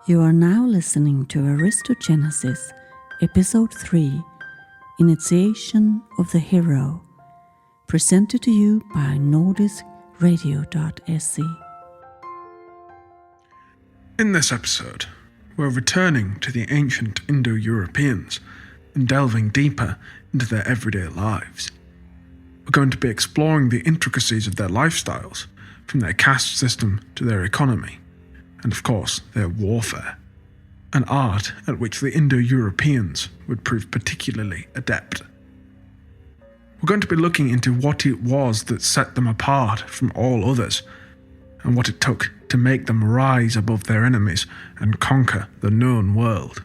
You are now listening to Aristogenesis, Episode 3, Initiation of the Hero, presented to you by nordiskradio.se. In this episode, we're returning to the ancient Indo-Europeans and delving deeper into their everyday lives. We're going to be exploring the intricacies of their lifestyles, from their caste system to their economy, and of course, their warfare, an art at which the Indo-Europeans would prove particularly adept. We're going to be looking into what it was that set them apart from all others, and what it took to make them rise above their enemies and conquer the known world.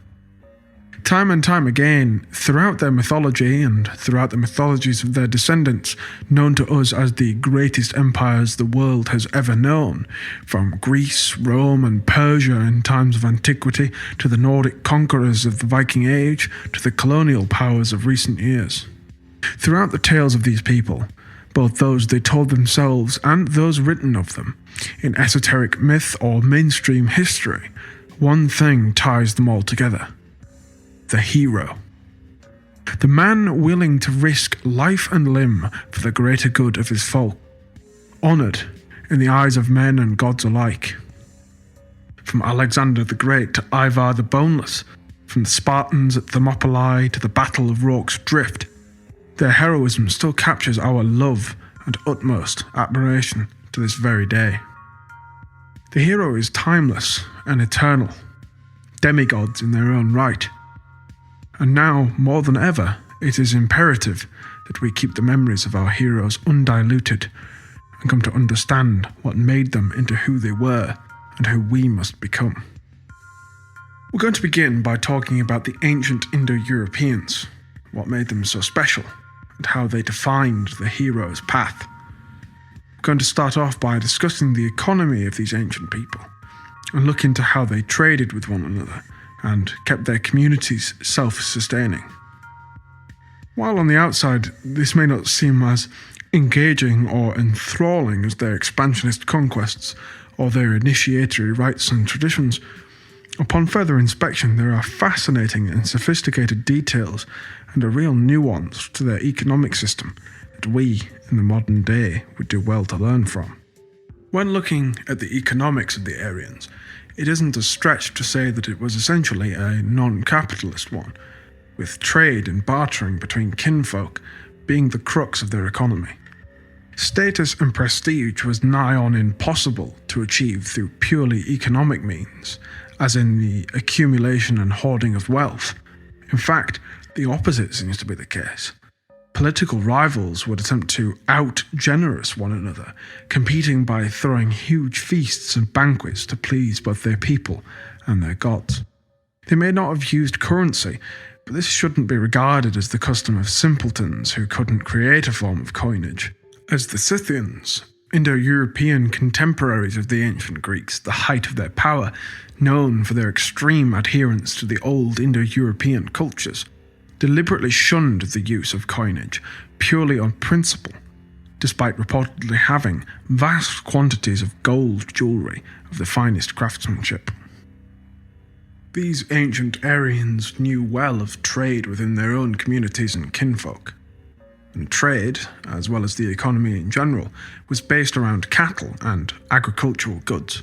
Time and time again, throughout their mythology and throughout the mythologies of their descendants, known to us as the greatest empires the world has ever known, from Greece, Rome and Persia in times of antiquity, to the Nordic conquerors of the Viking Age, to the colonial powers of recent years. Throughout the tales of these people, both those they told themselves and those written of them, in esoteric myth or mainstream history, one thing ties them all together: the hero. The man willing to risk life and limb for the greater good of his folk, honoured in the eyes of men and gods alike. From Alexander the Great to Ivar the Boneless, from the Spartans at Thermopylae to the Battle of Rorke's Drift, their heroism still captures our love and utmost admiration to this very day. The hero is timeless and eternal, demigods in their own right. And now, more than ever, it is imperative that we keep the memories of our heroes undiluted and come to understand what made them into who they were and who we must become. We're going to begin by talking about the ancient Indo-Europeans, what made them so special, and how they defined the hero's path. We're going to start off by discussing the economy of these ancient people and look into how they traded with one another and kept their communities self-sustaining. While on the outside this may not seem as engaging or enthralling as their expansionist conquests or their initiatory rites and traditions, upon further inspection there are fascinating and sophisticated details and a real nuance to their economic system that we, in the modern day, would do well to learn from. When looking at the economics of the Aryans, it isn't a stretch to say that it was essentially a non-capitalist one, with trade and bartering between kinfolk being the crux of their economy. Status and prestige was nigh on impossible to achieve through purely economic means, as in the accumulation and hoarding of wealth. In fact, the opposite seems to be the case. Political rivals would attempt to out-generous one another, competing by throwing huge feasts and banquets to please both their people and their gods. They may not have used currency, but this shouldn't be regarded as the custom of simpletons who couldn't create a form of coinage. As the Scythians, Indo-European contemporaries of the ancient Greeks, the height of their power, known for their extreme adherence to the old Indo-European cultures, deliberately shunned the use of coinage purely on principle, despite reportedly having vast quantities of gold jewellery of the finest craftsmanship. These ancient Aryans knew well of trade within their own communities and kinfolk, and trade, as well as the economy in general, was based around cattle and agricultural goods.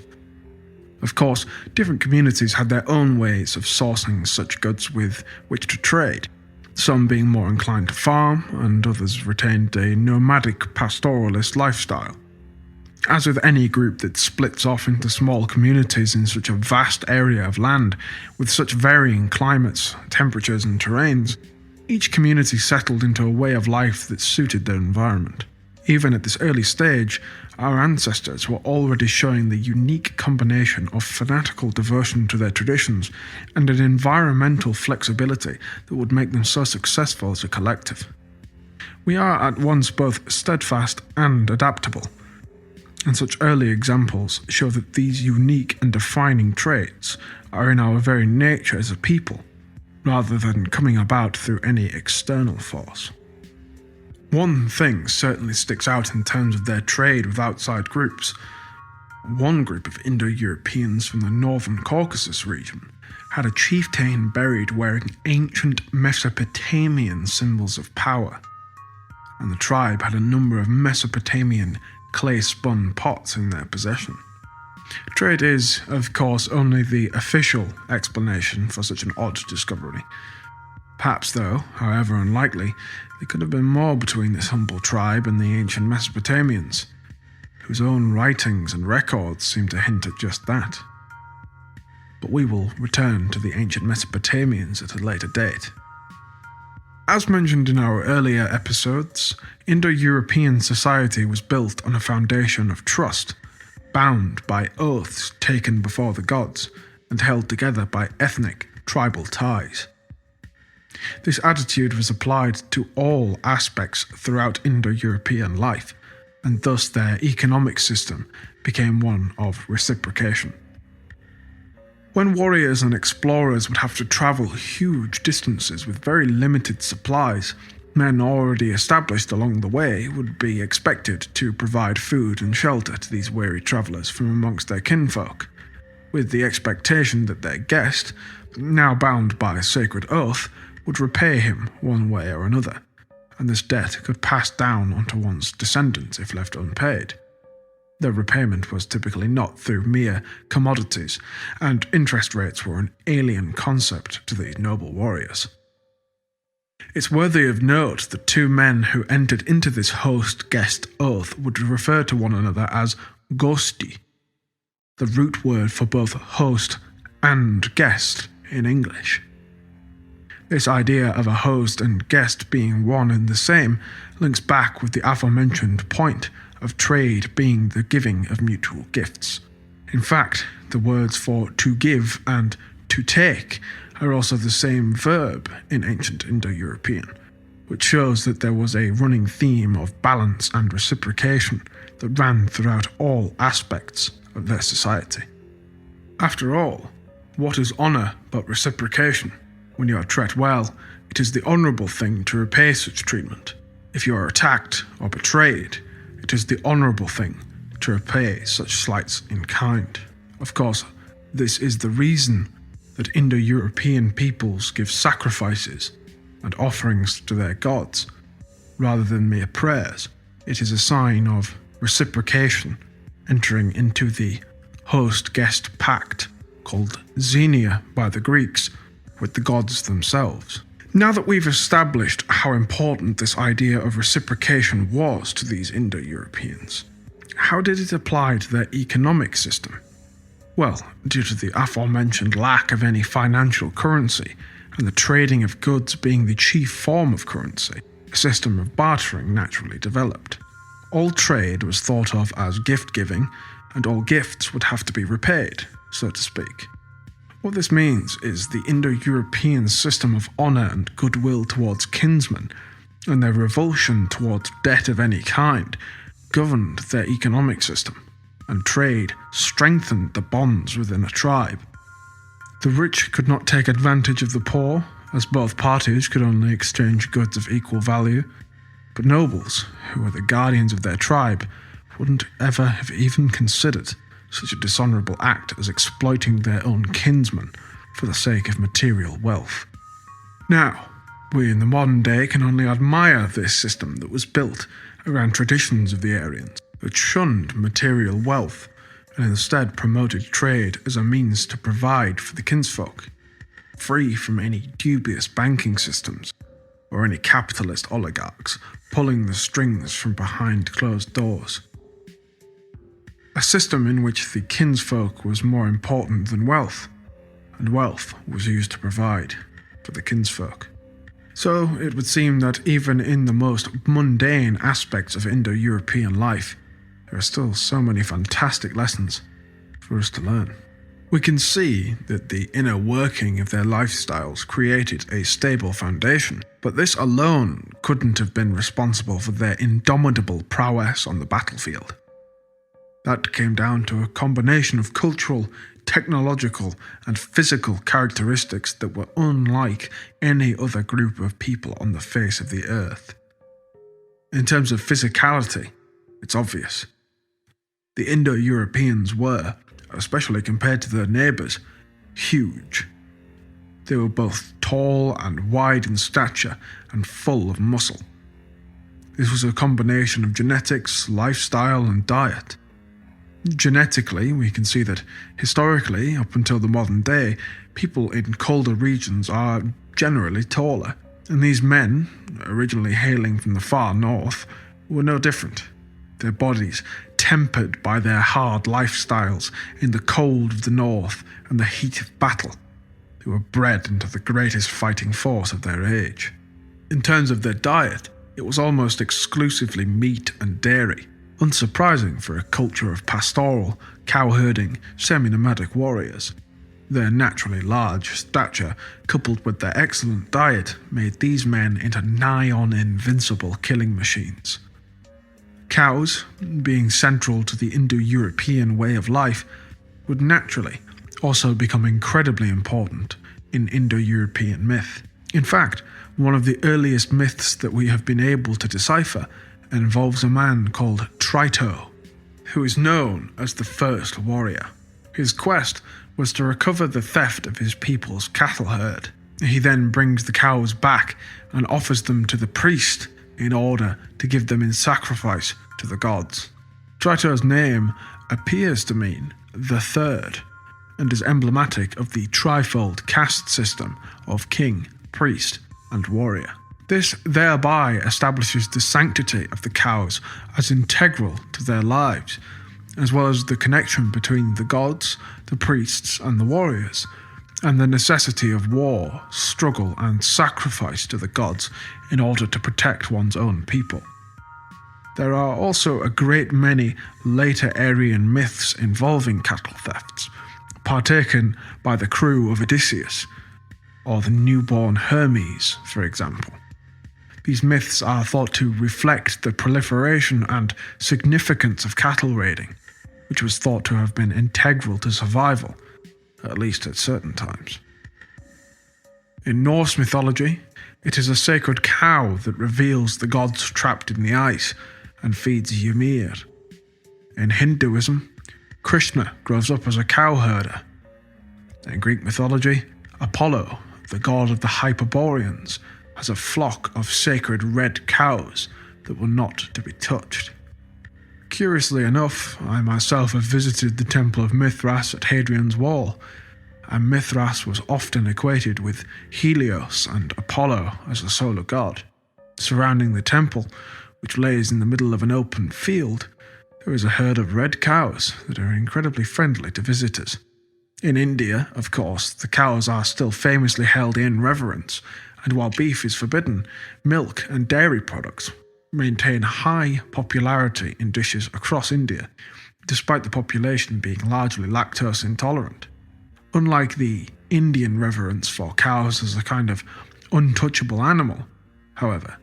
Of course, different communities had their own ways of sourcing such goods with which to trade, some being more inclined to farm, and others retained a nomadic pastoralist lifestyle. As with any group that splits off into small communities in such a vast area of land, with such varying climates, temperatures and terrains, each community settled into a way of life that suited their environment. Even at this early stage, our ancestors were already showing the unique combination of fanatical devotion to their traditions and an environmental flexibility that would make them so successful as a collective. We are at once both steadfast and adaptable, and such early examples show that these unique and defining traits are in our very nature as a people, rather than coming about through any external force. One thing certainly sticks out in terms of their trade with outside groups: One group of Indo-Europeans from the northern Caucasus region had a chieftain buried wearing ancient Mesopotamian symbols of power, and the tribe had a number of Mesopotamian clay-spun pots in their possession. Trade is, of course, only the official explanation for such an odd discovery. Perhaps, though, however unlikely, there could have been more between this humble tribe and the ancient Mesopotamians, whose own writings and records seem to hint at just that. But we will return to the ancient Mesopotamians at a later date. As mentioned in our earlier episodes, Indo-European society was built on a foundation of trust, bound by oaths taken before the gods and held together by ethnic, tribal ties. This attitude was applied to all aspects throughout Indo-European life, and thus their economic system became one of reciprocation. When warriors and explorers would have to travel huge distances with very limited supplies, men already established along the way would be expected to provide food and shelter to these weary travellers from amongst their kinfolk, with the expectation that their guest, now bound by a sacred oath, would repay him one way or another, and this debt could pass down onto one's descendants if left unpaid. The repayment was typically not through mere commodities, and interest rates were an alien concept to these noble warriors. It's worthy of note that two men who entered into this host-guest oath would refer to one another as gosti, the root word for both host and guest in English. This idea of a host and guest being one and the same links back with the aforementioned point of trade being the giving of mutual gifts. In fact, the words for to give and to take are also the same verb in ancient Indo-European, which shows that there was a running theme of balance and reciprocation that ran throughout all aspects of their society. After all, what is honour but reciprocation? When you are treated well, it is the honourable thing to repay such treatment. If you are attacked or betrayed, it is the honourable thing to repay such slights in kind. Of course, this is the reason that Indo-European peoples give sacrifices and offerings to their gods, rather than mere prayers. It is a sign of reciprocation, entering into the host-guest pact, called xenia by the Greeks, with the gods themselves. Now that we've established how important this idea of reciprocation was to these Indo-Europeans, how did it apply to their economic system? Well, due to the aforementioned lack of any financial currency, and the trading of goods being the chief form of currency, a system of bartering naturally developed. All trade was thought of as gift-giving, and all gifts would have to be repaid, so to speak. What this means is the Indo-European system of honour and goodwill towards kinsmen, and their revulsion towards debt of any kind, governed their economic system, and trade strengthened the bonds within a tribe. The rich could not take advantage of the poor, as both parties could only exchange goods of equal value, but nobles, who were the guardians of their tribe, wouldn't ever have even considered such a dishonourable act as exploiting their own kinsmen for the sake of material wealth. Now, we in the modern day can only admire this system that was built around traditions of the Aryans, that shunned material wealth and instead promoted trade as a means to provide for the kinsfolk, free from any dubious banking systems or any capitalist oligarchs pulling the strings from behind closed doors. A system in which the kinsfolk was more important than wealth, and wealth was used to provide for the kinsfolk. So it would seem that even in the most mundane aspects of Indo-European life, there are still so many fantastic lessons for us to learn. We can see that the inner working of their lifestyles created a stable foundation, but this alone couldn't have been responsible for their indomitable prowess on the battlefield. That came down to a combination of cultural, technological, and physical characteristics that were unlike any other group of people on the face of the earth. In terms of physicality, it's obvious. The Indo-Europeans were, especially compared to their neighbours, huge. They were both tall and wide in stature and full of muscle. This was a combination of genetics, lifestyle, and diet. Genetically, we can see that historically, up until the modern day, people in colder regions are generally taller, and these men, originally hailing from the far north, were no different. Their bodies tempered by their hard lifestyles in the cold of the north and the heat of battle. They were bred into the greatest fighting force of their age. In terms of their diet, it was almost exclusively meat and dairy, unsurprising for a culture of pastoral, cow-herding, semi-nomadic warriors. Their naturally large stature, coupled with their excellent diet, made these men into nigh-on invincible killing machines. Cows, being central to the Indo-European way of life, would naturally also become incredibly important in Indo-European myth. In fact, one of the earliest myths that we have been able to decipher involves a man called Trito, who is known as the first warrior. His quest was to recover the theft of his people's cattle herd. He then brings the cows back and offers them to the priest in order to give them in sacrifice to the gods. Trito's name appears to mean the third, and is emblematic of the trifold caste system of king, priest, and warrior. This thereby establishes the sanctity of the cows as integral to their lives, as well as the connection between the gods, the priests, and the warriors, and the necessity of war, struggle, and sacrifice to the gods in order to protect one's own people. There are also a great many later Aryan myths involving cattle thefts, partaken by the crew of Odysseus, or the newborn Hermes, for example. These myths are thought to reflect the proliferation and significance of cattle raiding, which was thought to have been integral to survival, at least at certain times. In Norse mythology, it is a sacred cow that reveals the gods trapped in the ice and feeds Ymir. In Hinduism, Krishna grows up as a cowherder. In Greek mythology, Apollo, the god of the Hyperboreans, has a flock of sacred red cows that were not to be touched. Curiously enough, I myself have visited the Temple of Mithras at Hadrian's Wall, and Mithras was often equated with Helios and Apollo as the solar god. Surrounding the temple, which lays in the middle of an open field, there is a herd of red cows that are incredibly friendly to visitors. In India, of course, the cows are still famously held in reverence, and while beef is forbidden, milk and dairy products maintain high popularity in dishes across India, despite the population being largely lactose intolerant. Unlike the Indian reverence for cows as a kind of untouchable animal, however,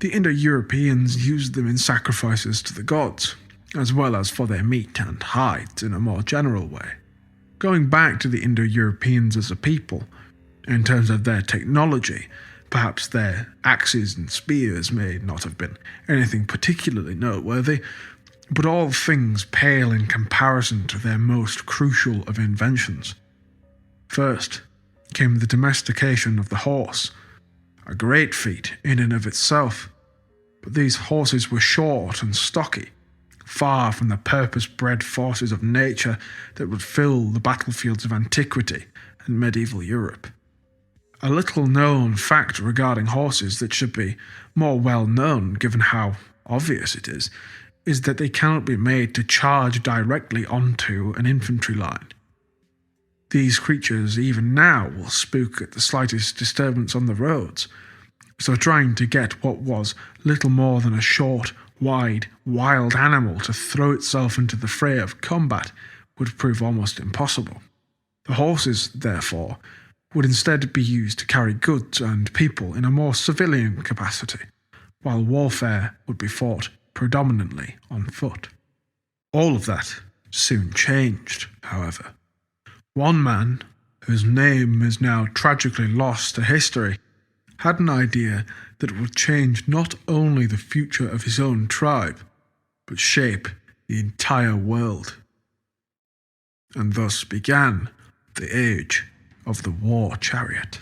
the Indo-Europeans used them in sacrifices to the gods, as well as for their meat and hides in a more general way. Going back to the Indo-Europeans as a people, in terms of their technology, perhaps their axes and spears may not have been anything particularly noteworthy, but all things pale in comparison to their most crucial of inventions. First came the domestication of the horse, a great feat in and of itself, but these horses were short and stocky, far from the purpose-bred forces of nature that would fill the battlefields of antiquity and medieval Europe. A little-known fact regarding horses that should be more well-known given how obvious it is that they cannot be made to charge directly onto an infantry line. These creatures even now will spook at the slightest disturbance on the roads, so trying to get what was little more than a short, wide, wild animal to throw itself into the fray of combat would prove almost impossible. The horses, therefore, would instead be used to carry goods and people in a more civilian capacity, while warfare would be fought predominantly on foot. All of that soon changed, however. One man, whose name is now tragically lost to history, had an idea that would change not only the future of his own tribe, but shape the entire world. And thus began the age of the war chariot.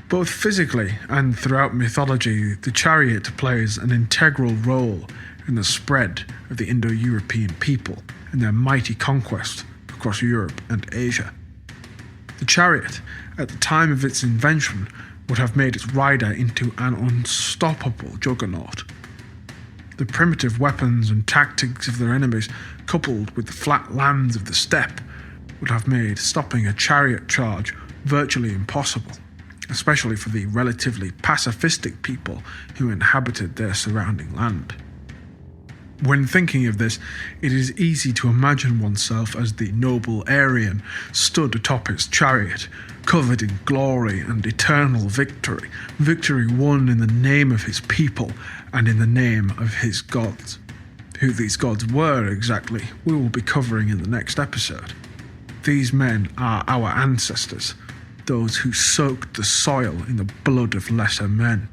Both physically and throughout mythology, the chariot plays an integral role in the spread of the Indo-European people and their mighty conquest across Europe and Asia. The chariot, at the time of its invention, would have made its rider into an unstoppable juggernaut. The primitive weapons and tactics of their enemies, coupled with the flat lands of the steppe, would have made stopping a chariot charge virtually impossible, especially for the relatively pacifistic people who inhabited their surrounding land. When thinking of this, it is easy to imagine oneself as the noble Aryan stood atop his chariot, covered in glory and eternal victory, victory won in the name of his people and in the name of his gods. Who these gods were exactly, we will be covering in the next episode. These men are our ancestors, those who soaked the soil in the blood of lesser men.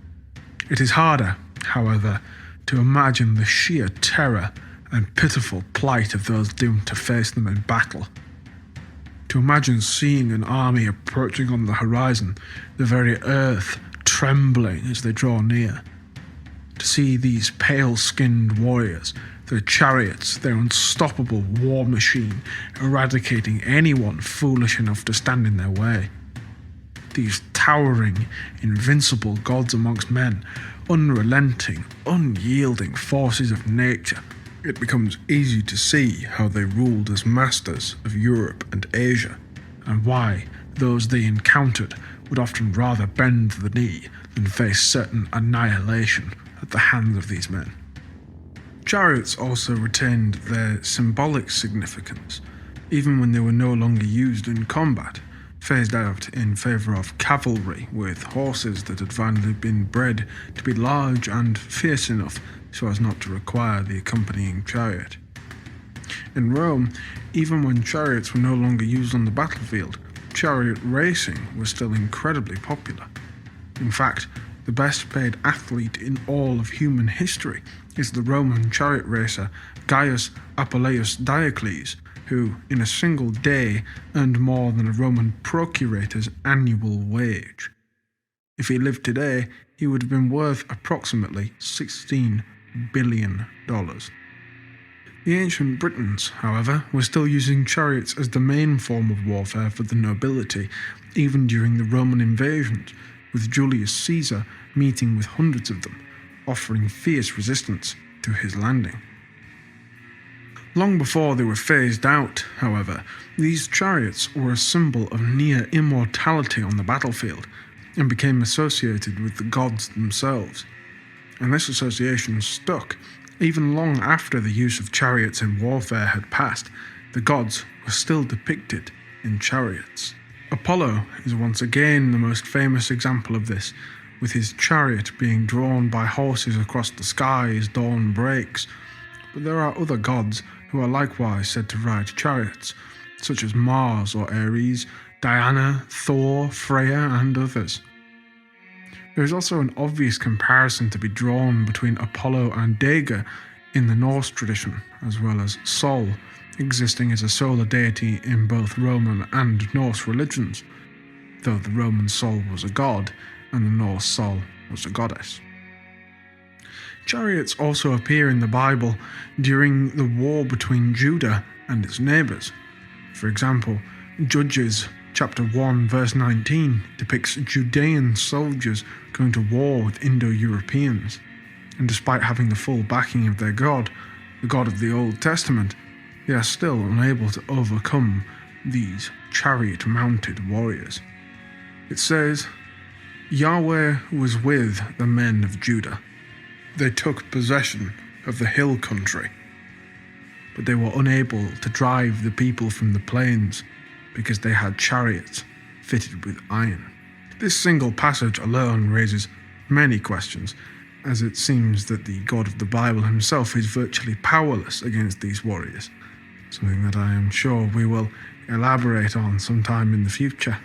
It is harder, however, to imagine the sheer terror and pitiful plight of those doomed to face them in battle. To imagine seeing an army approaching on the horizon, the very earth trembling as they draw near. To see these pale-skinned warriors, their chariots, their unstoppable war machine, eradicating anyone foolish enough to stand in their way. These towering, invincible gods amongst men, unrelenting, unyielding forces of nature, it becomes easy to see how they ruled as masters of Europe and Asia, and why those they encountered would often rather bend the knee than face certain annihilation at the hands of these men. Chariots also retained their symbolic significance, even when they were no longer used in combat, phased out in favour of cavalry with horses that had finally been bred to be large and fierce enough so as not to require the accompanying chariot. In Rome, even when chariots were no longer used on the battlefield, chariot racing was still incredibly popular. In fact, the best paid athlete in all of human history is the Roman chariot racer Gaius Apuleius Diocles, who, in a single day, earned more than a Roman procurator's annual wage. If he lived today, he would have been worth approximately $16 billion. The ancient Britons, however, were still using chariots as the main form of warfare for the nobility, even during the Roman invasions, with Julius Caesar meeting with hundreds of them, offering fierce resistance to his landing. Long before they were phased out, however, these chariots were a symbol of near immortality on the battlefield, and became associated with the gods themselves. And this association stuck. Even long after the use of chariots in warfare had passed, the gods were still depicted in chariots. Apollo is once again the most famous example of this, with his chariot being drawn by horses across the sky as dawn breaks. But there are other gods who are likewise said to ride chariots, such as Mars or Ares, Diana, Thor, Freja, and others. There is also an obvious comparison to be drawn between Apollo and Dega in the Norse tradition, as well as Sol, existing as a solar deity in both Roman and Norse religions, though the Roman Sol was a god and the Norse Sol was a goddess. Chariots also appear in the Bible during the war between Judah and its neighbours. For example, Judges chapter 1 verse 19 depicts Judean soldiers going to war with Indo-Europeans, and despite having the full backing of their god, the God of the Old Testament, they are still unable to overcome these chariot-mounted warriors. It says, Yahweh was with the men of Judah. They took possession of the hill country, but they were unable to drive the people from the plains because they had chariots fitted with iron. This single passage alone raises many questions, as it seems that the God of the Bible himself is virtually powerless against these warriors, something that I am sure we will elaborate on sometime in the future.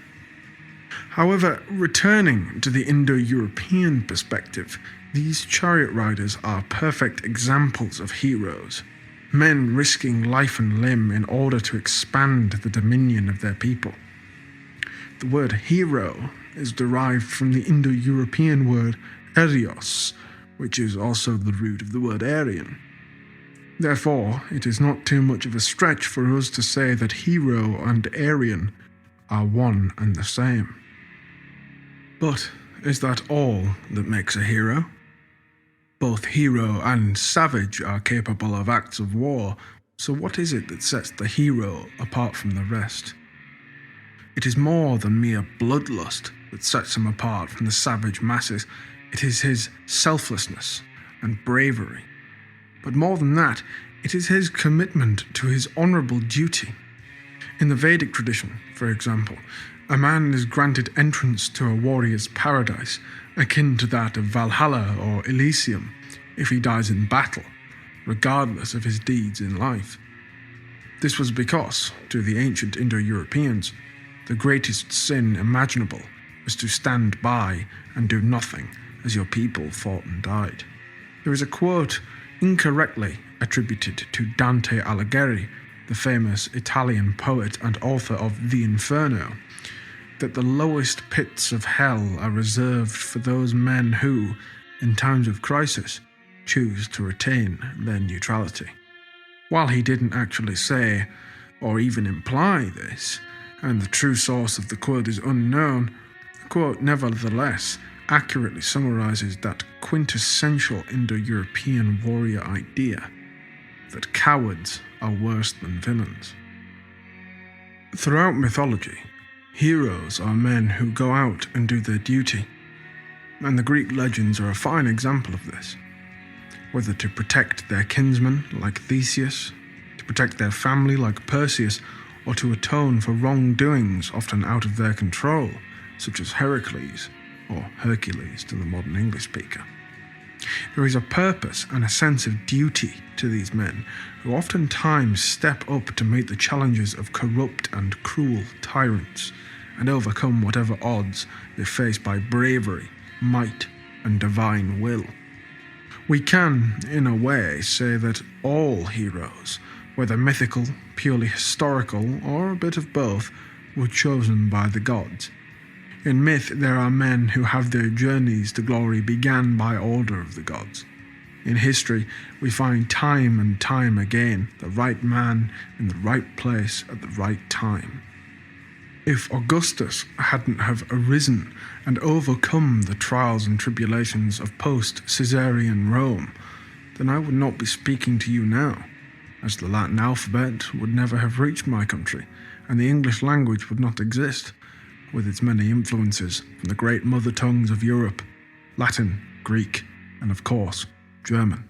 However, returning to the Indo-European perspective, these chariot riders are perfect examples of heroes, men risking life and limb in order to expand the dominion of their people. The word hero is derived from the Indo-European word erios, which is also the root of the word Aryan. Therefore, it is not too much of a stretch for us to say that hero and Aryan are one and the same. But is that all that makes a hero? Both hero and savage are capable of acts of war, so what is it that sets the hero apart from the rest? It is more than mere bloodlust that sets him apart from the savage masses. It is his selflessness and bravery. But more than that, it is his commitment to his honourable duty. In the Vedic tradition, for example, a man is granted entrance to a warrior's paradise, akin to that of Valhalla or Elysium, if he dies in battle, regardless of his deeds in life. This was because, to the ancient Indo-Europeans, the greatest sin imaginable was to stand by and do nothing as your people fought and died. There is a quote incorrectly attributed to Dante Alighieri, the famous Italian poet and author of The Inferno, that the lowest pits of hell are reserved for those men who, in times of crisis, choose to retain their neutrality. While he didn't actually say or even imply this, and the true source of the quote is unknown, the quote nevertheless accurately summarizes that quintessential Indo-European warrior idea that cowards are worse than villains. Throughout mythology, heroes are men who go out and do their duty, and the Greek legends are a fine example of this. Whether to protect their kinsmen, like Theseus, to protect their family, like Perseus, or to atone for wrongdoings often out of their control, such as Heracles, or Hercules to the modern English speaker. There is a purpose and a sense of duty to these men, who oftentimes step up to meet the challenges of corrupt and cruel tyrants, and overcome whatever odds they face by bravery, might, and divine will. We can, in a way, say that all heroes, whether mythical, purely historical, or a bit of both, were chosen by the gods. In myth, there are men who have their journeys to glory began by order of the gods. In history, we find time and time again the right man in the right place at the right time. If Augustus hadn't have arisen and overcome the trials and tribulations of post-Caesarian Rome, then I would not be speaking to you now, as the Latin alphabet would never have reached my country, and the English language would not exist, with its many influences from the great mother tongues of Europe, Latin, Greek, and of course, German.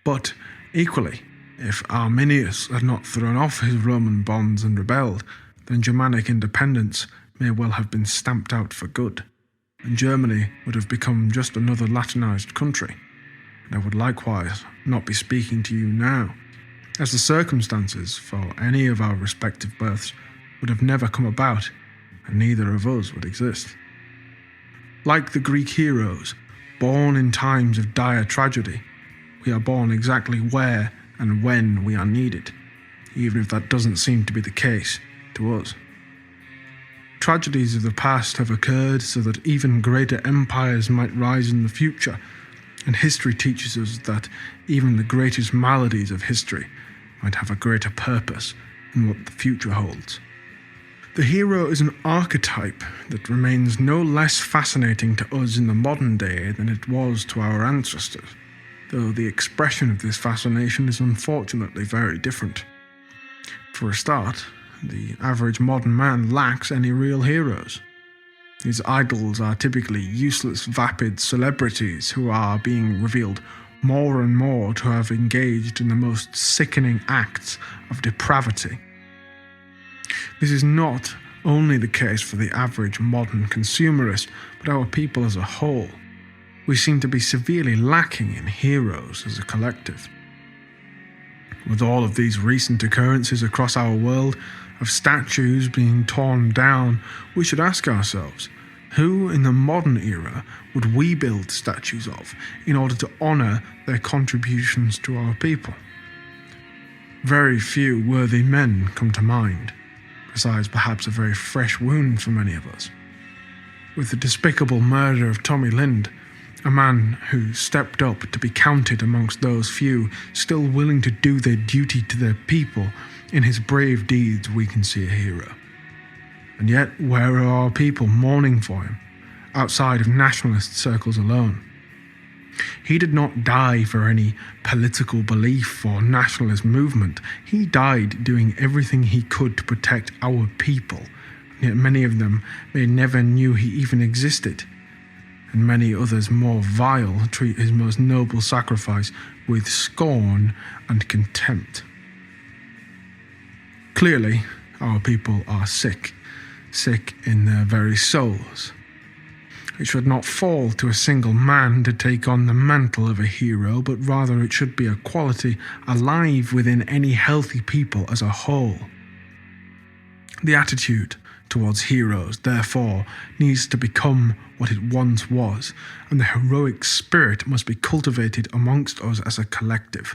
But equally, if Arminius had not thrown off his Roman bonds and rebelled, then Germanic independence may well have been stamped out for good, and Germany would have become just another Latinized country. And I would likewise not be speaking to you now, as the circumstances for any of our respective births would have never come about, and neither of us would exist. Like the Greek heroes, born in times of dire tragedy, we are born exactly where and when we are needed, even if that doesn't seem to be the case to us. Tragedies of the past have occurred so that even greater empires might rise in the future, and history teaches us that even the greatest maladies of history might have a greater purpose in what the future holds. The hero is an archetype that remains no less fascinating to us in the modern day than it was to our ancestors, though the expression of this fascination is unfortunately very different. For a start, the average modern man lacks any real heroes. His idols are typically useless, vapid celebrities who are being revealed more and more to have engaged in the most sickening acts of depravity. This is not only the case for the average modern consumerist, but our people as a whole. We seem to be severely lacking in heroes as a collective. With all of these recent occurrences across our world of statues being torn down, we should ask ourselves, who in the modern era would we build statues of in order to honour their contributions to our people? Very few worthy men come to mind, besides perhaps a very fresh wound for many of us. With the despicable murder of Tommy Lind, a man who stepped up to be counted amongst those few still willing to do their duty to their people, in his brave deeds we can see a hero. And yet, where are our people mourning for him, outside of nationalist circles alone? He did not die for any political belief or nationalist movement. He died doing everything he could to protect our people, and yet many of them they never knew he even existed. And many others more vile treat his most noble sacrifice with scorn and contempt. Clearly, our people are sick in their very souls. It should not fall to a single man to take on the mantle of a hero, but rather it should be a quality alive within any healthy people as a whole. The attitude towards heroes, therefore, needs to become what it once was, and the heroic spirit must be cultivated amongst us as a collective.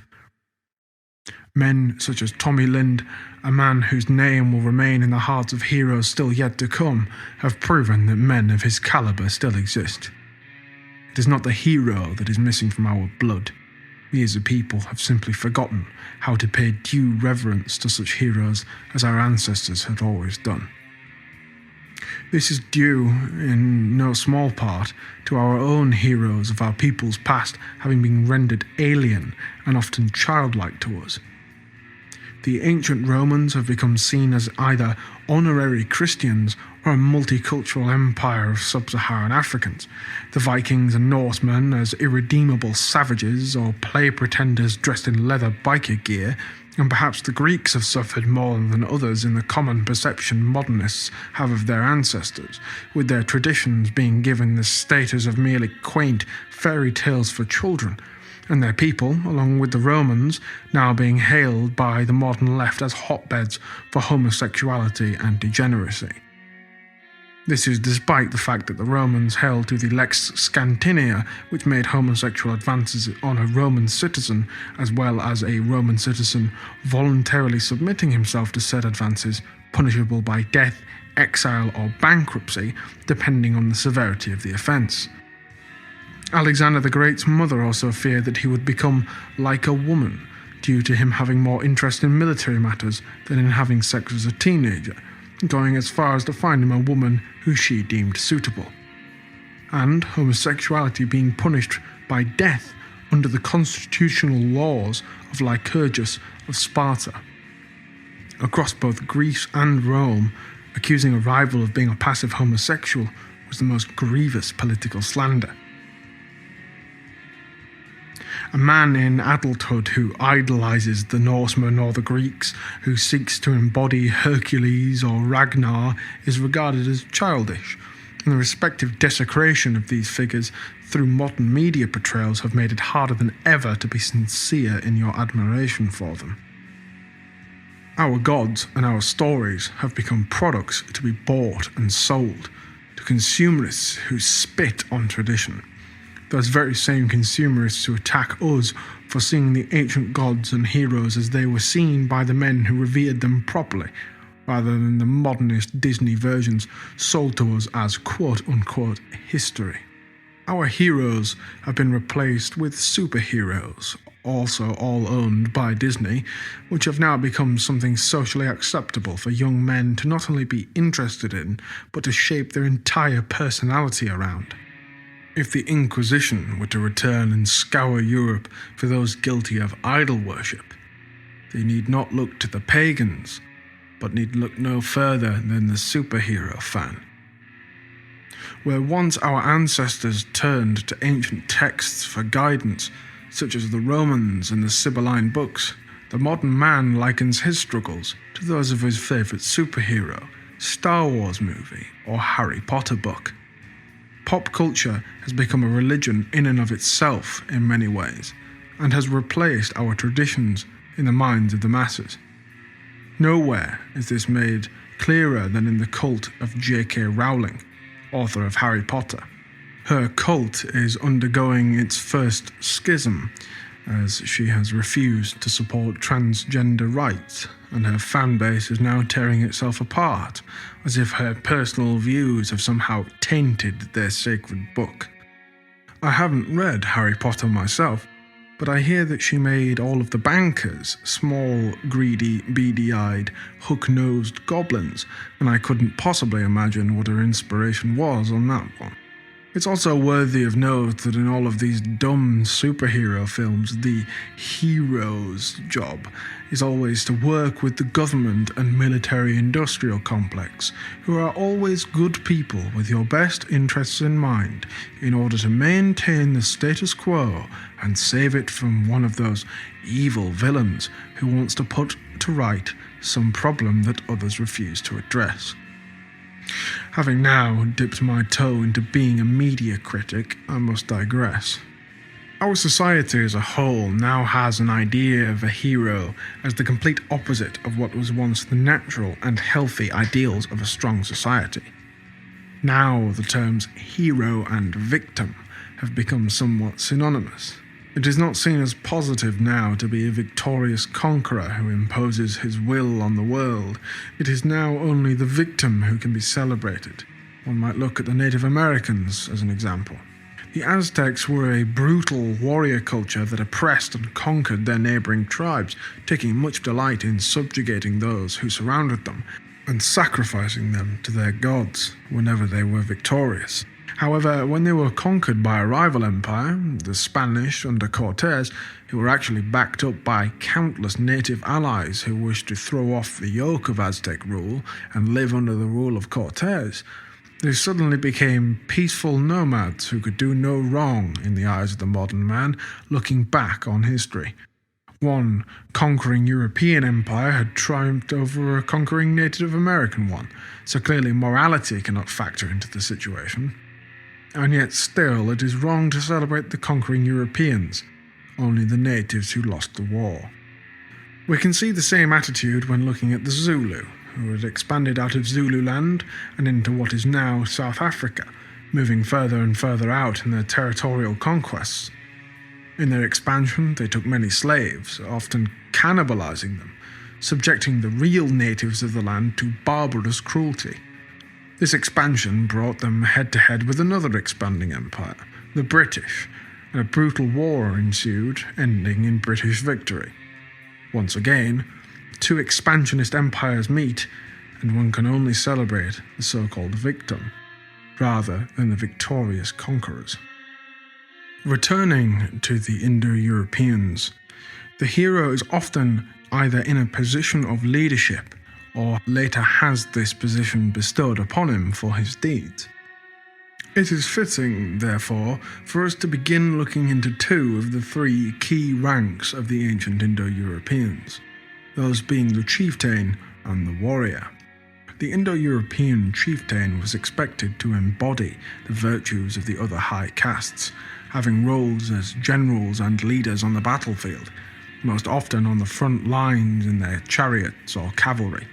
Men such as Tommy Lind, a man whose name will remain in the hearts of heroes still yet to come, have proven that men of his calibre still exist. It is not the hero that is missing from our blood. We as a people have simply forgotten how to pay due reverence to such heroes as our ancestors had always done. This is due, in no small part, to our own heroes of our people's past having been rendered alien and often childlike to us. The ancient Romans have become seen as either honorary Christians or a multicultural empire of sub-Saharan Africans, the Vikings and Norsemen as irredeemable savages or play pretenders dressed in leather biker gear, and perhaps the Greeks have suffered more than others in the common perception modernists have of their ancestors, with their traditions being given the status of merely quaint fairy tales for children, and their people, along with the Romans, now being hailed by the modern left as hotbeds for homosexuality and degeneracy. This is despite the fact that the Romans held to the Lex Scantinia, which made homosexual advances on a Roman citizen, as well as a Roman citizen voluntarily submitting himself to said advances, punishable by death, exile, or bankruptcy, depending on the severity of the offence. Alexander the Great's mother also feared that he would become like a woman, due to him having more interest in military matters than in having sex as a teenager, going as far as to find him a woman who she deemed suitable, and homosexuality being punished by death under the constitutional laws of Lycurgus of Sparta. Across both Greece and Rome, accusing a rival of being a passive homosexual was the most grievous political slander. A man in adulthood who idolizes the Norsemen or the Greeks, who seeks to embody Hercules or Ragnar, is regarded as childish, and the respective desecration of these figures through modern media portrayals have made it harder than ever to be sincere in your admiration for them. Our gods and our stories have become products to be bought and sold to consumerists who spit on tradition. Those very same consumerists who attack us for seeing the ancient gods and heroes as they were seen by the men who revered them properly, rather than the modernist Disney versions sold to us as quote-unquote history. Our heroes have been replaced with superheroes, also all owned by Disney, which have now become something socially acceptable for young men to not only be interested in, but to shape their entire personality around. If the Inquisition were to return and scour Europe for those guilty of idol worship, they need not look to the pagans, but need look no further than the superhero fan. Where once our ancestors turned to ancient texts for guidance, such as the Romans and the Sibylline books, the modern man likens his struggles to those of his favourite superhero, Star Wars movie, or Harry Potter book. Pop culture has become a religion in and of itself in many ways, and has replaced our traditions in the minds of the masses. Nowhere is this made clearer than in the cult of J.K. Rowling, author of Harry Potter. Her cult is undergoing its first schism, as she has refused to support transgender rights, and her fan base is now tearing itself apart, as if her personal views have somehow tainted their sacred book. I haven't read Harry Potter myself, but I hear that she made all of the bankers small, greedy, beady-eyed, hook-nosed goblins, and I couldn't possibly imagine what her inspiration was on that one. It's also worthy of note that in all of these dumb superhero films, the hero's job is always to work with the government and military-industrial complex, who are always good people with your best interests in mind, in order to maintain the status quo and save it from one of those evil villains who wants to put to right some problem that others refuse to address. Having now dipped my toe into being a media critic, I must digress. Our society as a whole now has an idea of a hero as the complete opposite of what was once the natural and healthy ideals of a strong society. Now the terms hero and victim have become somewhat synonymous. It is not seen as positive now to be a victorious conqueror who imposes his will on the world. It is now only the victim who can be celebrated. One might look at the Native Americans as an example. The Aztecs were a brutal warrior culture that oppressed and conquered their neighboring tribes, taking much delight in subjugating those who surrounded them and sacrificing them to their gods whenever they were victorious. However, when they were conquered by a rival empire, the Spanish under Cortés, who were actually backed up by countless native allies who wished to throw off the yoke of Aztec rule and live under the rule of Cortés, they suddenly became peaceful nomads who could do no wrong in the eyes of the modern man looking back on history. One conquering European empire had triumphed over a conquering Native American one, so clearly morality cannot factor into the situation. And yet still it is wrong to celebrate the conquering Europeans, only the natives who lost the war. We can see the same attitude when looking at the Zulu, who had expanded out of Zululand and into what is now South Africa, moving further and further out in their territorial conquests. In their expansion, they took many slaves, often cannibalizing them, subjecting the real natives of the land to barbarous cruelty. This expansion brought them head-to-head with another expanding empire, the British, and a brutal war ensued, ending in British victory. Once again, two expansionist empires meet, and one can only celebrate the so-called victim, rather than the victorious conquerors. Returning to the Indo-Europeans, the hero is often either in a position of leadership or later has this position bestowed upon him for his deeds. It is fitting, therefore, for us to begin looking into two of the three key ranks of the ancient Indo-Europeans, those being the chieftain and the warrior. The Indo-European chieftain was expected to embody the virtues of the other high castes, having roles as generals and leaders on the battlefield, most often on the front lines in their chariots or cavalry.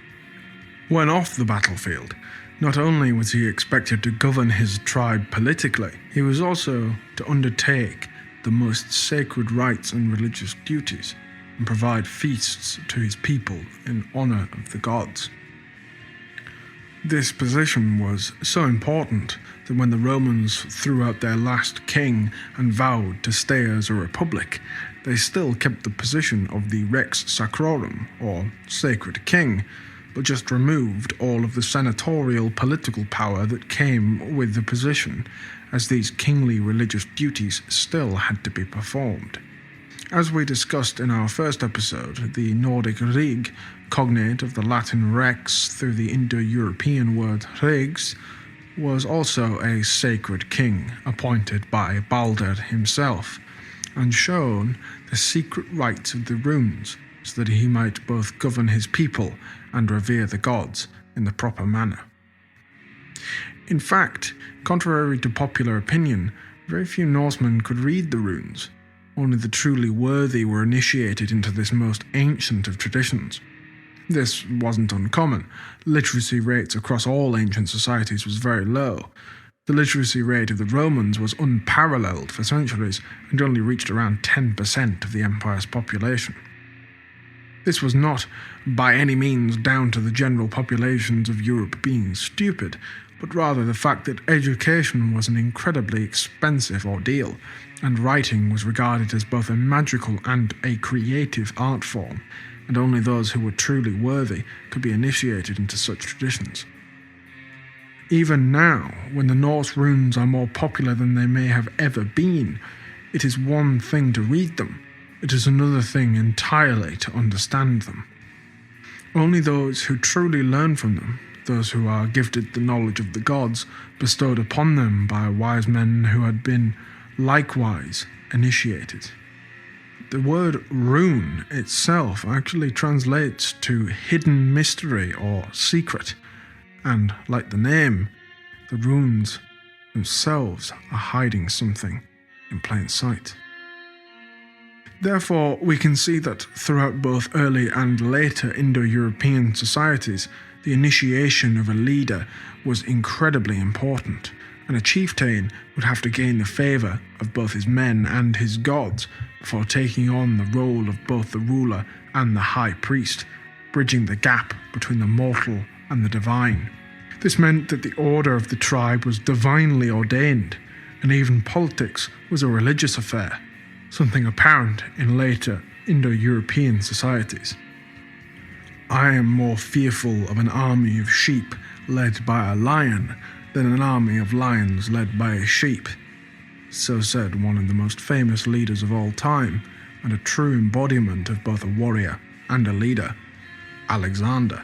When off the battlefield, not only was he expected to govern his tribe politically, he was also to undertake the most sacred rites and religious duties, and provide feasts to his people in honor of the gods. This position was so important that when the Romans threw out their last king and vowed to stay as a republic, they still kept the position of the Rex Sacrorum, or sacred king, but just removed all of the senatorial political power that came with the position, as these kingly religious duties still had to be performed. As we discussed in our first episode, the Nordic rig, cognate of the Latin rex through the Indo-European word regs, was also a sacred king appointed by Balder himself, and shown the secret rites of the runes, so that he might both govern his people and revere the gods in the proper manner. In fact, contrary to popular opinion, very few Norsemen could read the runes. Only the truly worthy were initiated into this most ancient of traditions. This wasn't uncommon. Literacy rates across all ancient societies was very low. The literacy rate of the Romans was unparalleled for centuries and only reached around 10% of the empire's population. This was not by any means down to the general populations of Europe being stupid, but rather the fact that education was an incredibly expensive ordeal, and writing was regarded as both a magical and a creative art form, and only those who were truly worthy could be initiated into such traditions. Even now, when the Norse runes are more popular than they may have ever been, it is one thing to read them, it is another thing entirely to understand them. Only those who truly learn from them, those who are gifted the knowledge of the gods bestowed upon them by wise men who had been likewise initiated. The word rune itself actually translates to hidden mystery or secret, and like the name, the runes themselves are hiding something in plain sight. Therefore, we can see that throughout both early and later Indo-European societies, the initiation of a leader was incredibly important, and a chieftain would have to gain the favour of both his men and his gods before taking on the role of both the ruler and the high priest, bridging the gap between the mortal and the divine. This meant that the order of the tribe was divinely ordained, and even politics was a religious affair, something apparent in later Indo-European societies. I am more fearful of an army of sheep led by a lion than an army of lions led by a sheep. So said one of the most famous leaders of all time, and a true embodiment of both a warrior and a leader, Alexander.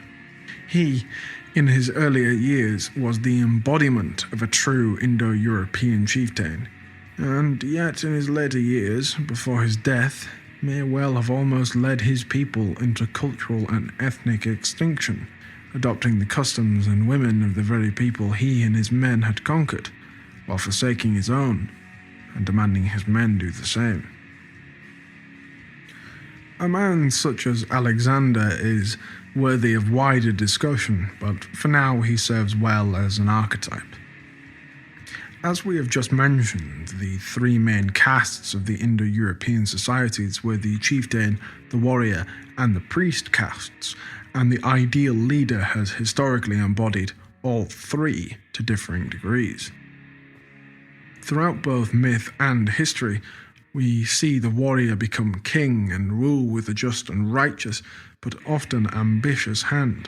He, in his earlier years, was the embodiment of a true Indo-European chieftain, and yet in his later years, before his death, may well have almost led his people into cultural and ethnic extinction, adopting the customs and women of the very people he and his men had conquered, while forsaking his own, and demanding his men do the same. A man such as Alexander is worthy of wider discussion, but for now he serves well as an archetype. As we have just mentioned, the three main castes of the Indo-European societies were the chieftain, the warrior, and the priest castes, and the ideal leader has historically embodied all three to differing degrees. Throughout both myth and history, we see the warrior become king and rule with a just and righteous, but often ambitious hand.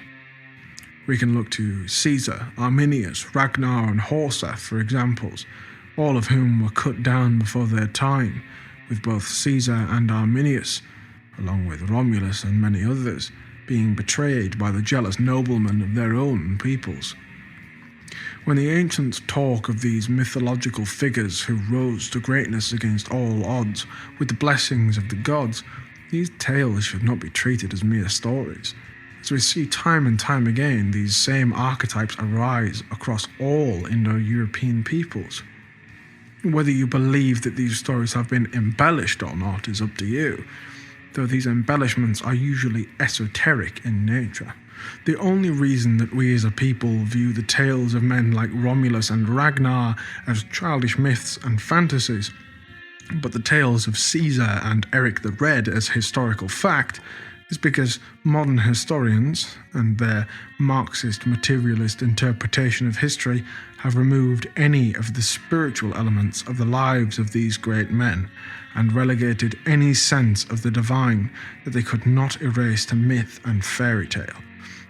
We can look to Caesar, Arminius, Ragnar, and Horsa for examples, all of whom were cut down before their time, with both Caesar and Arminius, along with Romulus and many others, being betrayed by the jealous noblemen of their own peoples. When the ancients talk of these mythological figures who rose to greatness against all odds with the blessings of the gods, these tales should not be treated as mere stories. As we see time and time again, these same archetypes arise across all Indo-European peoples. Whether you believe that these stories have been embellished or not is up to you, though these embellishments are usually esoteric in nature. The only reason that we as a people view the tales of men like Romulus and Ragnar as childish myths and fantasies, but the tales of Caesar and Eric the Red as historical fact, is because modern historians and their Marxist materialist interpretation of history have removed any of the spiritual elements of the lives of these great men and relegated any sense of the divine that they could not erase to myth and fairy tale,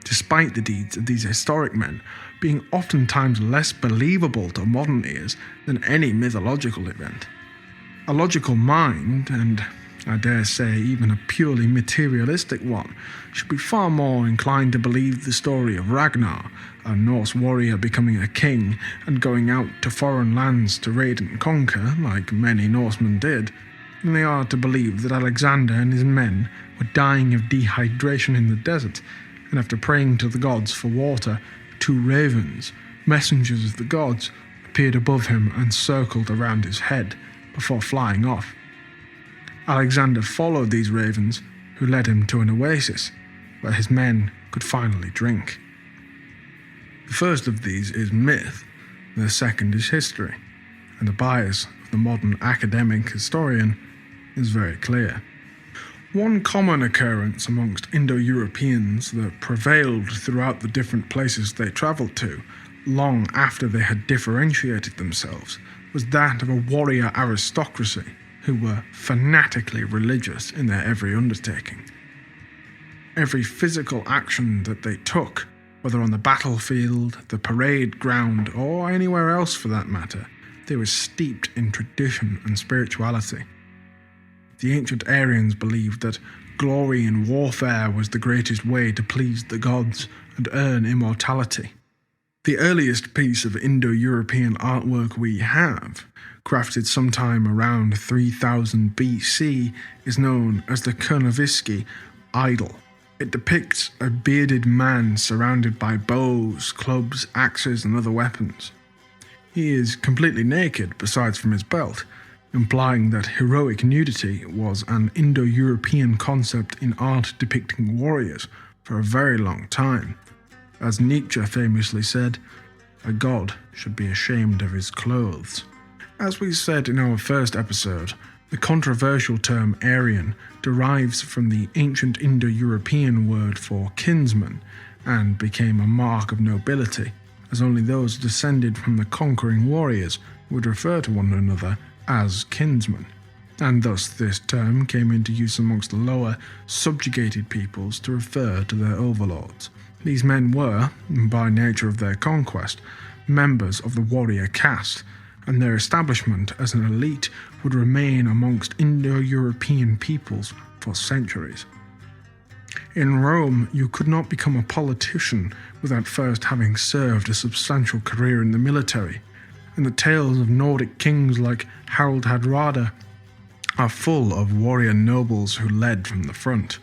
despite the deeds of these historic men being oftentimes less believable to modern ears than any mythological event. A logical mind, and I dare say even a purely materialistic one, should be far more inclined to believe the story of Ragnar, a Norse warrior becoming a king and going out to foreign lands to raid and conquer, like many Norsemen did, than they are to believe that Alexander and his men were dying of dehydration in the desert, and after praying to the gods for water, two ravens, messengers of the gods, appeared above him and circled around his head before flying off. Alexander followed these ravens, who led him to an oasis, where his men could finally drink. The first of these is myth, the second is history, and the bias of the modern academic historian is very clear. One common occurrence amongst Indo-Europeans that prevailed throughout the different places they travelled to, long after they had differentiated themselves, was that of a warrior aristocracy who were fanatically religious in their every undertaking. Every physical action that they took, whether on the battlefield, the parade ground, or anywhere else for that matter, they were steeped in tradition and spirituality. The ancient Aryans believed that glory in warfare was the greatest way to please the gods and earn immortality. The earliest piece of Indo-European artwork we have, crafted sometime around 3000 BC, is known as the Konowski Idol. It depicts a bearded man surrounded by bows, clubs, axes, and other weapons. He is completely naked besides from his belt, implying that heroic nudity was an Indo-European concept in art depicting warriors for a very long time. As Nietzsche famously said, a god should be ashamed of his clothes. As we said in our first episode, the controversial term Aryan derives from the ancient Indo-European word for kinsman and became a mark of nobility, as only those descended from the conquering warriors would refer to one another as kinsmen, and thus this term came into use amongst the lower, subjugated peoples to refer to their overlords. These men were, by nature of their conquest, members of the warrior caste, and their establishment as an elite would remain amongst Indo-European peoples for centuries. In Rome, you could not become a politician without first having served a substantial career in the military, and the tales of Nordic kings like Harald Hardrada are full of warrior nobles who led from the front.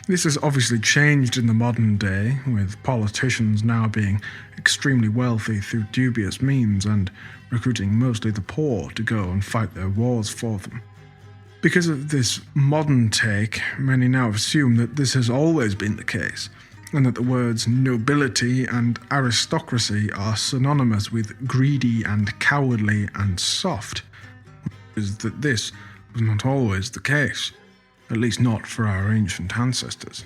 This has obviously changed in the modern day, with politicians now being extremely wealthy through dubious means and recruiting mostly the poor to go and fight their wars for them. Because of this modern take, many now assume that this has always been the case, and that the words nobility and aristocracy are synonymous with greedy and cowardly and soft, is that this was not always the case, at least not for our ancient ancestors.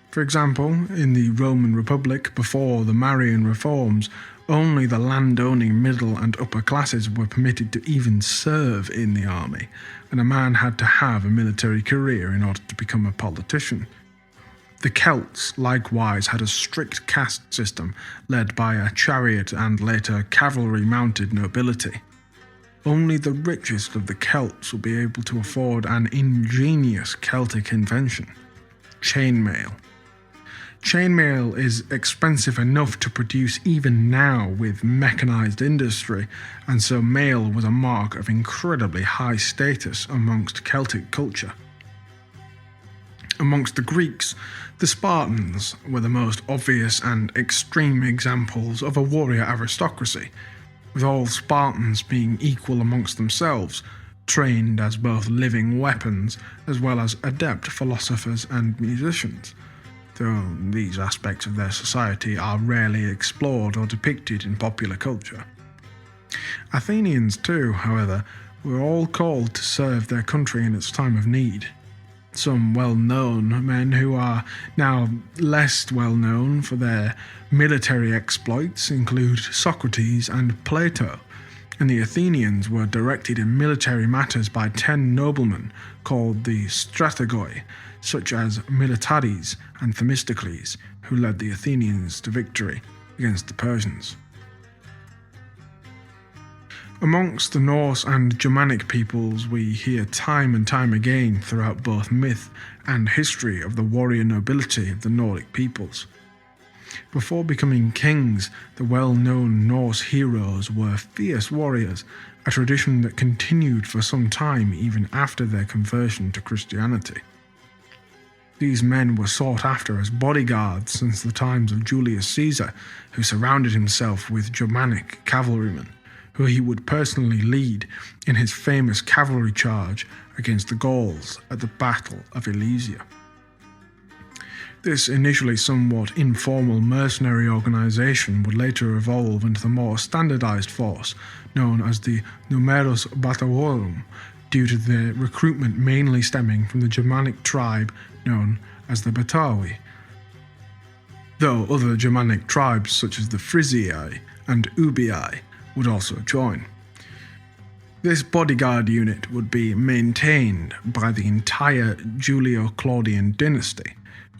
For example, in the Roman Republic before the Marian reforms, only the land-owning middle and upper classes were permitted to even serve in the army, and a man had to have a military career in order to become a politician. The Celts likewise had a strict caste system led by a chariot and later cavalry-mounted nobility. Only the richest of the Celts would be able to afford an ingenious Celtic invention: chainmail. Chainmail is expensive enough to produce even now with mechanized industry, and so mail was a mark of incredibly high status amongst Celtic culture. Amongst the Greeks, the Spartans were the most obvious and extreme examples of a warrior aristocracy, with all Spartans being equal amongst themselves, trained as both living weapons as well as adept philosophers and musicians, though these aspects of their society are rarely explored or depicted in popular culture. Athenians too, however, were all called to serve their country in its time of need. Some well-known men who are now less well-known for their military exploits include Socrates and Plato, and the Athenians were directed in military matters by 10 noblemen called the strategoi, such as Miltiades and Themistocles, who led the Athenians to victory against the Persians. Amongst the Norse and Germanic peoples, we hear time and time again throughout both myth and history of the warrior nobility of the Nordic peoples. Before becoming kings, the well-known Norse heroes were fierce warriors, a tradition that continued for some time even after their conversion to Christianity. These men were sought after as bodyguards since the times of Julius Caesar, who surrounded himself with Germanic cavalrymen, who he would personally lead in his famous cavalry charge against the Gauls at the Battle of Alesia. This initially somewhat informal mercenary organisation would later evolve into the more standardised force known as the Numerus Batavorum, due to their recruitment mainly stemming from the Germanic tribe known as the Batavi, though other Germanic tribes such as the Frisiae and Ubii would also join. This bodyguard unit would be maintained by the entire Julio-Claudian dynasty,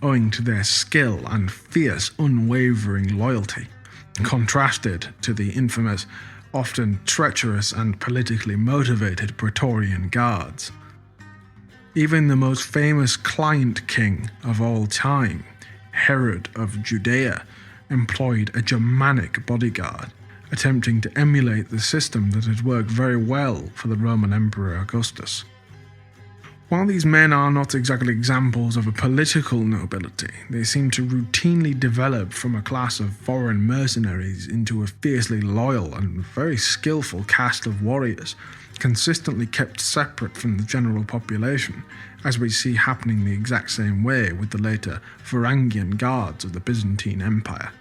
owing to their skill and fierce, unwavering loyalty, contrasted to the infamous, often treacherous and politically motivated Praetorian Guards. Even the most famous client king of all time, Herod of Judea, employed a Germanic bodyguard, attempting to emulate the system that had worked very well for the Roman Emperor Augustus. While these men are not exactly examples of a political nobility, they seem to routinely develop from a class of foreign mercenaries into a fiercely loyal and very skillful caste of warriors, consistently kept separate from the general population, as we see happening the exact same way with the later Varangian guards of the Byzantine Empire.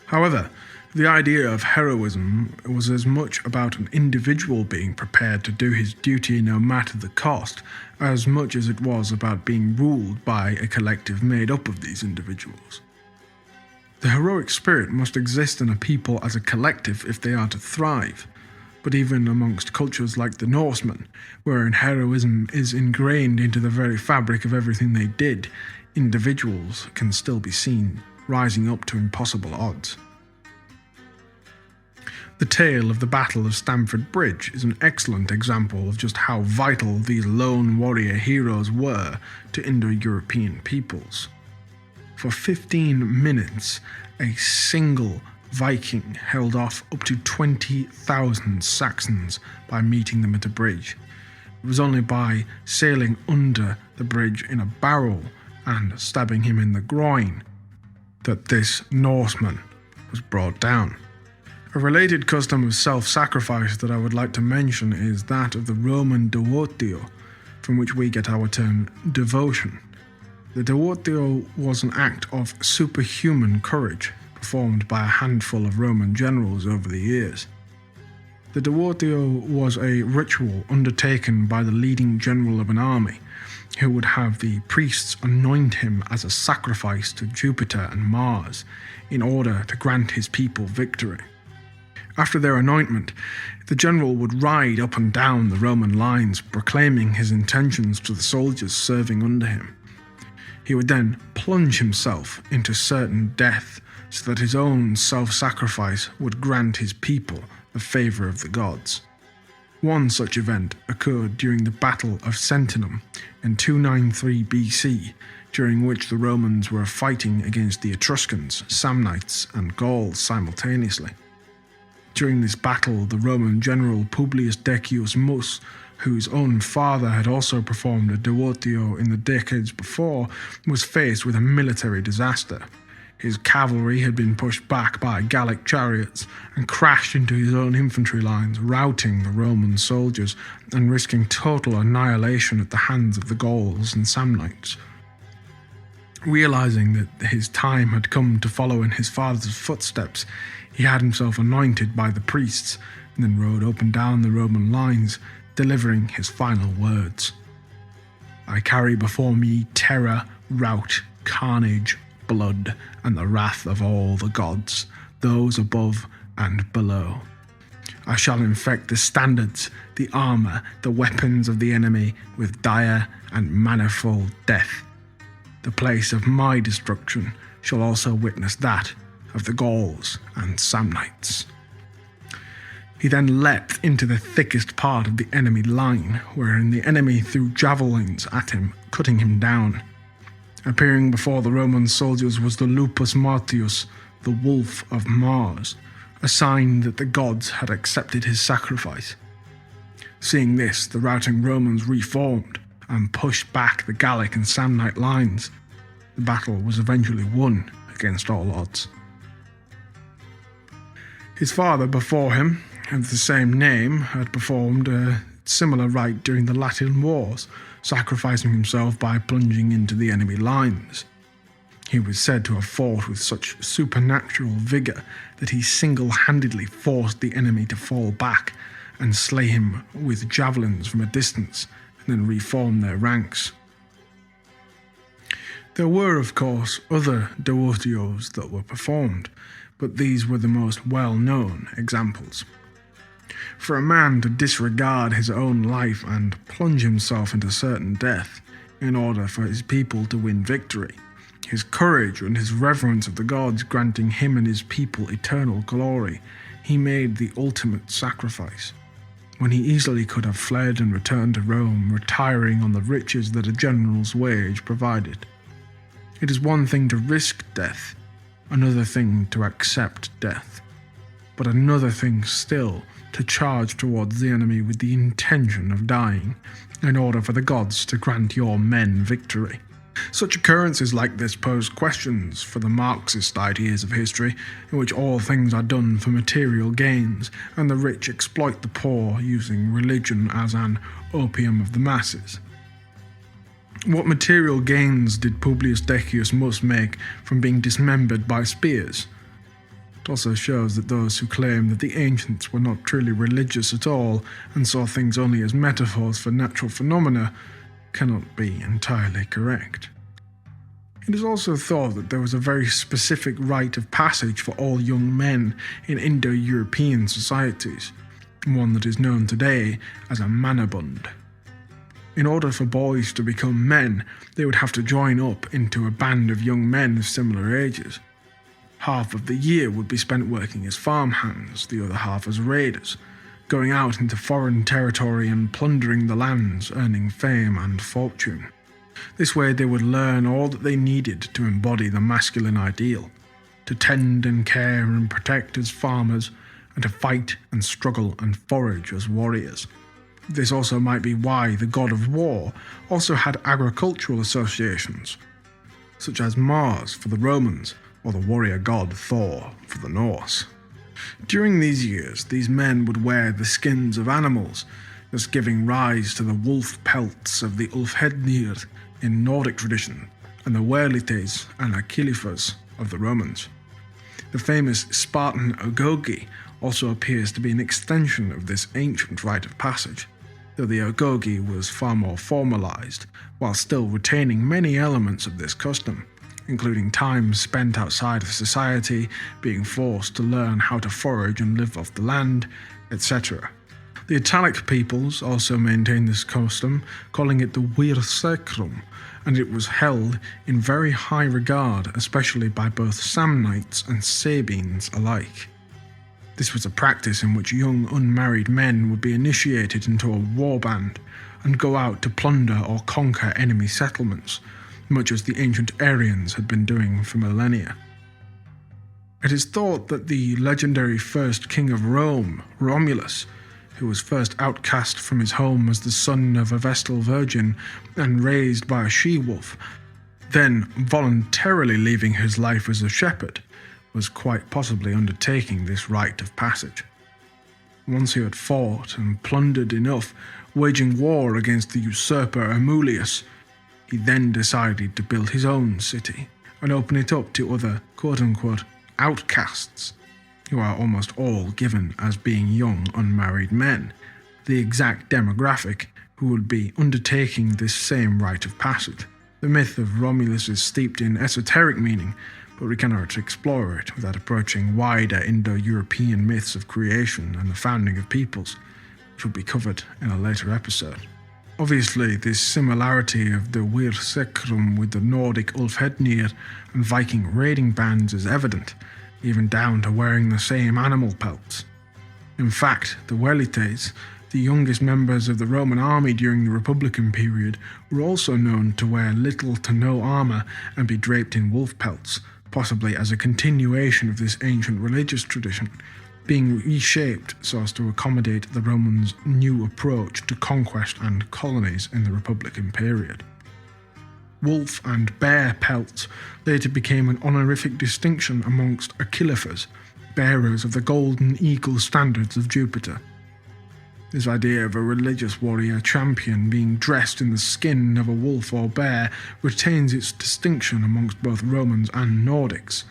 However, the idea of heroism was as much about an individual being prepared to do his duty no matter the cost, as much as it was about being ruled by a collective made up of these individuals. The heroic spirit must exist in a people as a collective if they are to thrive, but even amongst cultures like the Norsemen, wherein heroism is ingrained into the very fabric of everything they did, individuals can still be seen rising up to impossible odds. The tale of the Battle of Stamford Bridge is an excellent example of just how vital these lone warrior heroes were to Indo-European peoples. For 15 minutes, a single Viking held off up to 20,000 Saxons by meeting them at a bridge. It was only by sailing under the bridge in a barrel and stabbing him in the groin that this Norseman was brought down. A related custom of self-sacrifice that I would like to mention is that of the Roman devotio, from which we get our term devotion. The devotio was an act of superhuman courage performed by a handful of Roman generals over the years. The devotio was a ritual undertaken by the leading general of an army, who would have the priests anoint him as a sacrifice to Jupiter and Mars in order to grant his people victory. After their anointment, the general would ride up and down the Roman lines, proclaiming his intentions to the soldiers serving under him. He would then plunge himself into certain death so that his own self-sacrifice would grant his people the favour of the gods. One such event occurred during the Battle of Sentinum in 293 BC, during which the Romans were fighting against the Etruscans, Samnites, and Gauls simultaneously. During this battle, the Roman general Publius Decius Mus, whose own father had also performed a devotio in the decades before, was faced with a military disaster. His cavalry had been pushed back by Gallic chariots and crashed into his own infantry lines, routing the Roman soldiers and risking total annihilation at the hands of the Gauls and Samnites. Realizing that his time had come to follow in his father's footsteps, he had himself anointed by the priests and then rode up and down the Roman lines, delivering his final words. "I carry before me terror, rout, carnage, blood, and the wrath of all the gods, those above and below. I shall infect the standards, the armour, the weapons of the enemy with dire and manifold death. The place of my destruction shall also witness that of the Gauls and Samnites." He then leapt into the thickest part of the enemy line, wherein the enemy threw javelins at him, cutting him down. Appearing before the Roman soldiers was the Lupus Martius, the Wolf of Mars, a sign that the gods had accepted his sacrifice. Seeing this, the routing Romans reformed and pushed back the Gallic and Samnite lines. The battle was eventually won against all odds. His father before him, of the same name, had performed a similar rite during the Latin Wars, sacrificing himself by plunging into the enemy lines. He was said to have fought with such supernatural vigour that he single-handedly forced the enemy to fall back and slay him with javelins from a distance, and then reform their ranks. There were, of course, other devotios that were performed, but these were the most well-known examples. For a man to disregard his own life and plunge himself into certain death in order for his people to win victory, his courage and his reverence of the gods granting him and his people eternal glory, he made the ultimate sacrifice, when he easily could have fled and returned to Rome, retiring on the riches that a general's wage provided. It is one thing to risk death, another thing to accept death, but another thing still to charge towards the enemy with the intention of dying, in order for the gods to grant your men victory. Such occurrences like this pose questions for the Marxist ideas of history, in which all things are done for material gains, and the rich exploit the poor using religion as an opium of the masses. What material gains did Publius Decius Mus make from being dismembered by spears? It also shows that those who claim that the ancients were not truly religious at all and saw things only as metaphors for natural phenomena cannot be entirely correct. It is also thought that there was a very specific rite of passage for all young men in Indo-European societies, one that is known today as a manabund. In order for boys to become men, they would have to join up into a band of young men of similar ages. Half of the year would be spent working as farmhands, the other half as raiders, going out into foreign territory and plundering the lands, earning fame and fortune. This way they would learn all that they needed to embody the masculine ideal, to tend and care and protect as farmers, and to fight and struggle and forage as warriors. This also might be why the god of war also had agricultural associations, such as Mars for the Romans, or the warrior god Thor for the Norse. During these years, these men would wear the skins of animals, thus giving rise to the wolf pelts of the Ulfhednir in Nordic tradition, and the Werlites and Achillifers of the Romans. The famous Spartan ogogi also appears to be an extension of this ancient rite of passage, though the ogogi was far more formalized, while still retaining many elements of this custom, including time spent outside of society, being forced to learn how to forage and live off the land, etc. The Italic peoples also maintained this custom, calling it the Vir Sacrum, and it was held in very high regard, especially by both Samnites and Sabines alike. This was a practice in which young unmarried men would be initiated into a warband and go out to plunder or conquer enemy settlements, much as the ancient Aryans had been doing for millennia. It is thought that the legendary first king of Rome, Romulus, who was first outcast from his home as the son of a Vestal virgin and raised by a she-wolf, then voluntarily leaving his life as a shepherd, was quite possibly undertaking this rite of passage. Once he had fought and plundered enough, waging war against the usurper Amulius, he then decided to build his own city and open it up to other quote-unquote outcasts, who are almost all given as being young unmarried men, the exact demographic who would be undertaking this same rite of passage. The myth of Romulus is steeped in esoteric meaning, but we cannot explore it without approaching wider Indo-European myths of creation and the founding of peoples, which will be covered in a later episode. Obviously, this similarity of the Vir Sacrum with the Nordic Ulfhednir and Viking raiding bands is evident, even down to wearing the same animal pelts. In fact, the Werlites, the youngest members of the Roman army during the Republican period, were also known to wear little to no armour and be draped in wolf pelts, possibly as a continuation of this ancient religious tradition, being reshaped so as to accommodate the Romans' new approach to conquest and colonies in the Republican period. Wolf and bear pelts later became an honorific distinction amongst Achillifers, bearers of the golden eagle standards of Jupiter. This idea of a religious warrior champion being dressed in the skin of a wolf or bear retains its distinction amongst both Romans and Nordics,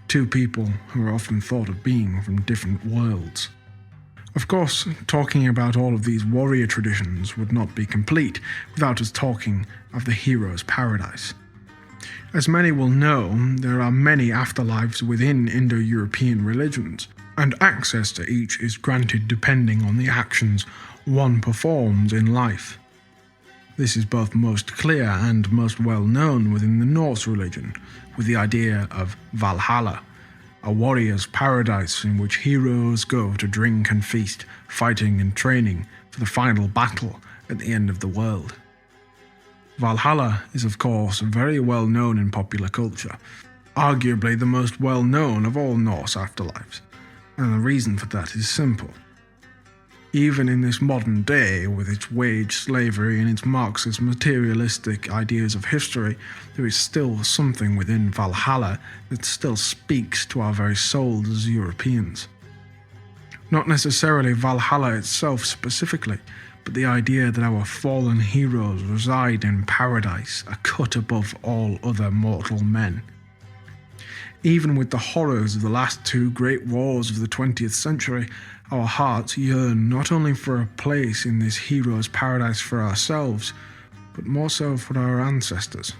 two people who are often thought of being from different worlds. Of course, talking about all of these warrior traditions would not be complete without us talking of the hero's paradise. As many will know, there are many afterlives within Indo-European religions, and access to each is granted depending on the actions one performs in life. This is both most clear and most well known within the Norse religion, with the idea of Valhalla, a warrior's paradise in which heroes go to drink and feast, fighting and training for the final battle at the end of the world. Valhalla is of course very well known in popular culture, arguably the most well known of all Norse afterlives, and the reason for that is simple. Even in this modern day, with its wage slavery and its Marxist materialistic ideas of history, there is still something within Valhalla that still speaks to our very souls as Europeans. Not necessarily Valhalla itself specifically, but the idea that our fallen heroes reside in paradise, a cut above all other mortal men. Even with the horrors of the last two great wars of the 20th century, our hearts yearn not only for a place in this hero's paradise for ourselves, but more so for our ancestors.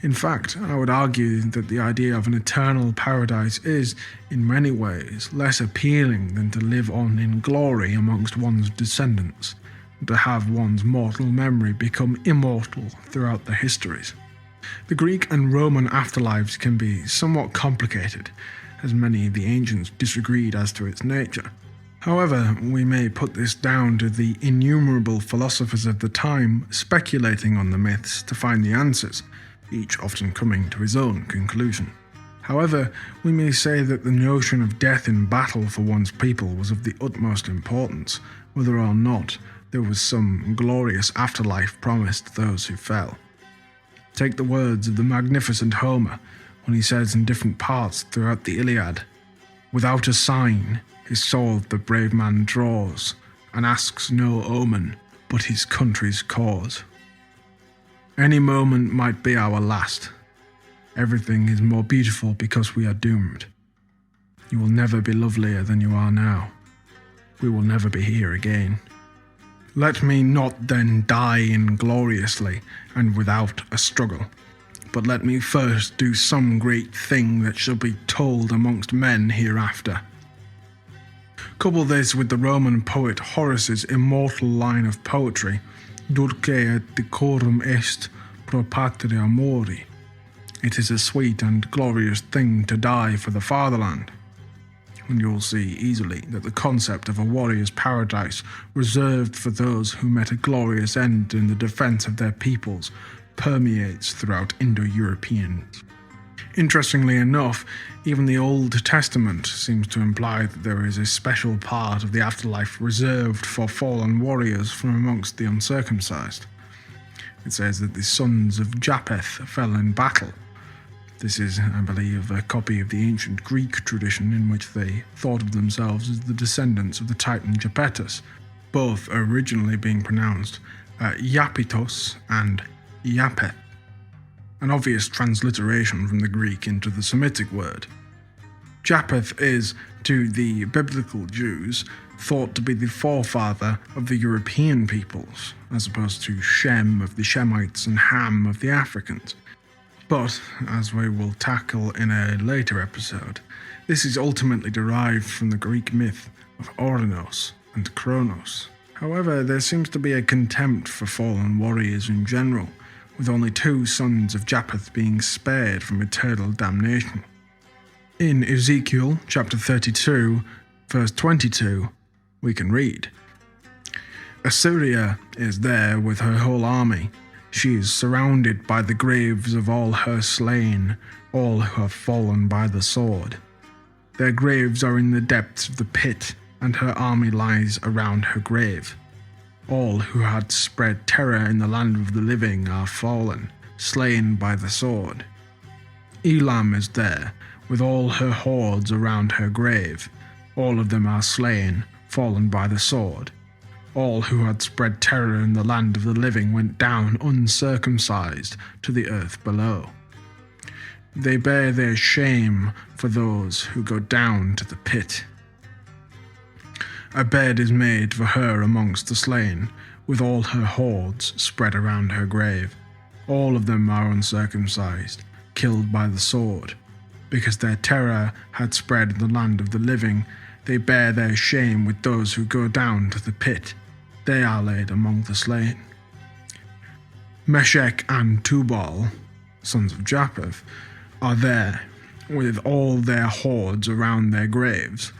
In fact, I would argue that the idea of an eternal paradise is, in many ways, less appealing than to live on in glory amongst one's descendants, and to have one's mortal memory become immortal throughout the histories. The Greek and Roman afterlives can be somewhat complicated, as many of the ancients disagreed as to its nature. However, we may put this down to the innumerable philosophers of the time speculating on the myths to find the answers, each often coming to his own conclusion. However, we may say that the notion of death in battle for one's people was of the utmost importance, whether or not there was some glorious afterlife promised those who fell. Take the words of the magnificent Homer, when he says in different parts throughout the Iliad, "Without a sign, his sword the brave man draws, and asks no omen but his country's cause. Any moment might be our last. Everything is more beautiful because we are doomed. You will never be lovelier than you are now. We will never be here again. Let me not then die ingloriously and without a struggle, but let me first do some great thing that shall be told amongst men hereafter." Couple this with the Roman poet Horace's immortal line of poetry, "Dulce et decorum est pro patria mori." It is a sweet and glorious thing to die for the fatherland. And you'll see easily that the concept of a warrior's paradise reserved for those who met a glorious end in the defense of their peoples permeates throughout Indo-Europeans. Interestingly enough, even the Old Testament seems to imply that there is a special part of the afterlife reserved for fallen warriors from amongst the uncircumcised. It says that the sons of Japheth fell in battle. This is, I believe, a copy of the ancient Greek tradition in which they thought of themselves as the descendants of the Titan Japetus, both originally being pronounced Iapetos and Iapeth, an obvious transliteration from the Greek into the Semitic word. Japheth is, to the biblical Jews, thought to be the forefather of the European peoples, as opposed to Shem of the Shemites and Ham of the Africans. But, as we will tackle in a later episode, this is ultimately derived from the Greek myth of Ouranos and Kronos. However, there seems to be a contempt for fallen warriors in general, with only two sons of Japheth being spared from eternal damnation. In Ezekiel chapter 32, verse 22, we can read, "Assyria is there with her whole army. She is surrounded by the graves of all her slain, all who have fallen by the sword. Their graves are in the depths of the pit, and her army lies around her grave. All who had spread terror in the land of the living are fallen, slain by the sword. Elam is there, with all her hordes around her grave. All of them are slain, fallen by the sword. All who had spread terror in the land of the living went down uncircumcised to the earth below. They bear their shame for those who go down to the pit. A bed is made for her amongst the slain, with all her hordes spread around her grave. All of them are uncircumcised, killed by the sword. Because their terror had spread in the land of the living, they bear their shame with those who go down to the pit. They are laid among the slain. Meshech and Tubal, sons of Japheth, are there, with all their hordes around their graves.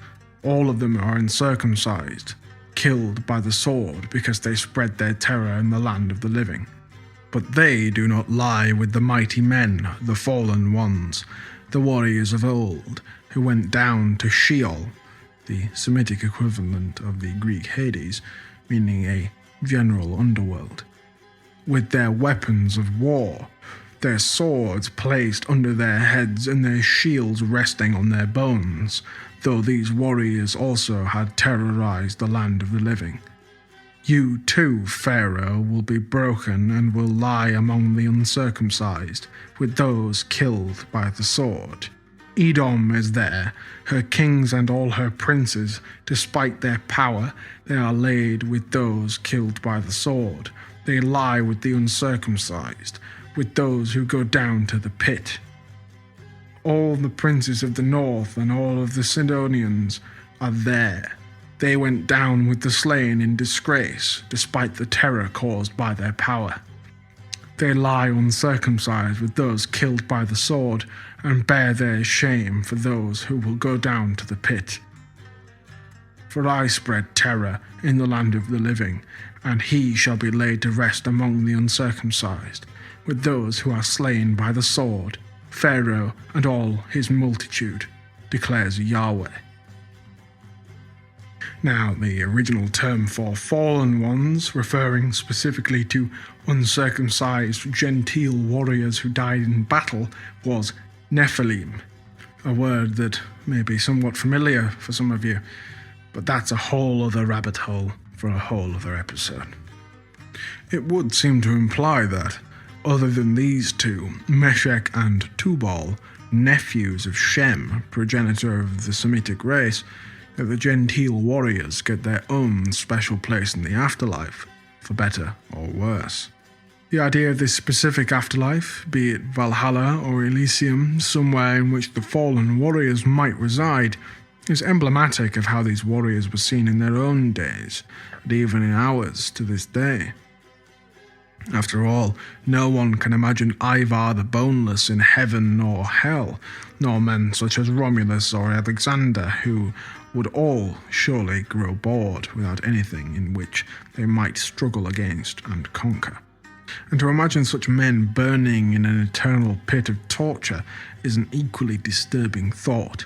All of them are uncircumcised, killed by the sword because they spread their terror in the land of the living. But they do not lie with the mighty men, the fallen ones, the warriors of old, who went down to Sheol, the Semitic equivalent of the Greek Hades, meaning a general underworld, with their weapons of war, their swords placed under their heads and their shields resting on their bones, though these warriors also had terrorized the land of the living. You too, Pharaoh, will be broken and will lie among the uncircumcised, with those killed by the sword. Edom is there, her kings and all her princes, despite their power, they are laid with those killed by the sword. They lie with the uncircumcised, with those who go down to the pit. All the princes of the north and all of the Sidonians are there. They went down with the slain in disgrace, despite the terror caused by their power. They lie uncircumcised with those killed by the sword, and bear their shame for those who will go down to the pit. For I spread terror in the land of the living, and he shall be laid to rest among the uncircumcised, with those who are slain by the sword, Pharaoh and all his multitude, declares Yahweh. Now, the original term for fallen ones, referring specifically to uncircumcised gentile warriors who died in battle, was Nephilim, a word that may be somewhat familiar for some of you, but that's a whole other rabbit hole for a whole other episode. It would seem to imply that, other than these two, Meshech and Tubal, nephews of Shem, progenitor of the Semitic race, that the gentile warriors get their own special place in the afterlife, for better or worse. The idea of this specific afterlife, be it Valhalla or Elysium, somewhere in which the fallen warriors might reside, is emblematic of how these warriors were seen in their own days, and even in ours to this day. After all, no one can imagine Ivar the Boneless in heaven or hell, nor men such as Romulus or Alexander, who would all surely grow bored without anything in which they might struggle against and conquer. And to imagine such men burning in an eternal pit of torture is an equally disturbing thought.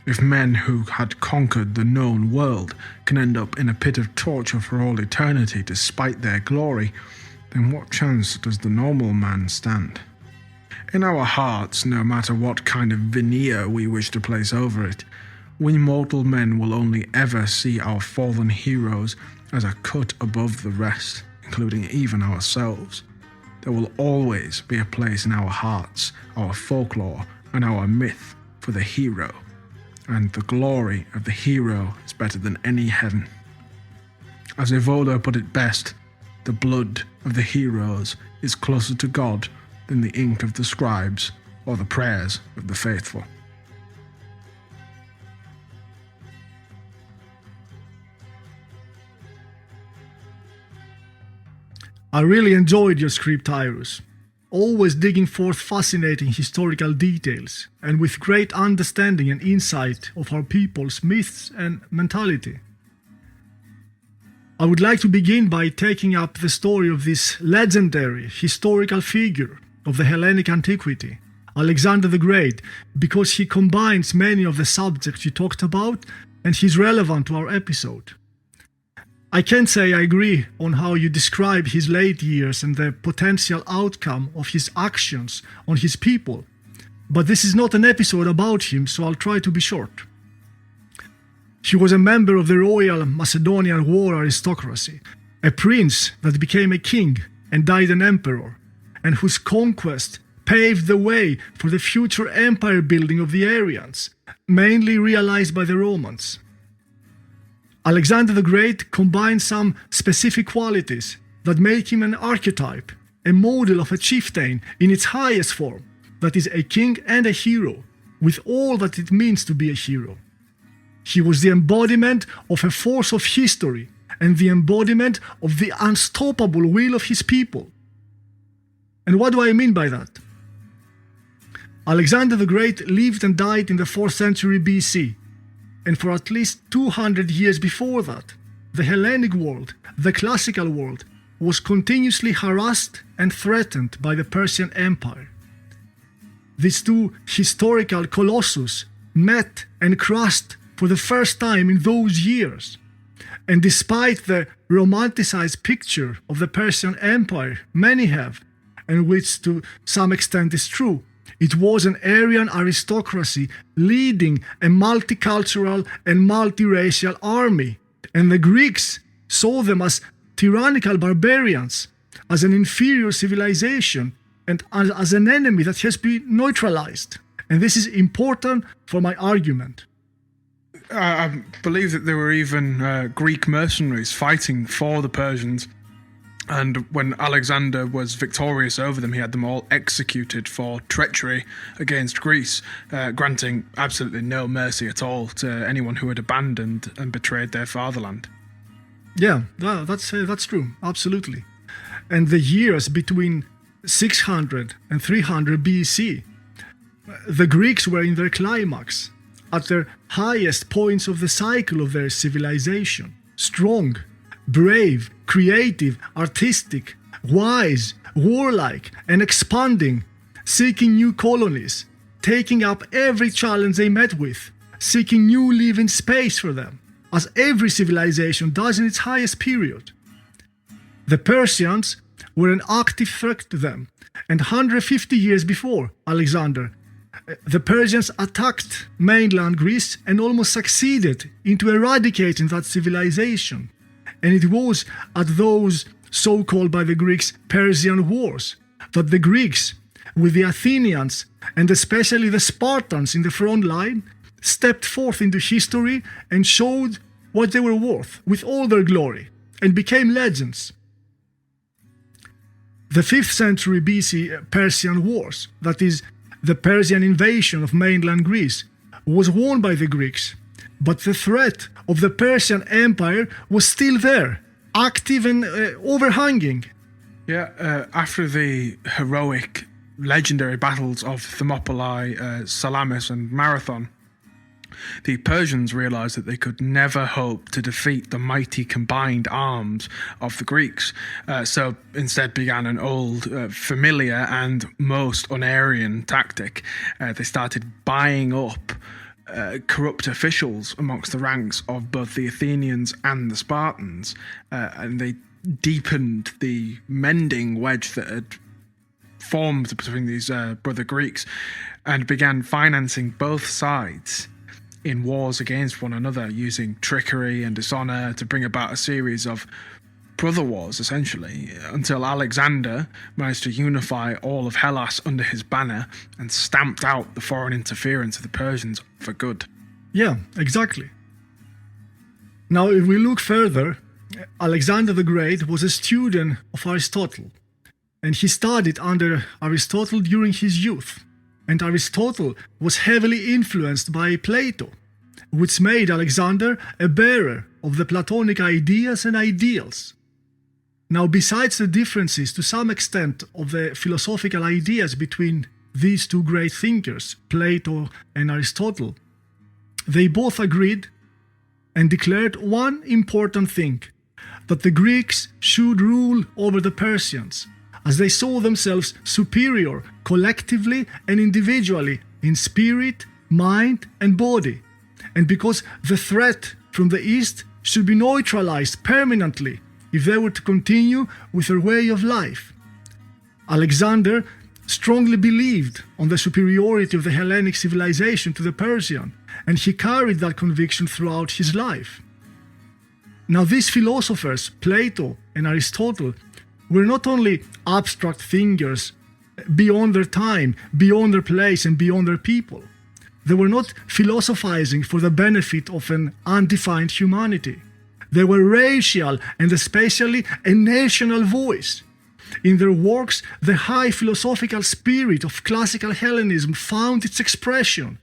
If men who had conquered the known world can end up in a pit of torture for all eternity despite their glory, then what chance does the normal man stand? In our hearts, no matter what kind of veneer we wish to place over it, we mortal men will only ever see our fallen heroes as a cut above the rest, including even ourselves. There will always be a place in our hearts, our folklore, and our myth for the hero, and the glory of the hero is better than any heaven. As Evola put it best, the blood of the heroes is closer to God than the ink of the scribes or the prayers of the faithful. I really enjoyed your script, Tyrus, always digging forth fascinating historical details, and with great understanding and insight of our people's myths and mentality. I would like to begin by taking up the story of this legendary historical figure of the Hellenic antiquity, Alexander the Great, because he combines many of the subjects you talked about and he's relevant to our episode. I can't say I agree on how you describe his late years and the potential outcome of his actions on his people, But this is not an episode about him, so I'll try to be short. He was a member of the royal Macedonian war aristocracy, a prince that became a king and died an emperor, and whose conquest paved the way for the future empire building of the Aryans, mainly realized by the Romans. Alexander the Great combined some specific qualities that make him an archetype, a model of a chieftain in its highest form, that is, a king and a hero, with all that it means to be a hero. He was the embodiment of a force of history and the embodiment of the unstoppable will of his people. And what do I mean by that? Alexander the Great lived and died in the 4th century BC, and for at least 200 years before that, the Hellenic world, the classical world, was continuously harassed and threatened by the Persian Empire. These two historical colossus met and crashed for the first time in those years. And despite the romanticized picture of the Persian Empire many have, and which to some extent is true, it was an Aryan aristocracy leading a multicultural and multiracial army, and the Greeks saw them as tyrannical barbarians, as an inferior civilization, and as an enemy that has been neutralized. And this is important for my argument. I believe that there were even Greek mercenaries fighting for the Persians, and when Alexander was victorious over them, he had them all executed for treachery against Greece, granting absolutely no mercy at all to anyone who had abandoned and betrayed their fatherland. Yeah, that's true, absolutely. And the years between 600 and 300 BC, the Greeks were in their climax, at their highest points of the cycle of their civilization. Strong, brave, creative, artistic, wise, warlike, and expanding, seeking new colonies, taking up every challenge they met with, seeking new living space for them, as every civilization does in its highest period. The Persians were an active threat to them, and 150 years before Alexander, the Persians attacked mainland Greece and almost succeeded into eradicating that civilization. And it was at those so-called by the Greeks Persian wars that the Greeks, with the Athenians and especially the Spartans in the front line, stepped forth into history and showed what they were worth with all their glory and became legends. The 5th century BC Persian wars, that is, the Persian invasion of mainland Greece, was won by the Greeks, but the threat of the Persian Empire was still there, active and overhanging. Yeah, after the heroic, legendary battles of Thermopylae, Salamis and Marathon, the Persians realized that they could never hope to defeat the mighty combined arms of the Greeks, so instead began an old, familiar and most un-Aryan tactic. They started buying up corrupt officials amongst the ranks of both the Athenians and the Spartans, and they deepened the mending wedge that had formed between these brother Greeks and began financing both sides in wars against one another, using trickery and dishonor to bring about a series of brother wars, essentially, until Alexander managed to unify all of Hellas under his banner and stamped out the foreign interference of the Persians for good. Yeah, exactly. Now, if we look further, Alexander the Great was a student of Aristotle, and he studied under Aristotle during his youth. And Aristotle was heavily influenced by Plato, which made Alexander a bearer of the Platonic ideas and ideals. Now, besides the differences to some extent of the philosophical ideas between these two great thinkers, Plato and Aristotle, they both agreed and declared one important thing, that the Greeks should rule over the Persians, as they saw themselves superior collectively and individually in spirit, mind, and body, and because the threat from the East should be neutralized permanently if they were to continue with their way of life. Alexander strongly believed on the superiority of the Hellenic civilization to the Persian, and he carried that conviction throughout his life. Now, these philosophers, Plato and Aristotle, were not only abstract thinkers beyond their time, beyond their place, and beyond their people. They were not philosophizing for the benefit of an undefined humanity. They were racial and especially a national voice. In their works, the high philosophical spirit of classical Hellenism found its expression,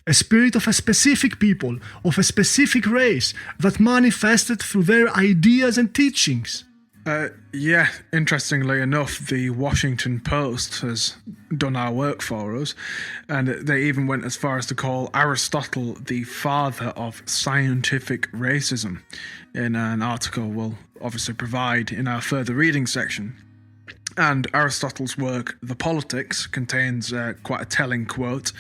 a spirit of a specific people, of a specific race that manifested through their ideas and teachings. Interestingly enough, the Washington Post has done our work for us, and they even went as far as to call Aristotle the father of scientific racism in an article we'll obviously provide in our further reading section. And Aristotle's work, The Politics, contains quite a telling quote.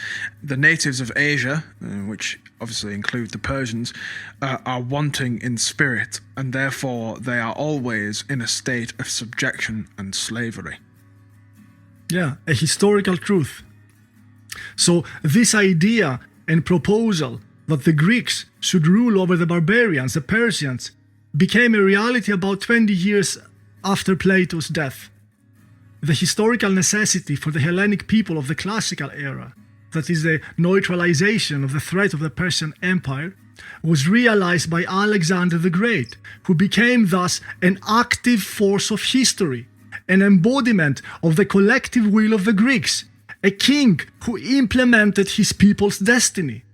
The natives of Asia, which obviously include the Persians, are wanting in spirit, and therefore they are always in a state of subjection and slavery. Yeah, a historical truth. So this idea and proposal that the Greeks should rule over the barbarians, the Persians, became a reality about 20 years after Plato's death. The historical necessity for the Hellenic people of the classical era, that is the neutralization of the threat of the Persian Empire, was realized by Alexander the Great, who became thus an active force of history, an embodiment of the collective will of the Greeks, a king who implemented his people's destiny.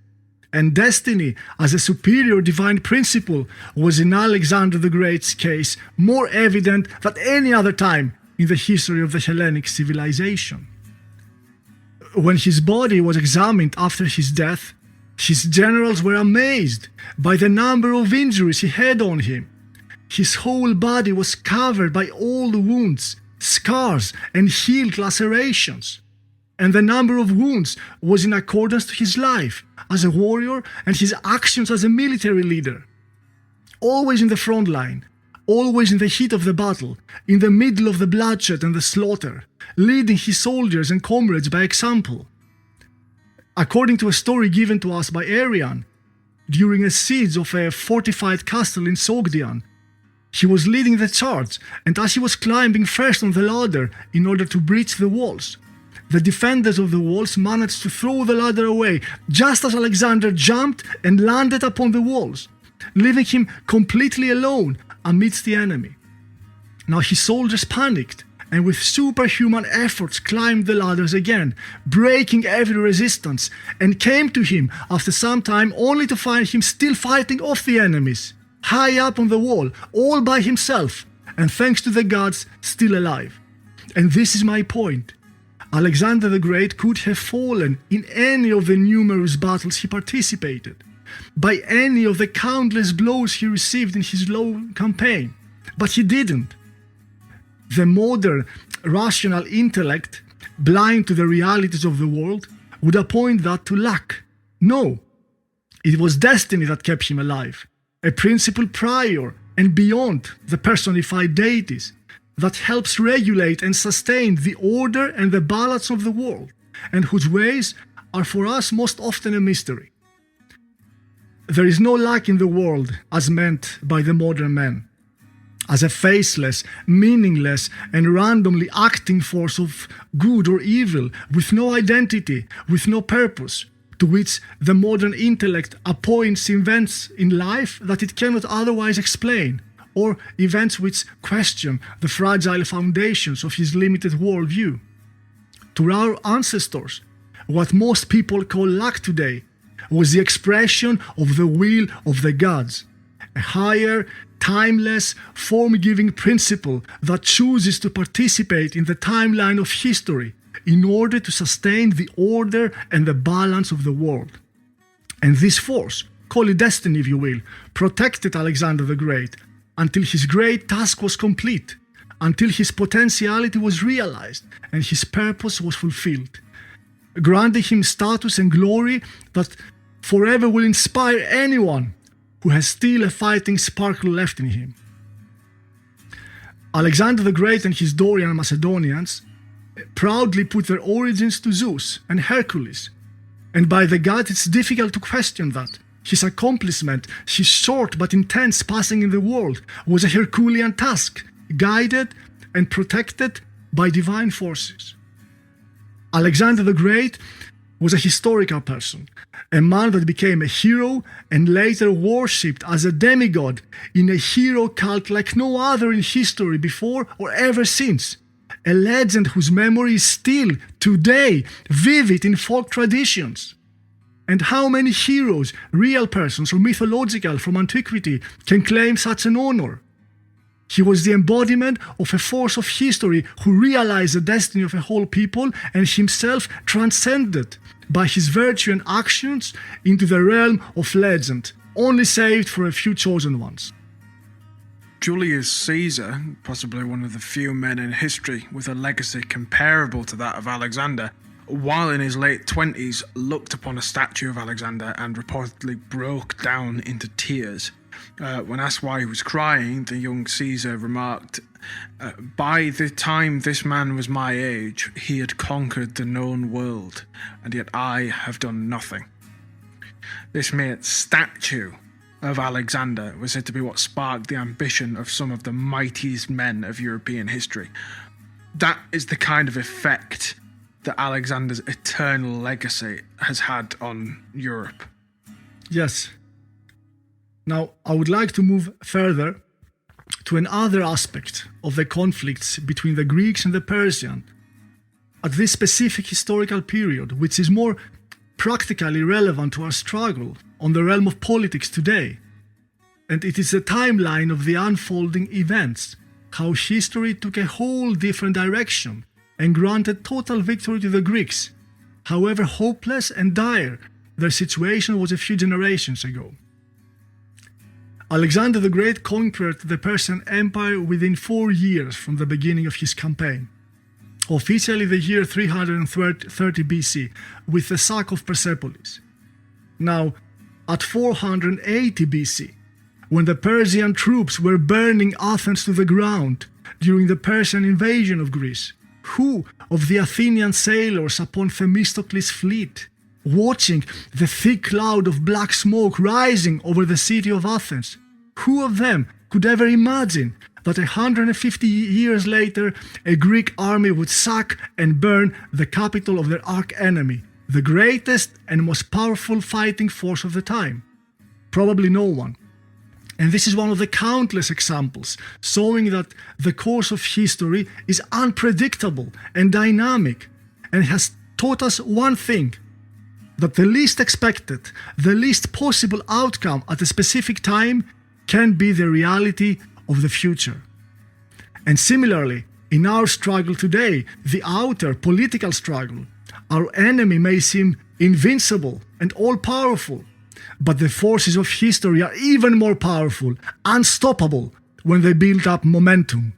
And destiny, as a superior divine principle, was in Alexander the Great's case more evident than any other time in the history of the Hellenic civilization. When his body was examined after his death, his generals were amazed by the number of injuries he had on him. His whole body was covered by old wounds, scars, and healed lacerations. And the number of wounds was in accordance to his life as a warrior and his actions as a military leader. Always in the front line, always in the heat of the battle, in the middle of the bloodshed and the slaughter, leading his soldiers and comrades by example. According to a story given to us by Arrian, during a siege of a fortified castle in Sogdian, he was leading the charge, and as he was climbing first on the ladder in order to breach the walls, the defenders of the walls managed to throw the ladder away just as Alexander jumped and landed upon the walls, leaving him completely alone amidst the enemy. Now his soldiers panicked and with superhuman efforts climbed the ladders again, breaking every resistance, and came to him after some time only to find him still fighting off the enemies, high up on the wall, all by himself, and thanks to the gods, still alive. And this is my point. Alexander the Great could have fallen in any of the numerous battles he participated, by any of the countless blows he received in his long campaign, but he didn't. The modern rational intellect, blind to the realities of the world, would appoint that to luck. No, it was destiny that kept him alive, a principle prior and beyond the personified deities that helps regulate and sustain the order and the balance of the world, and whose ways are for us most often a mystery. There is no luck in the world as meant by the modern man, as a faceless, meaningless, and randomly acting force of good or evil, with no identity, with no purpose, to which the modern intellect appoints events in life that it cannot otherwise explain, or events which question the fragile foundations of his limited worldview. To our ancestors, what most people call luck today was the expression of the will of the gods, a higher, timeless, form-giving principle that chooses to participate in the timeline of history in order to sustain the order and the balance of the world. And this force, call it destiny if you will, protected Alexander the Great until his great task was complete, until his potentiality was realized and his purpose was fulfilled, granting him status and glory that forever will inspire anyone who has still a fighting sparkle left in him. Alexander the Great and his Dorian Macedonians proudly put their origins to Zeus and Hercules. And by the gods, it's difficult to question that. His accomplishment, his short but intense passing in the world, was a Herculean task, guided and protected by divine forces. Alexander the Great was a historical person, a man that became a hero and later worshipped as a demigod in a hero cult like no other in history before or ever since. A legend whose memory is still, today, vivid in folk traditions. And how many heroes, real persons or mythological from antiquity, can claim such an honor? He was the embodiment of a force of history who realized the destiny of a whole people and himself transcended by his virtue and actions into the realm of legend, only saved for a few chosen ones. Julius Caesar, possibly one of the few men in history with a legacy comparable to that of Alexander, while in his late 20s, looked upon a statue of Alexander and reportedly broke down into tears. When asked why he was crying, the young Caesar remarked, "By the time this man was my age, he had conquered the known world, and yet I have done nothing." This mere statue of Alexander was said to be what sparked the ambition of some of the mightiest men of European history. That is the kind of effect that Alexander's eternal legacy has had on Europe. Yes. Now, I would like to move further to another aspect of the conflicts between the Greeks and the Persians at this specific historical period, which is more practically relevant to our struggle on the realm of politics today. And it is the timeline of the unfolding events, how history took a whole different direction and granted total victory to the Greeks, however hopeless and dire their situation was a few generations ago. Alexander the Great conquered the Persian Empire within 4 years from the beginning of his campaign, officially the year 330 BC, with the sack of Persepolis. Now, at 480 BC, when the Persian troops were burning Athens to the ground during the Persian invasion of Greece, who of the Athenian sailors upon Themistocles' fleet, watching the thick cloud of black smoke rising over the city of Athens, who of them could ever imagine that 150 years later a Greek army would sack and burn the capital of their arch-enemy, the greatest and most powerful fighting force of the time? Probably no one. And this is one of the countless examples showing that the course of history is unpredictable and dynamic, and has taught us one thing: that the least expected, the least possible outcome at a specific time can be the reality of the future. And similarly, in our struggle today, the outer political struggle, our enemy may seem invincible and all-powerful, but the forces of history are even more powerful, unstoppable, when they build up momentum.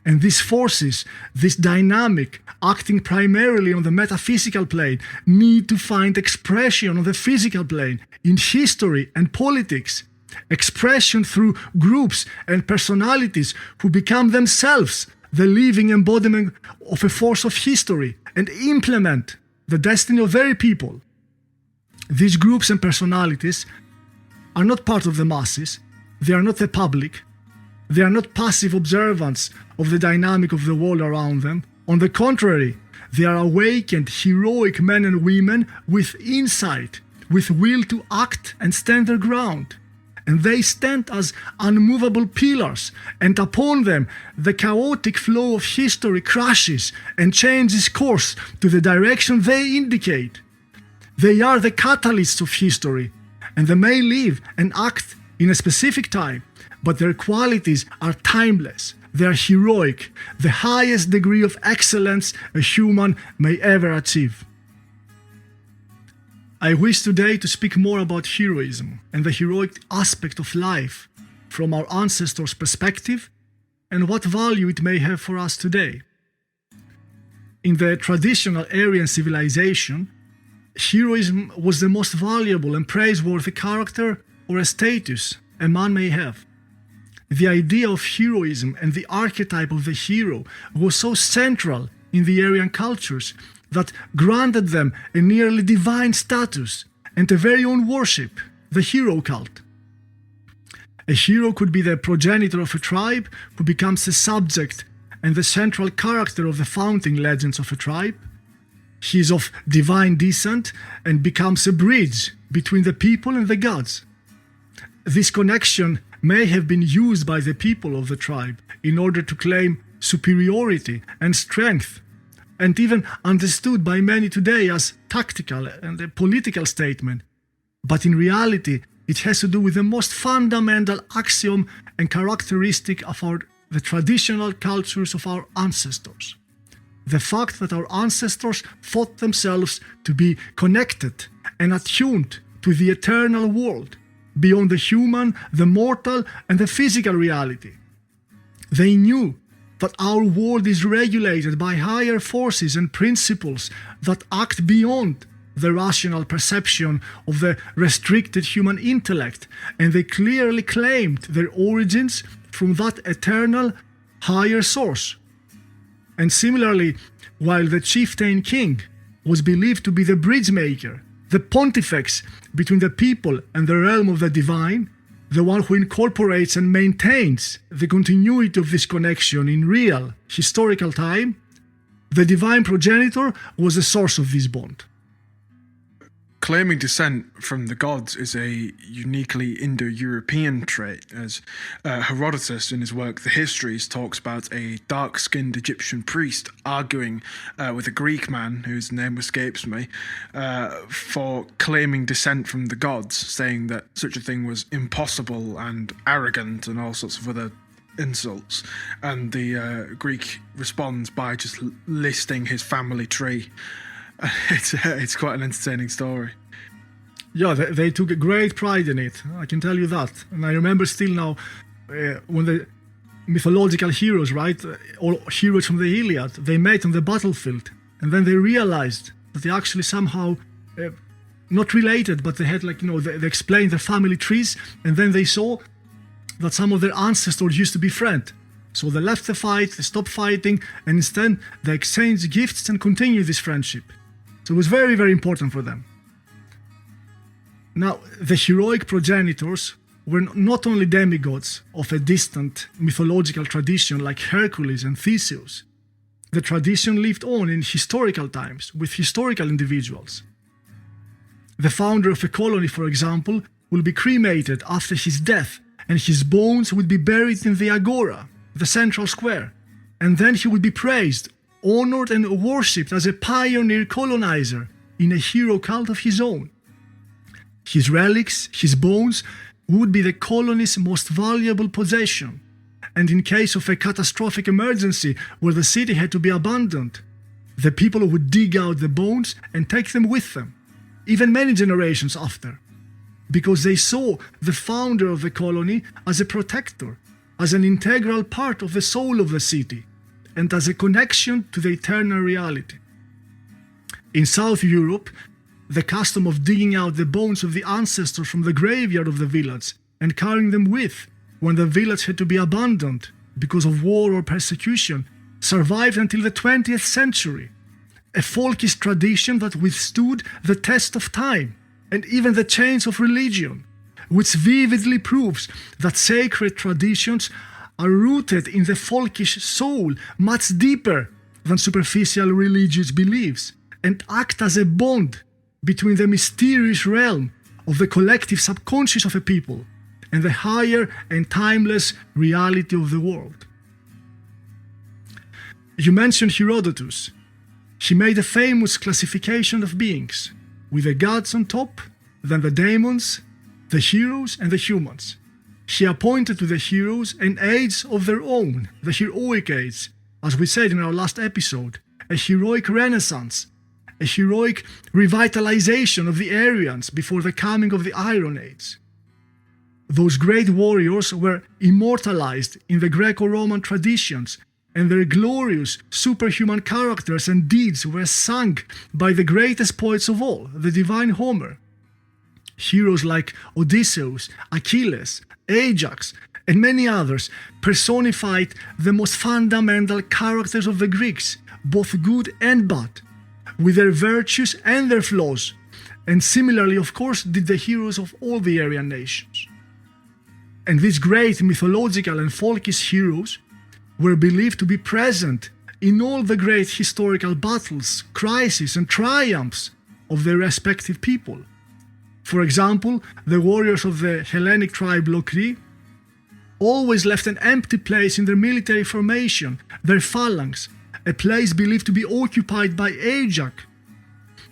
And these forces, this dynamic, acting primarily on the metaphysical plane, need to find expression on the physical plane, in history and politics. Expression through groups and personalities who become themselves the living embodiment of a force of history and implement the destiny of their people. These groups and personalities are not part of the masses, they are not the public, they are not passive observants of the dynamic of the world around them. On the contrary, they are awakened, heroic men and women with insight, with will to act and stand their ground. And they stand as unmovable pillars, and upon them the chaotic flow of history crashes and changes course to the direction they indicate. They are the catalysts of history, and they may live and act in a specific time, but their qualities are timeless. They are heroic, the highest degree of excellence a human may ever achieve. I wish today to speak more about heroism and the heroic aspect of life from our ancestors' perspective and what value it may have for us today. In the traditional Aryan civilization, heroism was the most valuable and praiseworthy character or a status a man may have. The idea of heroism and the archetype of the hero was so central in the Aryan cultures that granted them a nearly divine status and a very own worship, the hero cult. A hero could be the progenitor of a tribe who becomes the subject and the central character of the founding legends of a tribe. He is of divine descent and becomes a bridge between the people and the gods. This connection may have been used by the people of the tribe in order to claim superiority and strength, and even understood by many today as tactical and a political statement. But in reality, it has to do with the most fundamental axiom and characteristic of the traditional cultures of our ancestors. The fact that our ancestors thought themselves to be connected and attuned to the eternal world, beyond the human, the mortal, and the physical reality. They knew that our world is regulated by higher forces and principles that act beyond the rational perception of the restricted human intellect, and they clearly claimed their origins from that eternal higher source. And similarly, while the chieftain king was believed to be the bridge maker, the pontifex between the people and the realm of the divine, the one who incorporates and maintains the continuity of this connection in real historical time, the divine progenitor was the source of this bond. Claiming descent from the gods is a uniquely Indo-European trait, as Herodotus in his work The Histories talks about a dark-skinned Egyptian priest arguing with a Greek man, whose name escapes me, for claiming descent from the gods, saying that such a thing was impossible and arrogant and all sorts of other insults. And the Greek responds by just listing his family tree. It's quite an entertaining story. Yeah, they took a great pride in it, I can tell you that. And I remember still now when the mythological heroes, right, or heroes from the Iliad, they met on the battlefield, and then they realized that they actually somehow not related, but they had they explained their family trees, and then they saw that some of their ancestors used to be friends. So they left the fight, they stopped fighting, and instead they exchanged gifts and continued this friendship. So it was very, very important for them. Now, the heroic progenitors were not only demigods of a distant mythological tradition like Hercules and Theseus. The tradition lived on in historical times with historical individuals. The founder of a colony, for example, will be cremated after his death, and his bones would be buried in the agora, the central square, and then he would be praised, honored and worshipped as a pioneer colonizer in a hero cult of his own. His relics, his bones, would be the colony's most valuable possession, and in case of a catastrophic emergency where the city had to be abandoned, the people would dig out the bones and take them with them, even many generations after, because they saw the founder of the colony as a protector, as an integral part of the soul of the city, and as a connection to the eternal reality. In South Europe, the custom of digging out the bones of the ancestors from the graveyard of the village and carrying them with when the village had to be abandoned because of war or persecution survived until the 20th century, a folkish tradition that withstood the test of time and even the change of religion, which vividly proves that sacred traditions are rooted in the folkish soul much deeper than superficial religious beliefs and act as a bond between the mysterious realm of the collective subconscious of a people and the higher and timeless reality of the world. You mentioned Herodotus. He made a famous classification of beings, with the gods on top, then the demons, the heroes and the humans. He appointed to the heroes an age of their own, the heroic age, as we said in our last episode, a heroic renaissance, a heroic revitalization of the Aryans before the coming of the Iron Age. Those great warriors were immortalized in the Greco-Roman traditions, and their glorious superhuman characters and deeds were sung by the greatest poets of all, the divine Homer. Heroes like Odysseus, Achilles, Ajax, and many others personified the most fundamental characters of the Greeks, both good and bad, with their virtues and their flaws, and similarly, of course, did the heroes of all the Aryan nations. And these great mythological and folkish heroes were believed to be present in all the great historical battles, crises, and triumphs of their respective people. For example, the warriors of the Hellenic tribe Lokri always left an empty place in their military formation, their phalanx, a place believed to be occupied by Ajax,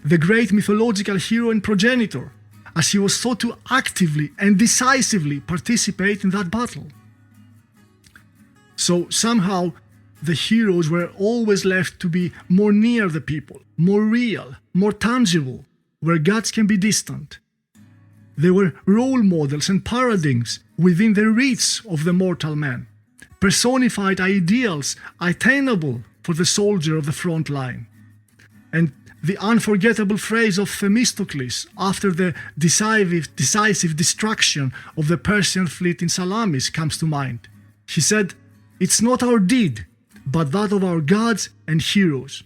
the great mythological hero and progenitor, as he was thought to actively and decisively participate in that battle. So somehow the heroes were always left to be more near the people, more real, more tangible, where gods can be distant. They were role models and paradigms within the rites of the mortal man, personified ideals attainable for the soldier of the front line. And the unforgettable phrase of Themistocles after the decisive destruction of the Persian fleet in Salamis comes to mind. He said, "It's not our deed, but that of our gods and heroes."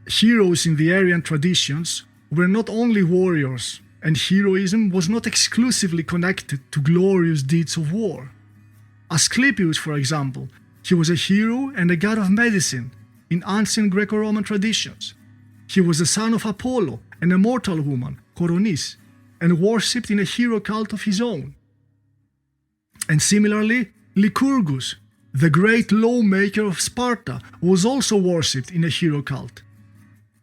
Heroes in the Aryan traditions were not only warriors, and heroism was not exclusively connected to glorious deeds of war. Asclepius, for example, he was a hero and a god of medicine in ancient Greco-Roman traditions. He was the son of Apollo, an immortal woman, Coronis, and worshipped in a hero cult of his own. And similarly, Lycurgus, the great lawmaker of Sparta, was also worshipped in a hero cult.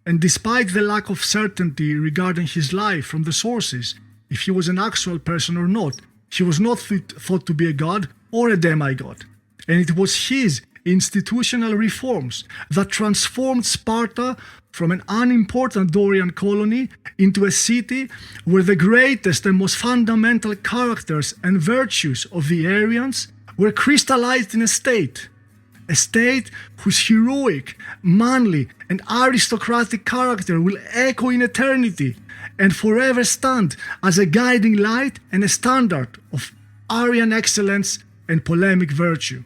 And despite the lack of certainty regarding his life from the sources, if he was an actual person or not, he was not thought to be a god or a demigod. And it was his institutional reforms that transformed Sparta from an unimportant Dorian colony into a city where the greatest and most fundamental characters and virtues of the Aryans were crystallized in a state whose heroic, manly, and aristocratic character will echo in eternity and forever stand as a guiding light and a standard of Aryan excellence and polemic virtue.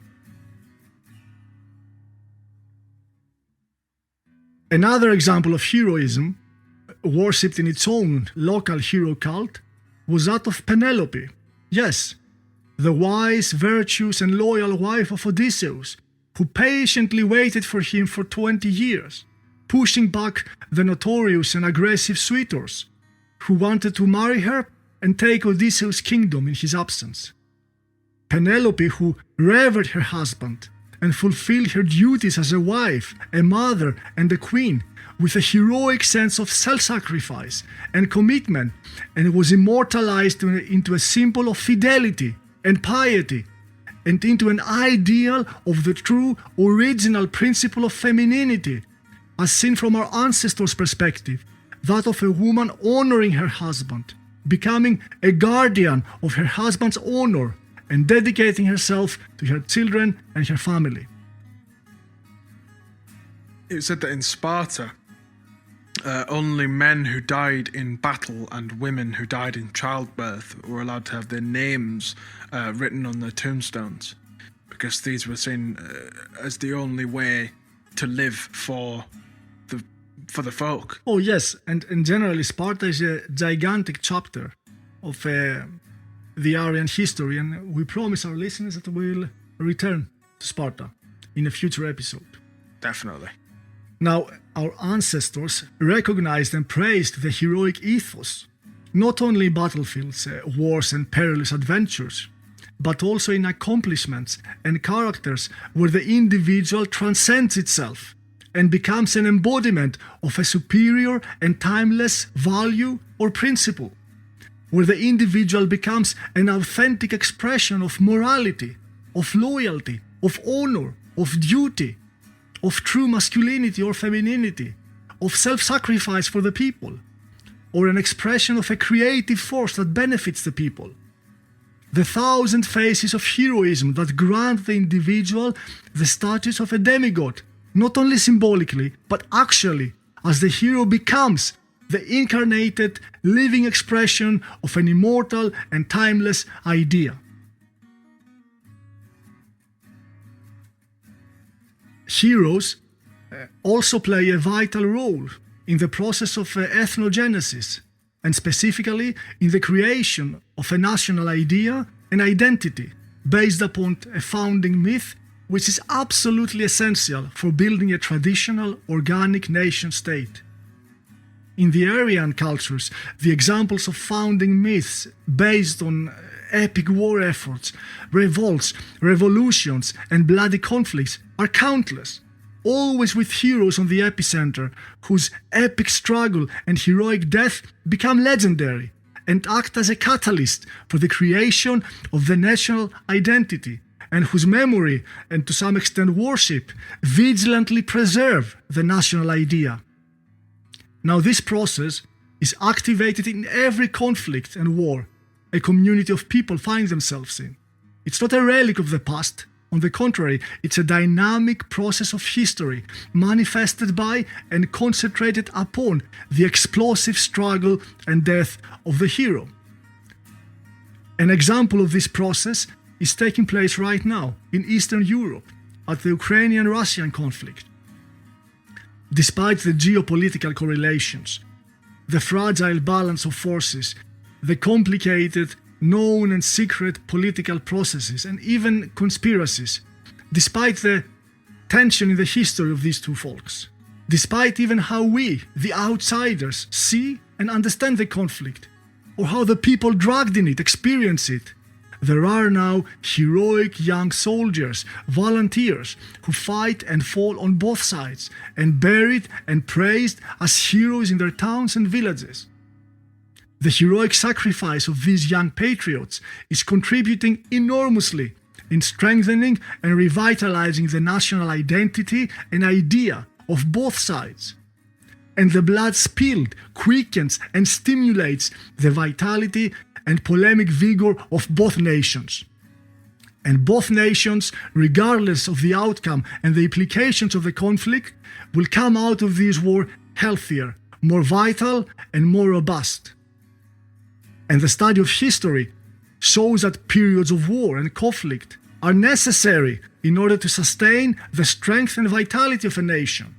Another example of heroism, worshipped in its own local hero cult, was that of Penelope. Yes, the wise, virtuous, and loyal wife of Odysseus, who patiently waited for him for 20 years, pushing back the notorious and aggressive suitors who wanted to marry her and take Odysseus' kingdom in his absence. Penelope, who revered her husband and fulfilled her duties as a wife, a mother, and a queen with a heroic sense of self-sacrifice and commitment, and was immortalized into a symbol of fidelity and piety, and into an ideal of the true original principle of femininity, as seen from our ancestors' perspective, that of a woman honoring her husband, becoming a guardian of her husband's honor, and dedicating herself to her children and her family. It said that in Sparta, only men who died in battle and women who died in childbirth were allowed to have their names written on their tombstones, because these were seen as the only way to live for the folk. Oh yes, and generally Sparta is a gigantic chapter of the Aryan history, and we promise our listeners that we'll return to Sparta in a future episode. Definitely. Now, our ancestors recognized and praised the heroic ethos, not only in battlefields, wars, and perilous adventures, but also in accomplishments and characters where the individual transcends itself and becomes an embodiment of a superior and timeless value or principle, where the individual becomes an authentic expression of morality, of loyalty, of honor, of duty, of true masculinity or femininity, of self-sacrifice for the people, or an expression of a creative force that benefits the people. The thousand faces of heroism that grant the individual the status of a demigod, not only symbolically, but actually, as the hero becomes the incarnated, living expression of an immortal and timeless idea. Heroes also play a vital role in the process of ethnogenesis, and specifically in the creation of a national idea and identity based upon a founding myth, which is absolutely essential for building a traditional, organic nation-state. In the Aryan cultures, the examples of founding myths based on epic war efforts, revolts, revolutions, and bloody conflicts are countless, always with heroes on the epicenter, whose epic struggle and heroic death become legendary and act as a catalyst for the creation of the national identity, and whose memory, and to some extent worship, vigilantly preserve the national idea. Now this process is activated in every conflict and war a community of people find themselves in. It's not a relic of the past. On the contrary, it's a dynamic process of history, manifested by and concentrated upon the explosive struggle and death of the hero. An example of this process is taking place right now in Eastern Europe at the Ukrainian-Russian conflict. Despite the geopolitical correlations, the fragile balance of forces, the complicated, known and secret political processes, and even conspiracies, despite the tension in the history of these two folks, despite even how we, the outsiders, see and understand the conflict, or how the people dragged in it experience it, there are now heroic young soldiers, volunteers, who fight and fall on both sides, and buried and praised as heroes in their towns and villages. The heroic sacrifice of these young patriots is contributing enormously in strengthening and revitalizing the national identity and idea of both sides. And the blood spilled quickens and stimulates the vitality and polemic vigor of both nations. And both nations, regardless of the outcome and the implications of the conflict, will come out of this war healthier, more vital, and more robust. And the study of history shows that periods of war and conflict are necessary in order to sustain the strength and vitality of a nation.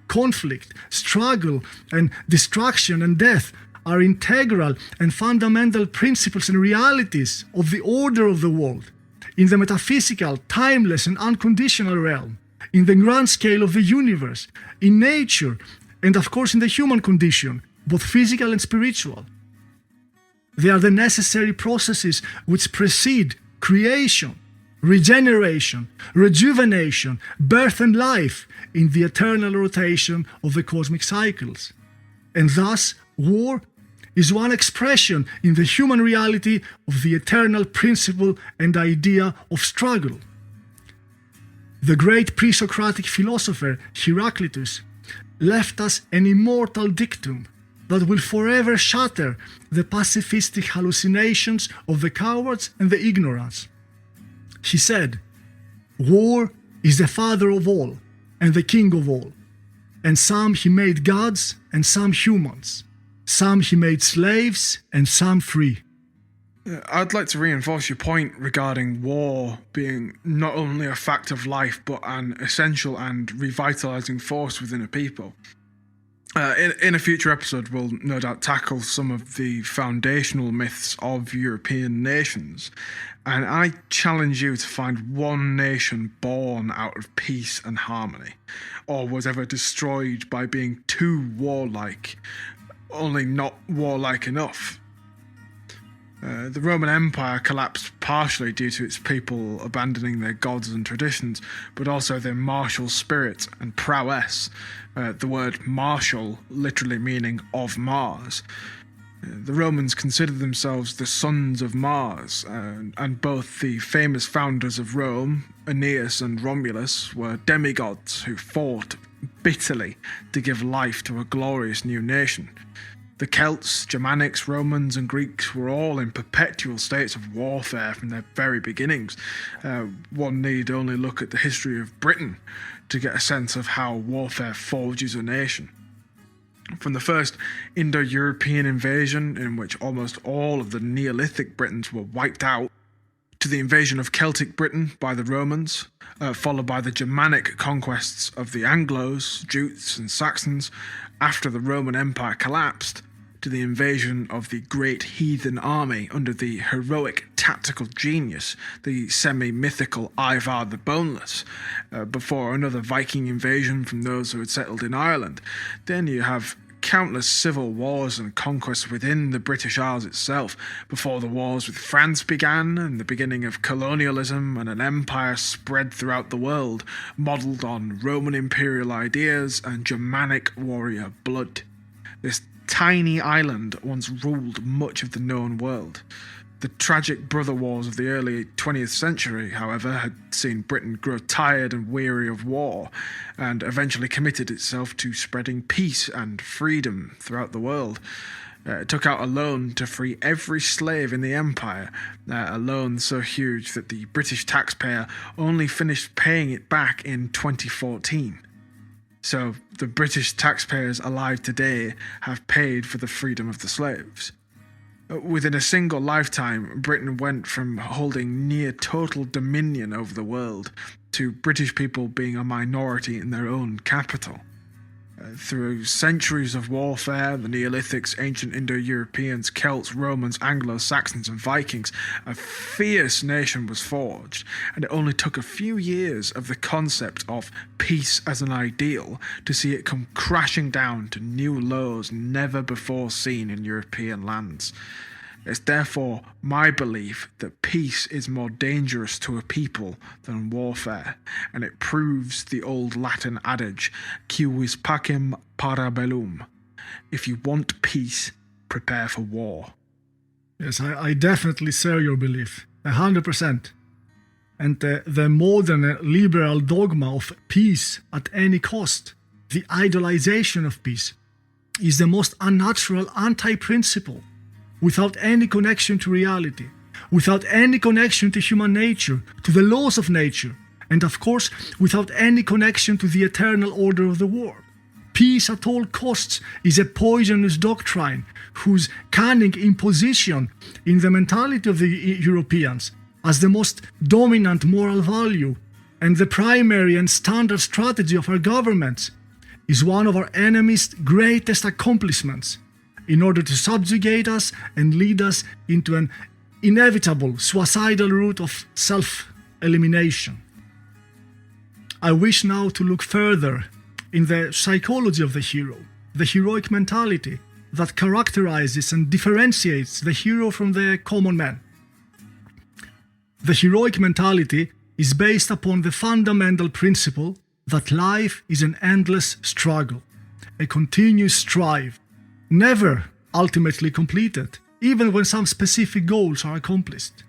Conflict, struggle, and destruction and death are integral and fundamental principles and realities of the order of the world, in the metaphysical, timeless, and unconditional realm, in the grand scale of the universe, in nature, and of course in the human condition, both physical and spiritual. They are the necessary processes which precede creation, regeneration, rejuvenation, birth and life in the eternal rotation of the cosmic cycles. And thus, war is one expression in the human reality of the eternal principle and idea of struggle. The great pre-Socratic philosopher Heraclitus left us an immortal dictum that will forever shatter the pacifistic hallucinations of the cowards and the ignorants. He said, "War is the father of all and the king of all, and some he made gods and some humans, some he made slaves and some free." I'd like to reinforce your point regarding war being not only a fact of life but an essential and revitalizing force within a people. In a future episode, we'll no doubt tackle some of the foundational myths of European nations, and I challenge you to find one nation born out of peace and harmony, or was ever destroyed by being too warlike, only not warlike enough. The Roman Empire collapsed partially due to its people abandoning their gods and traditions, but also their martial spirit and prowess, the word martial literally meaning of Mars. The Romans considered themselves the sons of Mars, and both the famous founders of Rome, Aeneas and Romulus, were demigods who fought bitterly to give life to a glorious new nation. The Celts, Germanics, Romans and Greeks were all in perpetual states of warfare from their very beginnings. One need only look at the history of Britain to get a sense of how warfare forges a nation. From the first Indo-European invasion, in which almost all of the Neolithic Britons were wiped out, to to the invasion of Celtic Britain by the Romans, followed by the Germanic conquests of the Anglos, Jutes and Saxons after the Roman Empire collapsed, to the invasion of the great heathen army under the heroic tactical genius, the semi-mythical Ivar the Boneless, before another Viking invasion from those who had settled in Ireland. Then you have countless civil wars and conquests within the British Isles itself, before the wars with France began and the beginning of colonialism and an empire spread throughout the world, modelled on Roman imperial ideas and Germanic warrior blood. This tiny island once ruled much of the known world. The tragic brother wars of the early 20th century, however, had seen Britain grow tired and weary of war, and eventually committed itself to spreading peace and freedom throughout the world. It took out a loan to free every slave in the empire, a loan so huge that the British taxpayer only finished paying it back in 2014. So the British taxpayers alive today have paid for the freedom of the slaves. Within a single lifetime, Britain went from holding near total dominion over the world to British people being a minority in their own capital. Through centuries of warfare, the Neolithics, ancient Indo-Europeans, Celts, Romans, Anglo-Saxons and Vikings, a fierce nation was forged, and it only took a few years of the concept of peace as an ideal to see it come crashing down to new lows never before seen in European lands. It's therefore my belief that peace is more dangerous to a people than warfare, and it proves the old Latin adage, "Quis pacem para bellum." If you want peace, prepare for war. Yes, I definitely share your belief, 100%. And the modern liberal dogma of peace at any cost, the idolization of peace, is the most unnatural anti-principle, without any connection to reality, without any connection to human nature, to the laws of nature, and of course, without any connection to the eternal order of the world. Peace at all costs is a poisonous doctrine whose cunning imposition in the mentality of the Europeans as the most dominant moral value and the primary and standard strategy of our governments is one of our enemy's greatest accomplishments, in order to subjugate us and lead us into an inevitable suicidal route of self-elimination. I wish now to look further in the psychology of the hero, the heroic mentality that characterizes and differentiates the hero from the common man. The heroic mentality is based upon the fundamental principle that life is an endless struggle, a continuous strive, never ultimately completed, even when some specific goals are accomplished.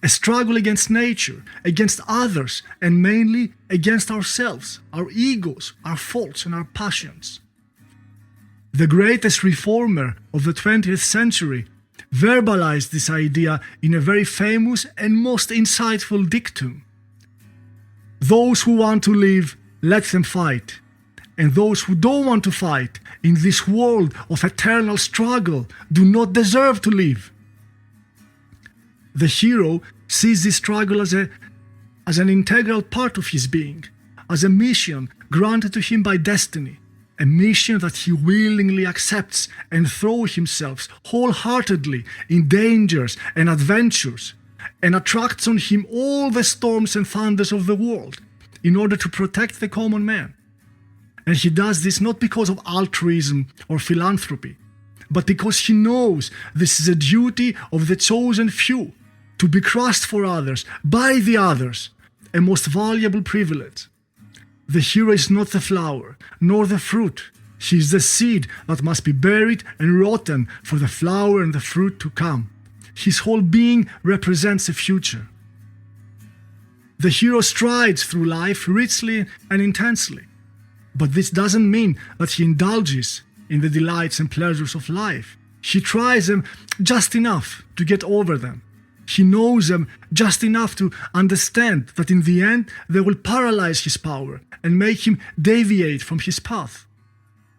A struggle against nature, against others, and mainly against ourselves, our egos, our faults, and our passions. The greatest reformer of the 20th century verbalized this idea in a very famous and most insightful dictum. Those who want to live, let them fight. And those who don't want to fight in this world of eternal struggle do not deserve to live. The hero sees this struggle as an integral part of his being, as a mission granted to him by destiny, a mission that he willingly accepts and throws himself wholeheartedly in dangers and adventures, and attracts on him all the storms and thunders of the world in order to protect the common man. And he does this not because of altruism or philanthropy, but because he knows this is a duty of the chosen few, to be crushed for others, by the others, a most valuable privilege. The hero is not the flower, nor the fruit. He is the seed that must be buried and rotten for the flower and the fruit to come. His whole being represents a future. The hero strides through life richly and intensely. But this doesn't mean that he indulges in the delights and pleasures of life. He tries them just enough to get over them. He knows them just enough to understand that in the end they will paralyze his power and make him deviate from his path.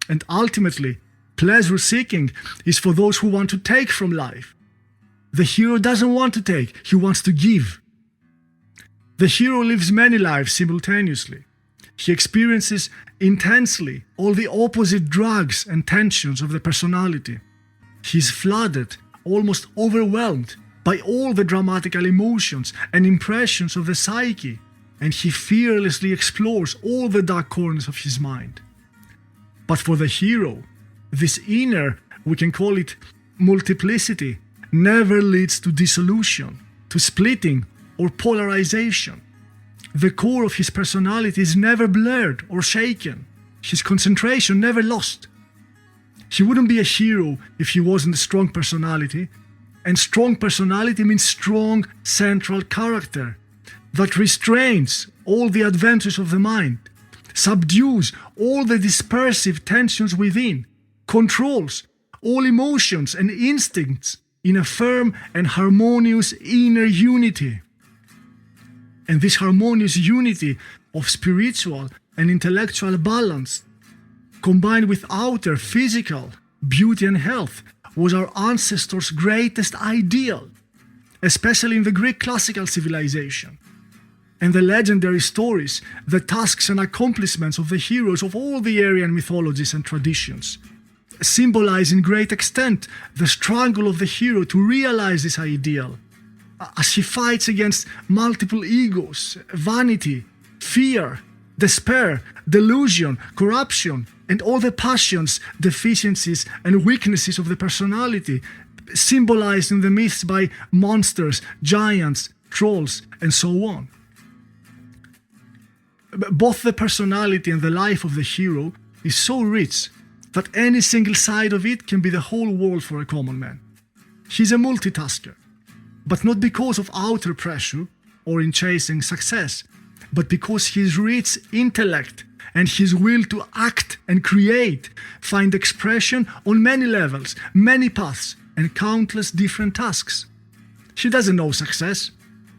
And ultimately, pleasure seeking is for those who want to take from life. The hero doesn't want to take, he wants to give. The hero lives many lives simultaneously. He experiences intensely all the opposite drugs and tensions of the personality. He is flooded, almost overwhelmed by all the dramatical emotions and impressions of the psyche, and he fearlessly explores all the dark corners of his mind. But for the hero, this inner, we can call it multiplicity, never leads to dissolution, to splitting or polarization. The core of his personality is never blurred or shaken, his concentration never lost. He wouldn't be a hero if he wasn't a strong personality, and strong personality means strong central character that restrains all the adventures of the mind, subdues all the dispersive tensions within, controls all emotions and instincts in a firm and harmonious inner unity. And this harmonious unity of spiritual and intellectual balance, combined with outer physical beauty and health, was our ancestors' greatest ideal, especially in the Greek classical civilization. And the legendary stories, the tasks and accomplishments of the heroes of all the Aryan mythologies and traditions symbolize in great extent the struggle of the hero to realize this ideal, as he fights against multiple egos, vanity, fear, despair, delusion, corruption, and all the passions, deficiencies, and weaknesses of the personality, symbolized in the myths by monsters, giants, trolls, and so on. Both the personality and the life of the hero is so rich that any single side of it can be the whole world for a common man. He's a multitasker, but not because of outer pressure or in chasing success, but because his rich intellect and his will to act and create find expression on many levels, many paths, and countless different tasks. He doesn't know success,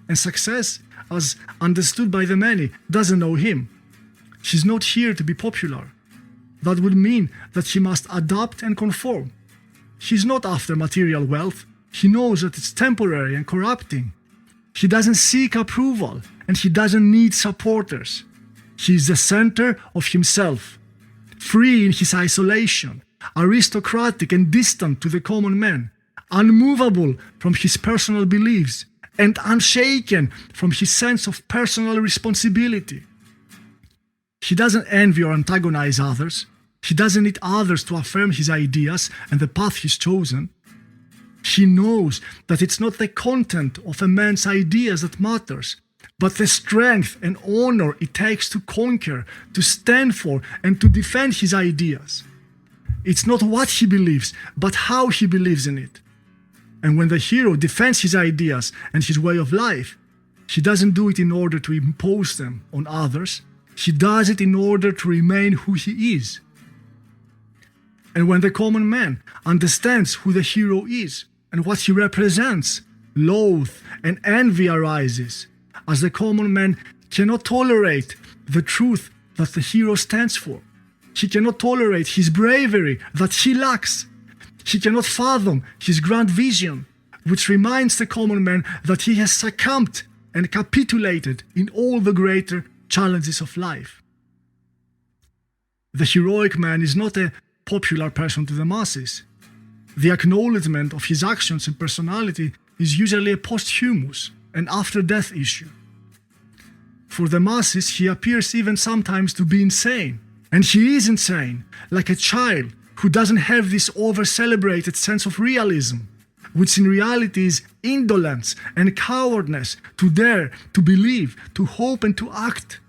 and success, as understood by the many, doesn't know him. He's not here to be popular. That would mean that he must adapt and conform. He's not after material wealth. He knows that it's temporary and corrupting. He doesn't seek approval, and he doesn't need supporters. He is the center of himself, free in his isolation, aristocratic and distant to the common man, unmovable from his personal beliefs, and unshaken from his sense of personal responsibility. He doesn't envy or antagonize others. He doesn't need others to affirm his ideas and the path he's chosen. He knows that it's not the content of a man's ideas that matters, but the strength and honor it takes to conquer, to stand for, and to defend his ideas. It's not what he believes, but how he believes in it. And when the hero defends his ideas and his way of life, he doesn't do it in order to impose them on others. He does it in order to remain who he is. And when the common man understands who the hero is and what he represents, loath and envy arises, as the common man cannot tolerate the truth that the hero stands for. He cannot tolerate his bravery that he lacks. He cannot fathom his grand vision, which reminds the common man that he has succumbed and capitulated in all the greater challenges of life. The heroic man is not a popular person to the masses. The acknowledgement of his actions and personality is usually a posthumous and after-death issue. For the masses, he appears even sometimes to be insane. And he is insane, like a child who doesn't have this over-celebrated sense of realism, which in reality is indolence and cowardice to dare, to believe, to hope and to act.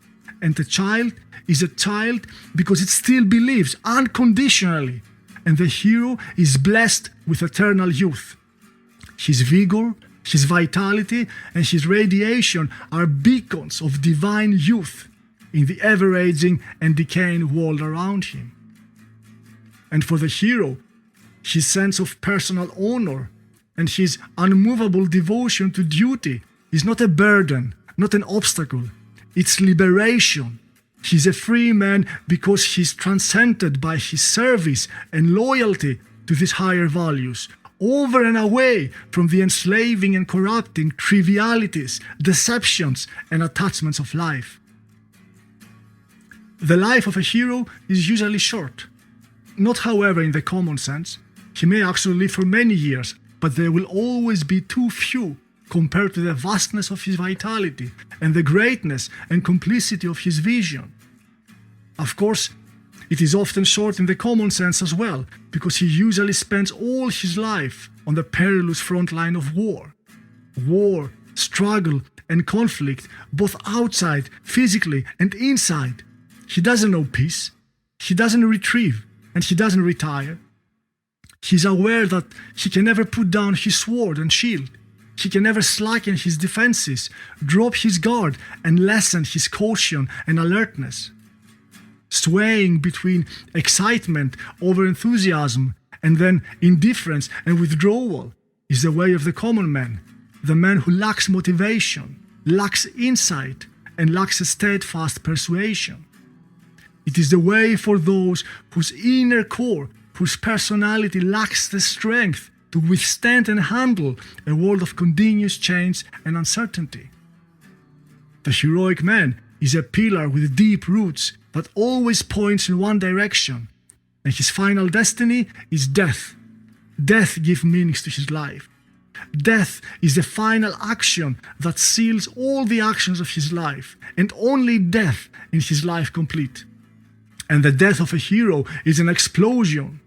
And the child is a child because it still believes unconditionally, and the hero is blessed with eternal youth. His vigor, his vitality, and his radiation are beacons of divine youth in the ever-aging and decaying world around him. And for the hero, his sense of personal honor and his unmovable devotion to duty is not a burden, not an obstacle. It's liberation. He's a free man because he's transcended by his service and loyalty to these higher values, over and away from the enslaving and corrupting trivialities, deceptions, and attachments of life. The life of a hero is usually short. Not, however, in the common sense. He may actually live for many years, but there will always be too few compared to the vastness of his vitality and the greatness and complicity of his vision. Of course, it is often short in the common sense as well, because he usually spends all his life on the perilous front line of war. War, struggle, and conflict, both outside, physically, and inside. He doesn't know peace, he doesn't retrieve, and he doesn't retire. He's aware that he can never put down his sword and shield. He can never slacken his defenses, drop his guard, and lessen his caution and alertness. Swaying between excitement over enthusiasm and then indifference and withdrawal is the way of the common man, the man who lacks motivation, lacks insight, and lacks a steadfast persuasion. It is the way for those whose inner core, whose personality lacks the strength to withstand and handle a world of continuous change and uncertainty. The heroic man is a pillar with deep roots that always points in one direction, and his final destiny is death. Death gives meanings to his life. Death is the final action that seals all the actions of his life, and only death in his life complete. And the death of a hero is an explosion.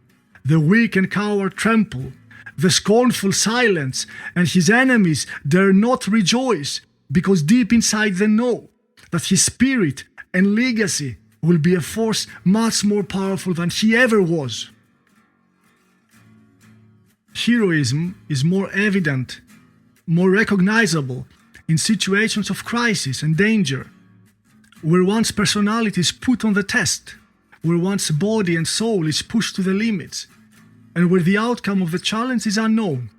The weak and coward tremble, the scornful silence, and his enemies dare not rejoice, because deep inside they know that his spirit and legacy will be a force much more powerful than he ever was. Heroism is more evident, more recognizable in situations of crisis and danger, where one's personality is put on the test, where one's body and soul is pushed to the limits, and where the outcome of the challenge is unknown,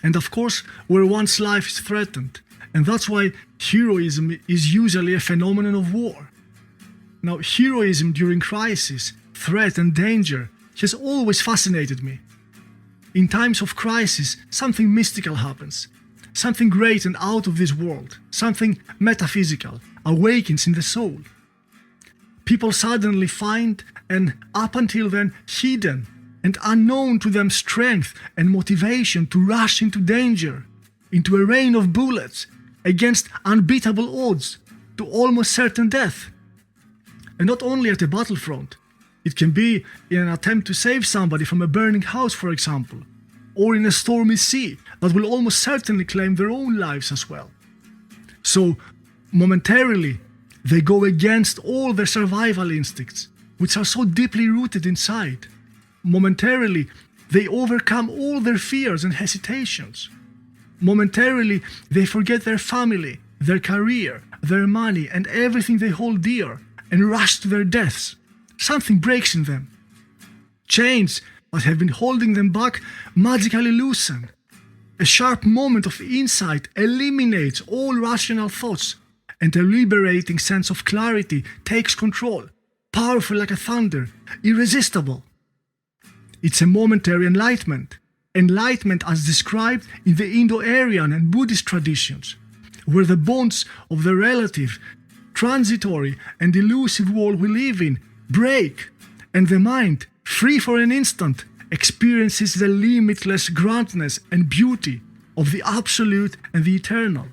and of course where one's life is threatened. And that's why heroism is usually a phenomenon of war. Now, heroism during crisis, threat, and danger has always fascinated me. In times of crisis, something mystical happens. Something great and out of this world, something metaphysical, awakens in the soul. People suddenly find an, up until then, hidden and unknown to them strength and motivation to rush into danger, into a rain of bullets, against unbeatable odds, to almost certain death. And not only at a battlefront. It can be in an attempt to save somebody from a burning house, for example, or in a stormy sea that will almost certainly claim their own lives as well. So, momentarily, they go against all their survival instincts, which are so deeply rooted inside. Momentarily, they overcome all their fears and hesitations. Momentarily, they forget their family, their career, their money, and everything they hold dear, and rush to their deaths. Something breaks in them. Chains that have been holding them back magically loosen. A sharp moment of insight eliminates all rational thoughts, and a liberating sense of clarity takes control, powerful like a thunder, irresistible. It's a momentary enlightenment as described in the Indo-Aryan and Buddhist traditions, where the bonds of the relative, transitory, and elusive world we live in break, and the mind, free for an instant, experiences the limitless grandness and beauty of the absolute and the eternal.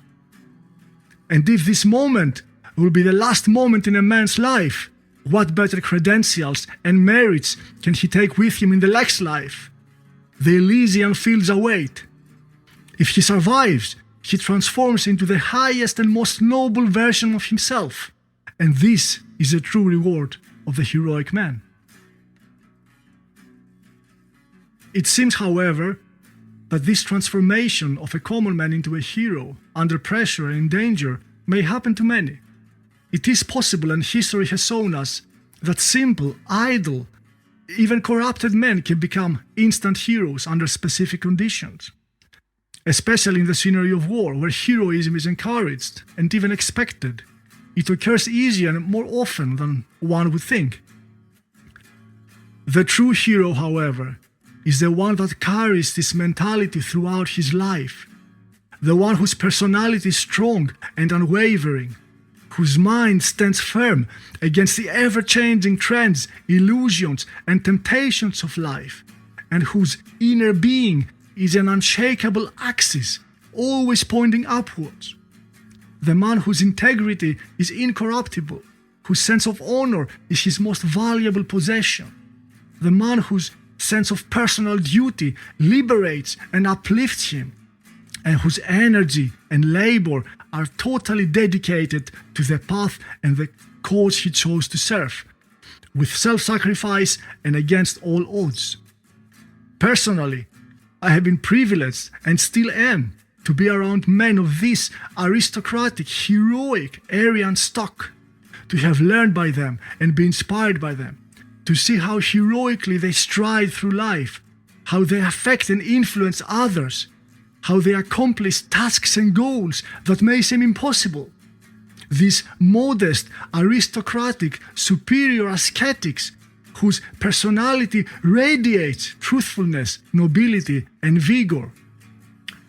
And if this moment will be the last moment in a man's life, what better credentials and merits can he take with him in the next life? The Elysian fields await. If he survives, he transforms into the highest and most noble version of himself. And this is the true reward of the heroic man. It seems, however, that this transformation of a common man into a hero, under pressure and in danger, may happen to many. It is possible, and history has shown us, that simple, idle, even corrupted men can become instant heroes under specific conditions. Especially in the scenario of war, where heroism is encouraged and even expected. It occurs easier and more often than one would think. The true hero, however, is the one that carries this mentality throughout his life, the one whose personality is strong and unwavering, whose mind stands firm against the ever-changing trends, illusions, and temptations of life, and whose inner being is an unshakable axis, always pointing upwards. The man whose integrity is incorruptible, whose sense of honor is his most valuable possession. The man whose sense of personal duty liberates and uplifts him, and whose energy and labor are totally dedicated to the path and the cause he chose to serve, with self-sacrifice and against all odds. Personally, I have been privileged, and still am, to be around men of this aristocratic, heroic Aryan stock, to have learned by them and be inspired by them, to see how heroically they stride through life, how they affect and influence others, how they accomplish tasks and goals that may seem impossible. These modest, aristocratic, superior ascetics, whose personality radiates truthfulness, nobility, and vigor,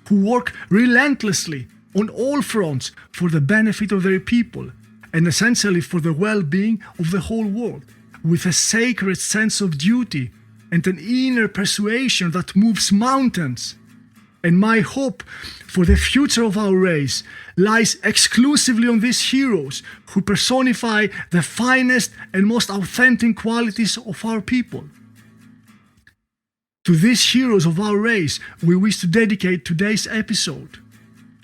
who work relentlessly on all fronts for the benefit of their people, and essentially for the well-being of the whole world, with a sacred sense of duty and an inner persuasion that moves mountains. And my hope for the future of our race lies exclusively on these heroes who personify the finest and most authentic qualities of our people. To these heroes of our race, we wish to dedicate today's episode.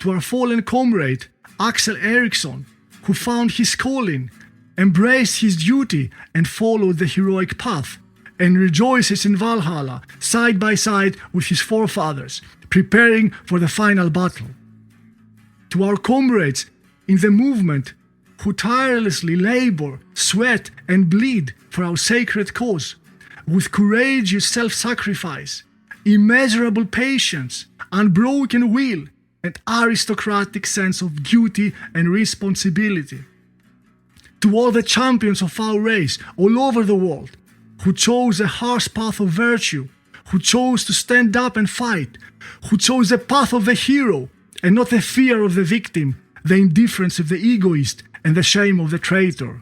To our fallen comrade, Axel Eriksson, who found his calling, embraced his duty, and followed the heroic path, and rejoices in Valhalla, side by side with his forefathers, preparing for the final battle. To our comrades in the movement, who tirelessly labor, sweat, and bleed for our sacred cause, with courageous self-sacrifice, immeasurable patience, unbroken will, and aristocratic sense of duty and responsibility. To all the champions of our race all over the world, who chose a harsh path of virtue, who chose to stand up and fight, who chose the path of the hero and not the fear of the victim, the indifference of the egoist, and the shame of the traitor.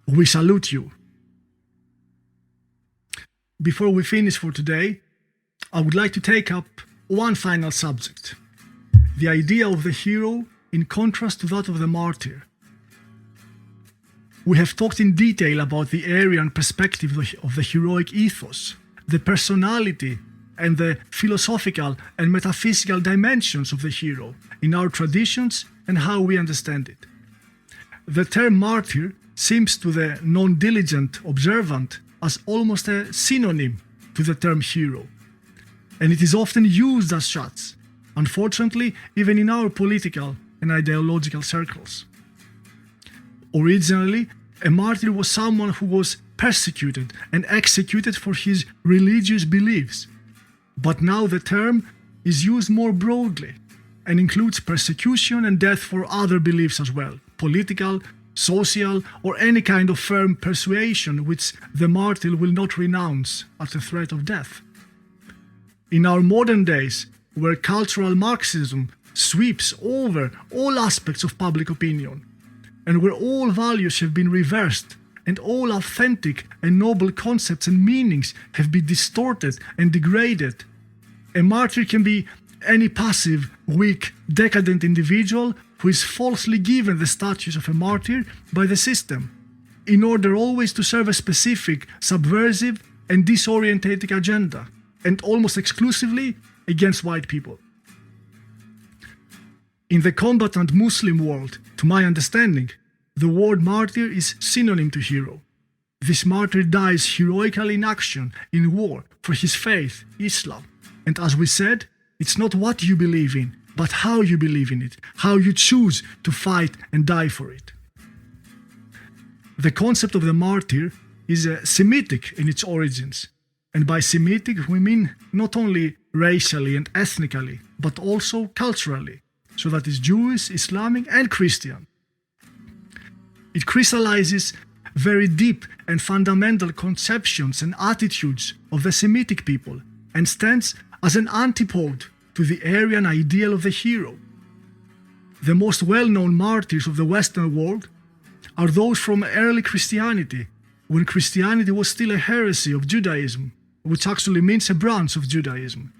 We salute you. Before we finish for today, I would like to take up one final subject: the idea of the hero in contrast to that of the martyr. We have talked in detail about the Aryan perspective of the heroic ethos, the personality and the philosophical and metaphysical dimensions of the hero in our traditions and how we understand it. The term martyr seems to the non-diligent observant as almost a synonym to the term hero, and it is often used as such, unfortunately, even in our political and ideological circles. Originally, a martyr was someone who was persecuted and executed for his religious beliefs, but now the term is used more broadly and includes persecution and death for other beliefs as well, political, social, or any kind of firm persuasion which the martyr will not renounce at the threat of death. In our modern days, where cultural Marxism sweeps over all aspects of public opinion, and where all values have been reversed, and all authentic and noble concepts and meanings have been distorted and degraded, a martyr can be any passive, weak, decadent individual who is falsely given the status of a martyr by the system, in order always to serve a specific, subversive and disorientating agenda, and almost exclusively against white people. In the combatant Muslim world, to my understanding, the word martyr is synonym to hero. This martyr dies heroically in action, in war, for his faith, Islam. And as we said, it's not what you believe in, but how you believe in it, how you choose to fight and die for it. The concept of the martyr is Semitic in its origins, and by Semitic we mean not only racially and ethnically, but also culturally, so that is Jewish, Islamic and Christian. It crystallizes very deep and fundamental conceptions and attitudes of the Semitic people, and stands as an antipode to the Aryan ideal of the hero. The most well-known martyrs of the Western world are those from early Christianity, when Christianity was still a heresy of Judaism, which actually means a branch of Judaism,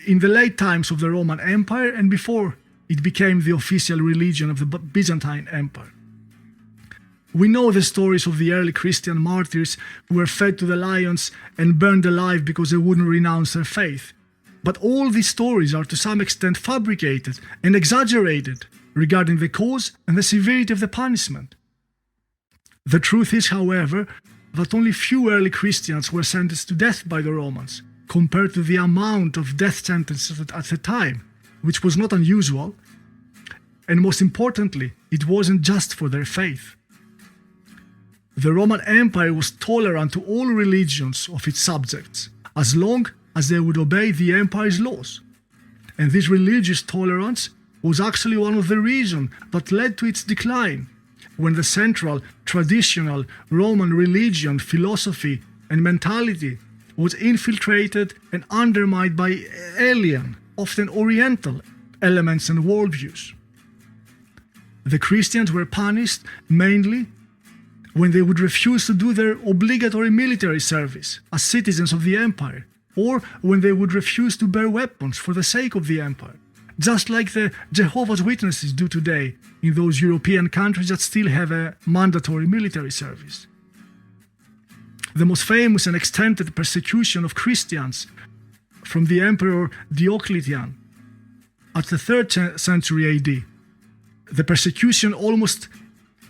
in the late times of the Roman Empire and before it became the official religion of the Byzantine Empire. We know the stories of the early Christian martyrs who were fed to the lions and burned alive because they wouldn't renounce their faith. But all these stories are to some extent fabricated and exaggerated regarding the cause and the severity of the punishment. The truth is, however, that only few early Christians were sentenced to death by the Romans, compared to the amount of death sentences at the time, which was not unusual, and most importantly, it wasn't just for their faith. The Roman Empire was tolerant to all religions of its subjects, as long as they would obey the empire's laws. And this religious tolerance was actually one of the reasons that led to its decline, when the central, traditional Roman religion, philosophy, and mentality was infiltrated and undermined by alien, often Oriental, elements and worldviews. The Christians were punished mainly when they would refuse to do their obligatory military service as citizens of the empire, or when they would refuse to bear weapons for the sake of the empire, just like the Jehovah's Witnesses do today in those European countries that still have a mandatory military service. The most famous and extended persecution of Christians from the Emperor Diocletian at the 3rd century AD. The persecution,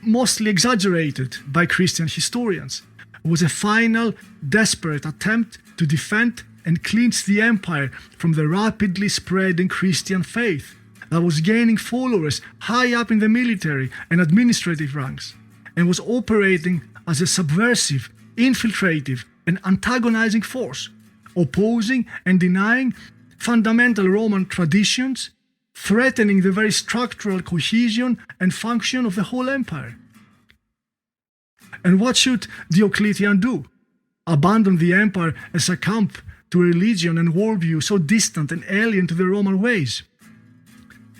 mostly exaggerated by Christian historians, was a final, desperate attempt to defend and cleanse the empire from the rapidly spreading Christian faith that was gaining followers high up in the military and administrative ranks, and was operating as a subversive, infiltrative, and antagonizing force, opposing and denying fundamental Roman traditions, threatening the very structural cohesion and function of the whole empire. And what should Diocletian do? Abandon the empire and succumb to a religion and worldview so distant and alien to the Roman ways?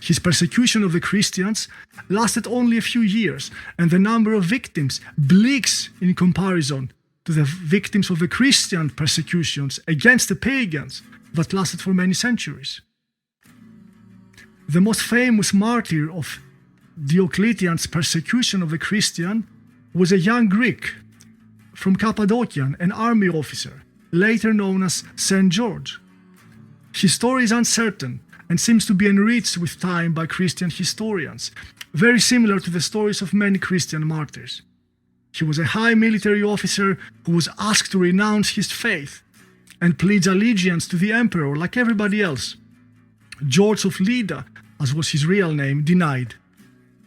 His persecution of the Christians lasted only a few years, and the number of victims blinks in comparison to the victims of the Christian persecutions against the pagans that lasted for many centuries. The most famous martyr of Diocletian's persecution of the Christian was a young Greek from Cappadocia, an army officer, later known as St. George. His story is uncertain and seems to be enriched with time by Christian historians, very similar to the stories of many Christian martyrs. He was a high military officer who was asked to renounce his faith and pledge allegiance to the emperor like everybody else. George of Lydda, as was his real name, denied.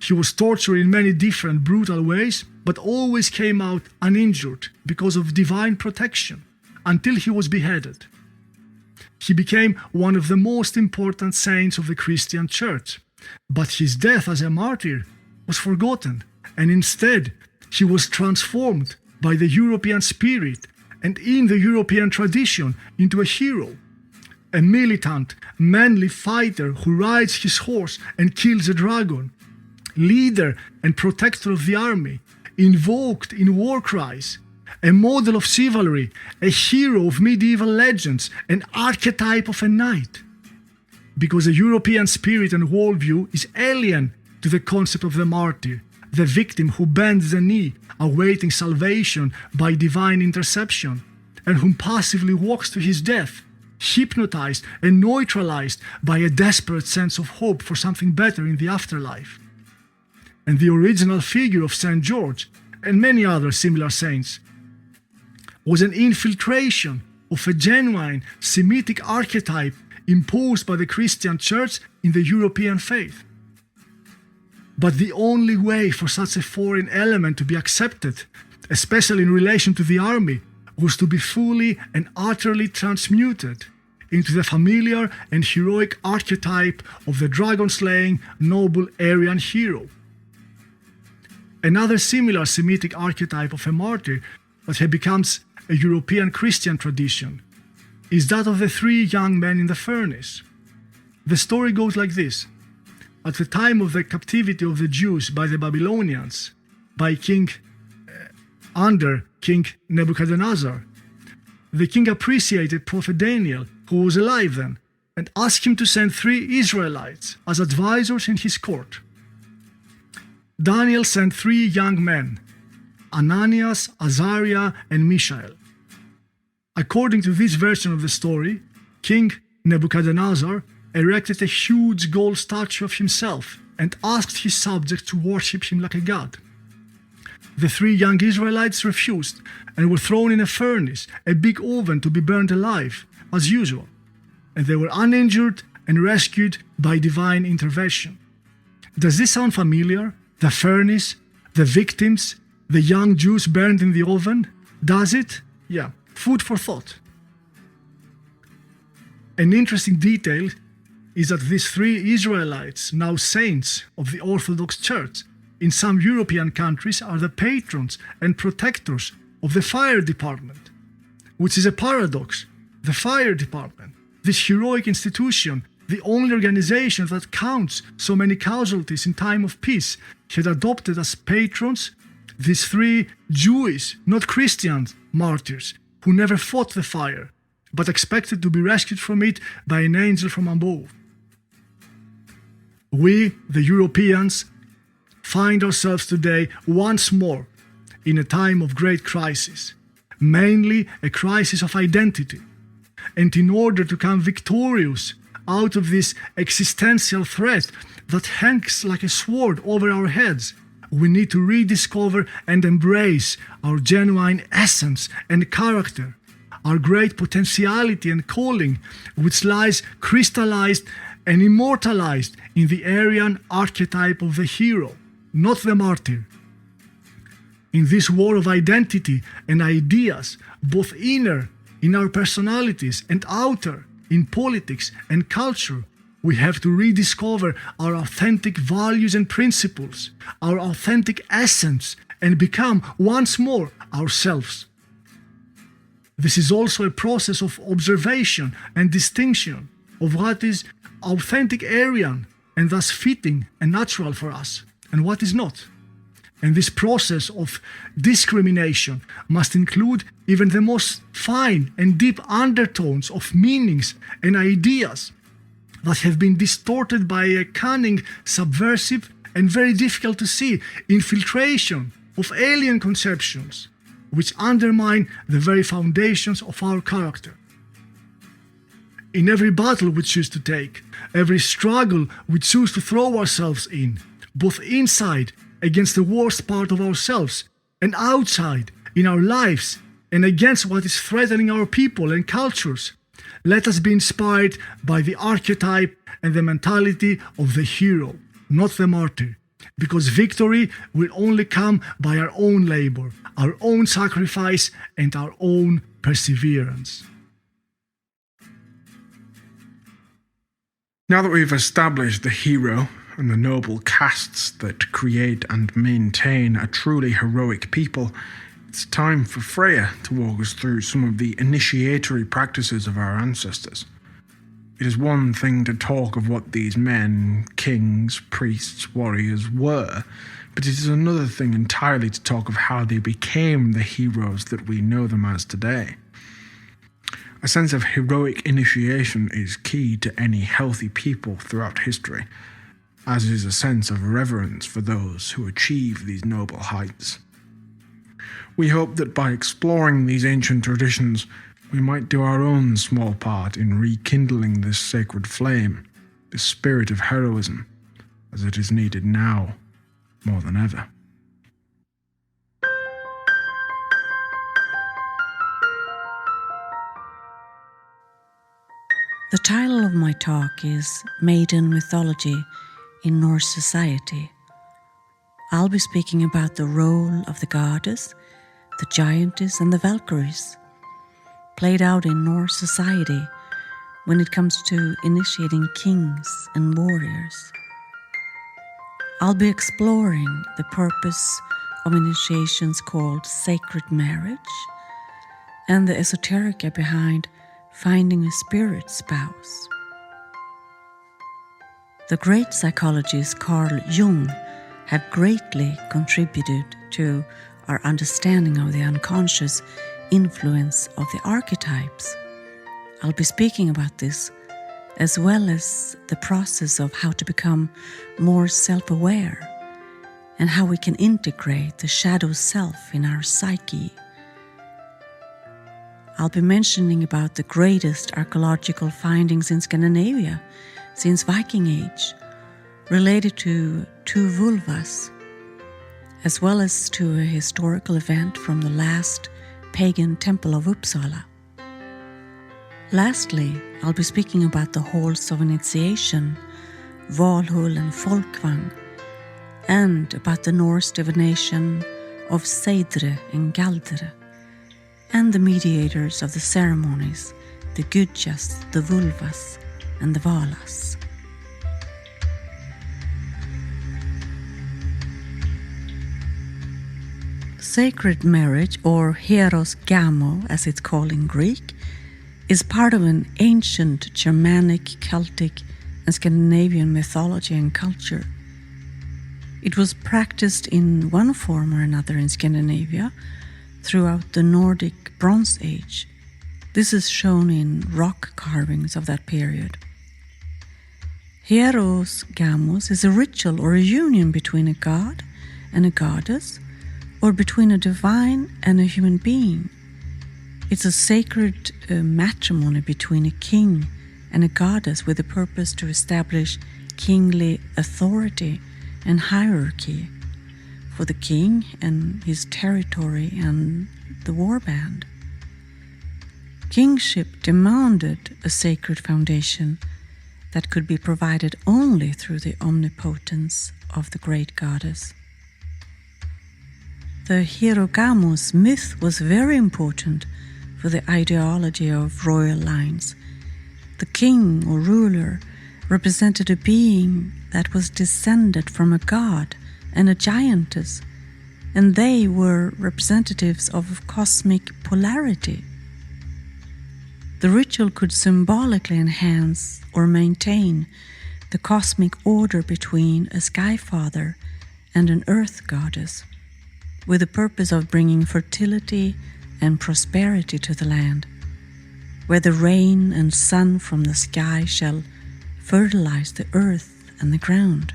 He was tortured in many different brutal ways, but always came out uninjured because of divine protection, until he was beheaded. He became one of the most important saints of the Christian Church, but his death as a martyr was forgotten, and instead he was transformed by the European spirit and in the European tradition into a hero, a militant, manly fighter who rides his horse and kills a dragon, leader and protector of the army, invoked in war cries, a model of chivalry, a hero of medieval legends, an archetype of a knight. Because the European spirit and worldview is alien to the concept of the martyr, the victim who bends the knee, awaiting salvation by divine interception, and whom passively walks to his death, hypnotized and neutralized by a desperate sense of hope for something better in the afterlife. And the original figure of St. George, and many other similar saints, was an infiltration of a genuine Semitic archetype imposed by the Christian Church in the European faith. But the only way for such a foreign element to be accepted, especially in relation to the army, was to be fully and utterly transmuted into the familiar and heroic archetype of the dragon-slaying noble Aryan hero. Another similar Semitic archetype of a martyr that had become a European Christian tradition is that of the three young men in the furnace. The story goes like this. At the time of the captivity of the Jews by the Babylonians, under King Nebuchadnezzar, the king appreciated Prophet Daniel, who was alive then, and asked him to send 3 Israelites as advisors in his court. Daniel sent 3 young men, Ananias, Azariah, and Mishael. According to this version of the story, King Nebuchadnezzar erected a huge gold statue of himself and asked his subjects to worship him like a god. The 3 young Israelites refused and were thrown in a furnace, a big oven to be burned alive, as usual, and they were uninjured and rescued by divine intervention. Does this sound familiar? The furnace, the victims, the young Jews burned in the oven? Does it? Yeah, food for thought. An interesting detail is that these 3 Israelites, now saints of the Orthodox Church, in some European countries are the patrons and protectors of the fire department, which is a paradox. The fire department, this heroic institution, the only organization that counts so many casualties in time of peace, had adopted as patrons these 3 Jewish, not Christian, martyrs who never fought the fire, but expected to be rescued from it by an angel from above. We, the Europeans, find ourselves today once more in a time of great crisis, mainly a crisis of identity. And in order to come victorious out of this existential threat that hangs like a sword over our heads, we need to rediscover and embrace our genuine essence and character, our great potentiality and calling, which lies crystallized and immortalized in the Aryan archetype of the hero, not the martyr. In this war of identity and ideas, both inner in our personalities and outer in politics and culture, we have to rediscover our authentic values and principles, our authentic essence, and become once more ourselves. This is also a process of observation and distinction of what is authentic Aryan and thus fitting and natural for us, and what is not. And this process of discrimination must include even the most fine and deep undertones of meanings and ideas that have been distorted by a cunning, subversive, and very difficult to see infiltration of alien conceptions, which undermine the very foundations of our character. In every battle we choose to take, every struggle we choose to throw ourselves in, both inside against the worst part of ourselves and outside in our lives and against what is threatening our people and cultures, let us be inspired by the archetype and the mentality of the hero, not the martyr, because victory will only come by our own labor, our own sacrifice, and our own perseverance. Now that we've established the hero and the noble castes that create and maintain a truly heroic people, it's time for Freja to walk us through some of the initiatory practices of our ancestors. It is one thing to talk of what these men, kings, priests, warriors were, but it is another thing entirely to talk of how they became the heroes that we know them as today. A sense of heroic initiation is key to any healthy people throughout history, as is a sense of reverence for those who achieve these noble heights. We hope that by exploring these ancient traditions, we might do our own small part in rekindling this sacred flame, this spirit of heroism, as it is needed now more than ever. The title of my talk is Maiden Mythology in Norse Society. I'll be speaking about the role of the goddess, the giantess, and the Valkyries, played out in Norse society when it comes to initiating kings and warriors. I'll be exploring the purpose of initiations called sacred marriage and the esoterica behind finding a spirit spouse. The great psychologist Carl Jung had greatly contributed to our understanding of the unconscious influence of the archetypes. I'll be speaking about this, as well as the process of how to become more self-aware and how we can integrate the shadow self in our psyche. I'll be mentioning about the greatest archaeological findings in Scandinavia since Viking Age, related to two vulvas, as well as to a historical event from the last pagan temple of Uppsala. Lastly, I'll be speaking about the halls of initiation, Valhalla and Folkvang, and about the Norse divination of Seidre and Galdre, and the mediators of the ceremonies, the Gudjas, the Vulvas, and the Valas. Sacred marriage, or Hirogamos as it's called in Greek, is part of an ancient Germanic, Celtic, and Scandinavian mythology and culture. It was practiced in one form or another in Scandinavia throughout the Nordic Bronze Age. This is shown in rock carvings of that period. Hirogamos is a ritual or a union between a god and a goddess, or between a divine and a human being. It's a sacred matrimony between a king and a goddess with the purpose to establish kingly authority and hierarchy for the king and his territory and the warband. Kingship demanded a sacred foundation that could be provided only through the omnipotence of the great goddess. The Hirogamos myth was very important for the ideology of royal lines. The king or ruler represented a being that was descended from a god and a giantess, and they were representatives of cosmic polarity. The ritual could symbolically enhance or maintain the cosmic order between a sky father and an earth goddess, with the purpose of bringing fertility and prosperity to the land, where the rain and sun from the sky shall fertilize the earth and the ground.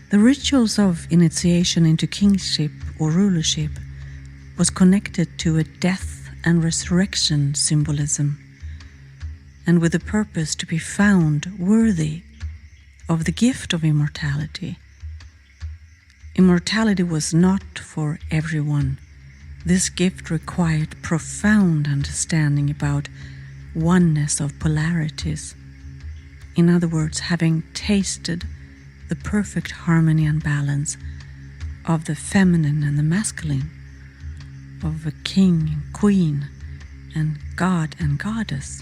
The rituals of initiation into kingship or rulership was connected to a death and resurrection symbolism, and with the purpose to be found worthy of the gift of immortality. Immortality was not for everyone. This gift required profound understanding about oneness of polarities. In other words, having tasted the perfect harmony and balance of the feminine and the masculine, of a king and queen, and god and goddess.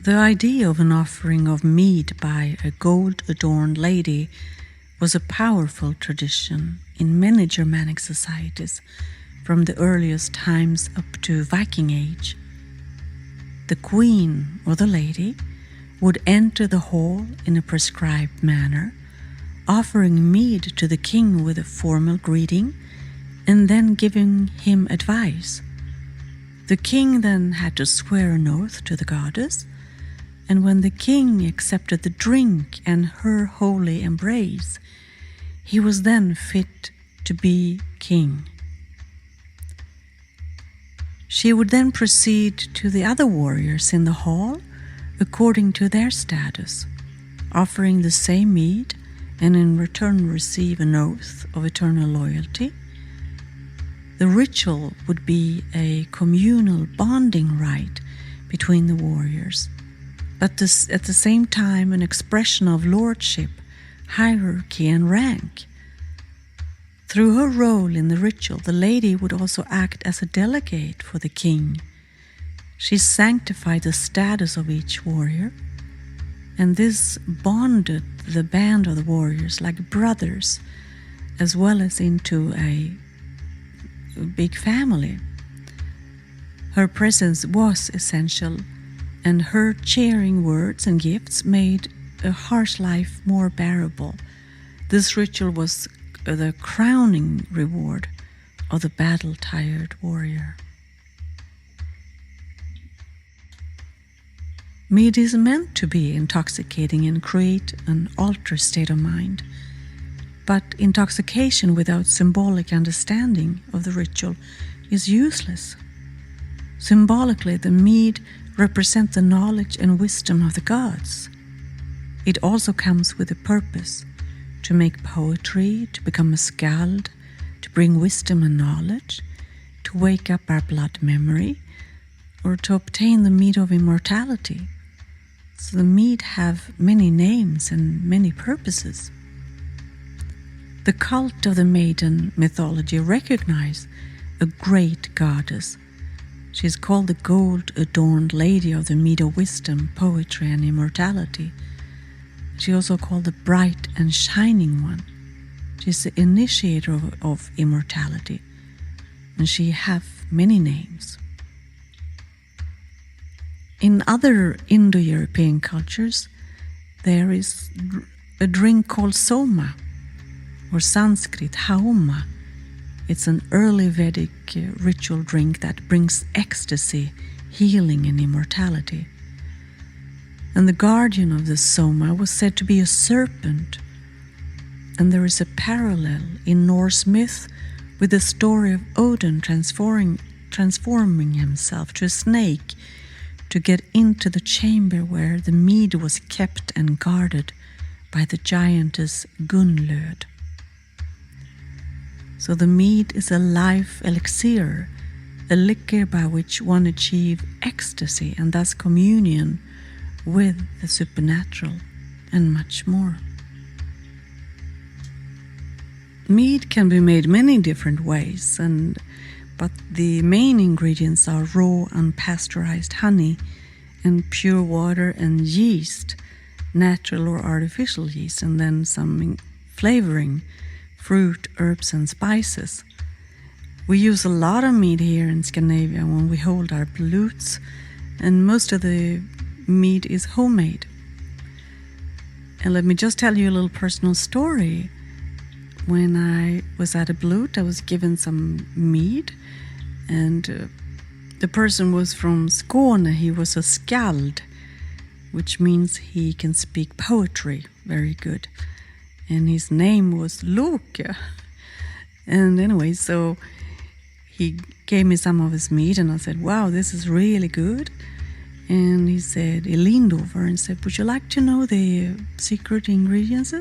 The idea of an offering of mead by a gold-adorned lady was a powerful tradition in many Germanic societies from the earliest times up to Viking Age. The queen or the lady would enter the hall in a prescribed manner, offering mead to the king with a formal greeting and then giving him advice. The king then had to swear an oath to the goddess, and when the king accepted the drink and her holy embrace, he was then fit to be king. She would then proceed to the other warriors in the hall according to their status, offering the same mead and in return receive an oath of eternal loyalty. The ritual would be a communal bonding rite between the warriors, but at the same time an expression of lordship, hierarchy, and rank. Through her role in the ritual, the lady would also act as a delegate for the king. She sanctified the status of each warrior, and this bonded the band of the warriors like brothers, as well as into a big family. Her presence was essential, and her cheering words and gifts made a harsh life more bearable. This ritual was the crowning reward of the battle-tired warrior. Mead is meant to be intoxicating and create an altered state of mind. But intoxication without symbolic understanding of the ritual is useless. Symbolically, the mead represents the knowledge and wisdom of the gods. It also comes with a purpose: to make poetry, to become a skald, to bring wisdom and knowledge, to wake up our blood memory, or to obtain the mead of immortality. So the mead have many names and many purposes. The cult of the maiden mythology recognizes a great goddess. She is called the gold-adorned lady of the mead of wisdom, poetry, and immortality. She is also called the bright and shining one. She is the initiator of immortality, and she has many names. In other Indo-European cultures, there is a drink called soma, or Sanskrit haoma. It's an early Vedic ritual drink that brings ecstasy, healing, and immortality. And the guardian of the soma was said to be a serpent. And there is a parallel in Norse myth with the story of Odin transforming himself to a snake to get into the chamber where the mead was kept and guarded by the giantess Gunnlöd. So the mead is a life elixir, a liquor by which one achieves ecstasy and thus communion with the supernatural, and much more. Mead can be made many different ways, but the main ingredients are raw unpasteurized honey and pure water and yeast, natural or artificial yeast, and then some flavoring, fruit, herbs, and spices. We use a lot of mead here in Scandinavia when we hold our blutes, and most of the mead is homemade. And let me just tell you a little personal story. When I was at a blute, I was given some mead, and the person was from Skåne. He was a skald, which means he can speak poetry very good. And his name was Loke. And anyway, so he gave me some of his mead, and I said, wow, this is really good. And he said, he leaned over and said, would you like to know the secret ingredients?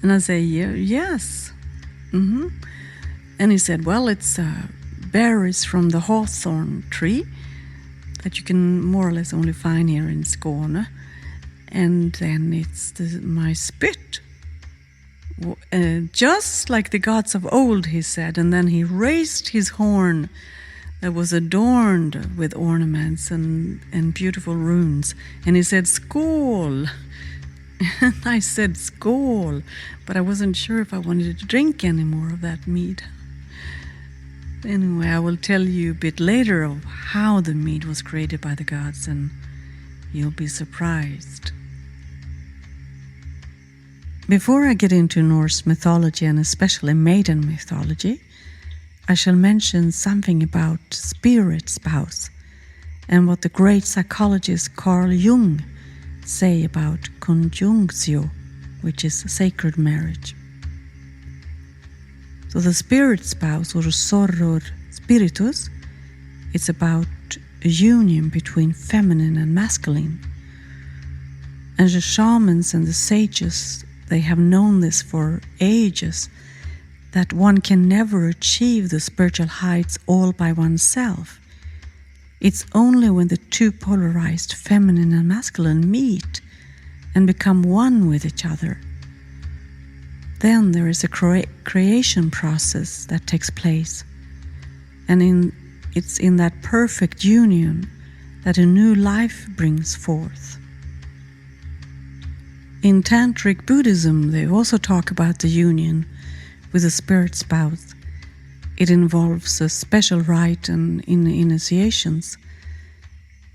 And I said, yes. Mm-hmm. And he said, well, it's berries from the hawthorn tree that you can more or less only find here in Skåne. And then it's my spit. Just like the gods of old, he said. And then he raised his horn that was adorned with ornaments and beautiful runes. And he said, Skål! And I said, Skål! But I wasn't sure if I wanted to drink any more of that mead. Anyway, I will tell you a bit later of how the mead was created by the gods, and you'll be surprised. Before I get into Norse mythology, and especially maiden mythology, I shall mention something about spirit spouse and what the great psychologist Carl Jung say about conjunctio, which is sacred marriage. So the spirit spouse, or soror spiritus, it's about a union between feminine and masculine. And the shamans and the sages, they have known this for ages, that one can never achieve the spiritual heights all by oneself. It's only when the two polarized feminine and masculine meet and become one with each other. Then there is a creation process that takes place. And it's in that perfect union that a new life brings forth. In Tantric Buddhism, they also talk about the union with a spirit spouse. It involves a special rite and initiations.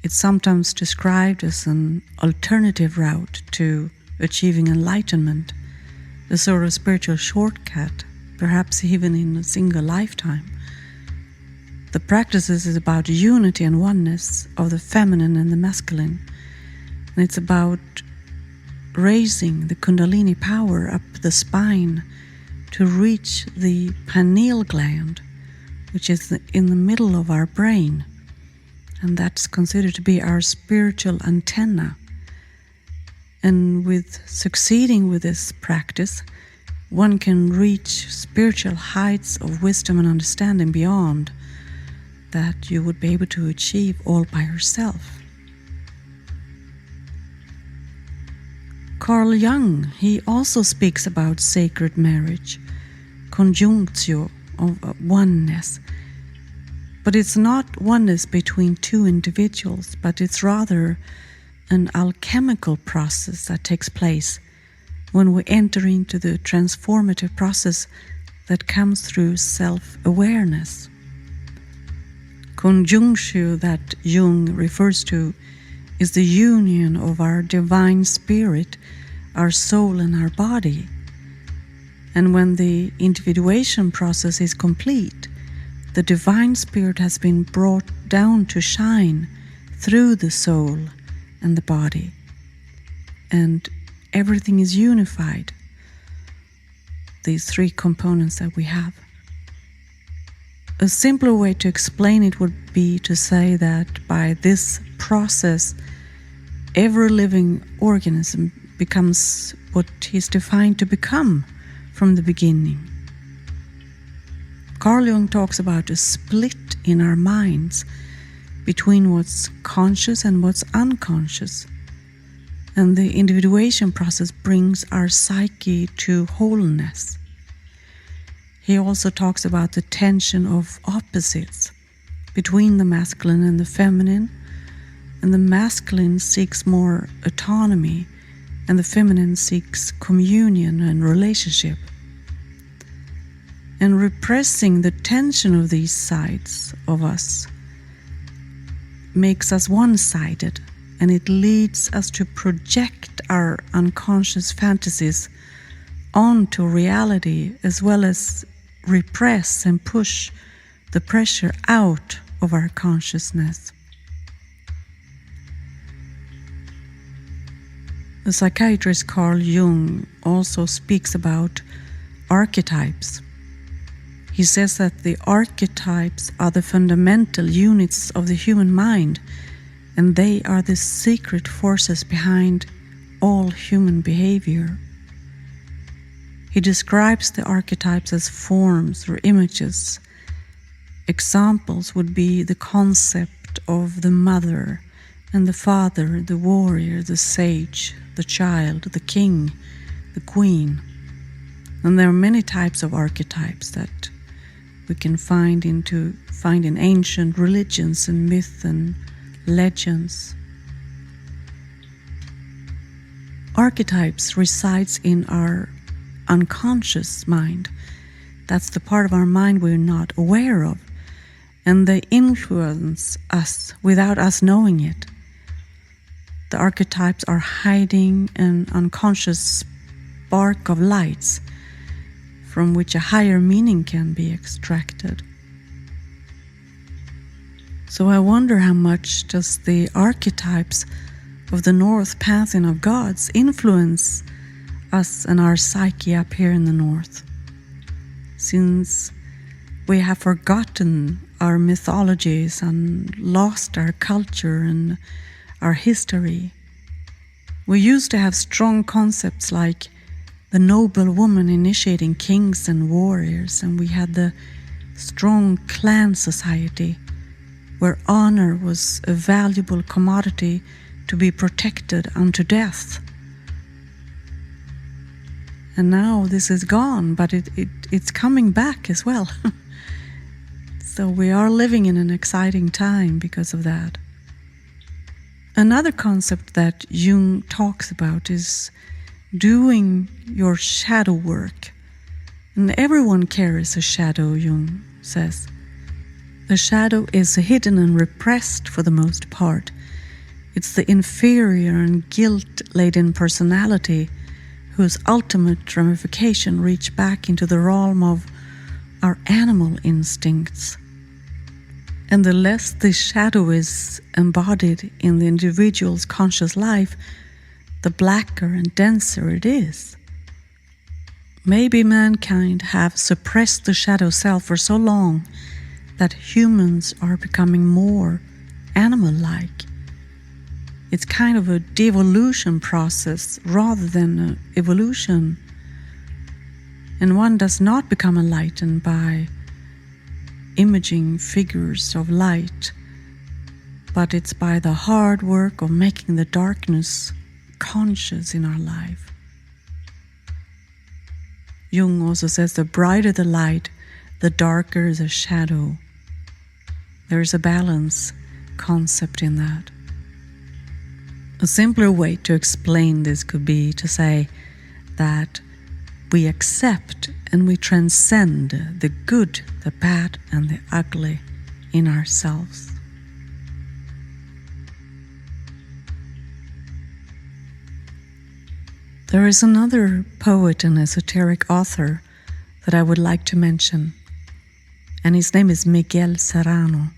It's sometimes described as an alternative route to achieving enlightenment, a sort of spiritual shortcut, perhaps even in a single lifetime. The practices is about unity and oneness of the feminine and the masculine, and it's about raising the Kundalini power up the spine to reach the pineal gland, which is in the middle of our brain, and that's considered to be our spiritual antenna. And with succeeding with this practice, one can reach spiritual heights of wisdom and understanding beyond that you would be able to achieve all by yourself. Carl Jung, he also speaks about sacred marriage, conjunctio, of oneness. But it's not oneness between two individuals, but it's rather an alchemical process that takes place when we enter into the transformative process that comes through self-awareness. Conjunctio that Jung refers to is the union of our divine spirit, our soul and our body. And when the individuation process is complete, the divine spirit has been brought down to shine through the soul and the body, and everything is unified. These three components that we have. A simpler way to explain it would be to say that by this process, every living organism becomes what is defined to become from the beginning. Carl Jung talks about a split in our minds between what's conscious and what's unconscious. And the individuation process brings our psyche to wholeness. He also talks about the tension of opposites between the masculine and the feminine, and the masculine seeks more autonomy, and the feminine seeks communion and relationship. And repressing the tension of these sides of us makes us one-sided, and it leads us to project our unconscious fantasies onto reality, as well as repress and push the pressure out of our consciousness. The psychiatrist Carl Jung also speaks about archetypes. He says that the archetypes are the fundamental units of the human mind, and they are the secret forces behind all human behavior. He describes the archetypes as forms or images. Examples would be the concept of the mother and the father, the warrior, the sage, the child, the king, the queen. And there are many types of archetypes that we can find in ancient religions and myth and legends. Archetypes resides in our unconscious mind. That's the part of our mind we're not aware of, and they influence us without us knowing it. The archetypes are hiding an unconscious spark of lights from which a higher meaning can be extracted. So I wonder, how much does the archetypes of the North pantheon of gods influence us and our psyche up here in the North? Since we have forgotten our mythologies and lost our culture and our history. We used to have strong concepts like the noble woman initiating kings and warriors, and we had the strong clan society where honor was a valuable commodity to be protected unto death. And now this is gone, but it's coming back as well. So we are living in an exciting time because of that. Another concept that Jung talks about is doing your shadow work. And everyone carries a shadow, Jung says, "The shadow is hidden and repressed for the most part. It's the inferior and guilt-laden personality whose ultimate ramification reach back into the realm of our animal instincts. And the less this shadow is embodied in the individual's conscious life, the blacker and denser it is. Maybe mankind have suppressed the shadow self for so long that humans are becoming more animal-like. It's kind of a devolution process rather than an evolution. And one does not become enlightened by imaging figures of light, but it's by the hard work of making the darkness conscious in our life." Jung also says the brighter the light, the darker the shadow. There is a balance concept in that. A simpler way to explain this could be to say that we accept and we transcend the good, the bad, and the ugly in ourselves. There is another poet and esoteric author that I would like to mention, and his name is Miguel Serrano.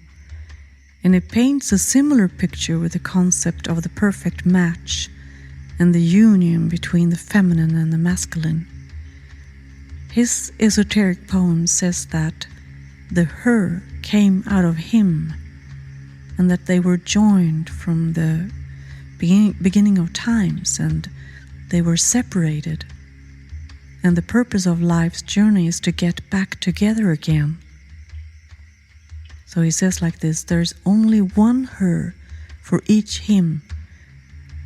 And it paints a similar picture with the concept of the perfect match and the union between the feminine and the masculine. His esoteric poem says that the her came out of him and that they were joined from the beginning of times and they were separated. And the purpose of life's journey is to get back together again. So he says like this, there's only one her for each him,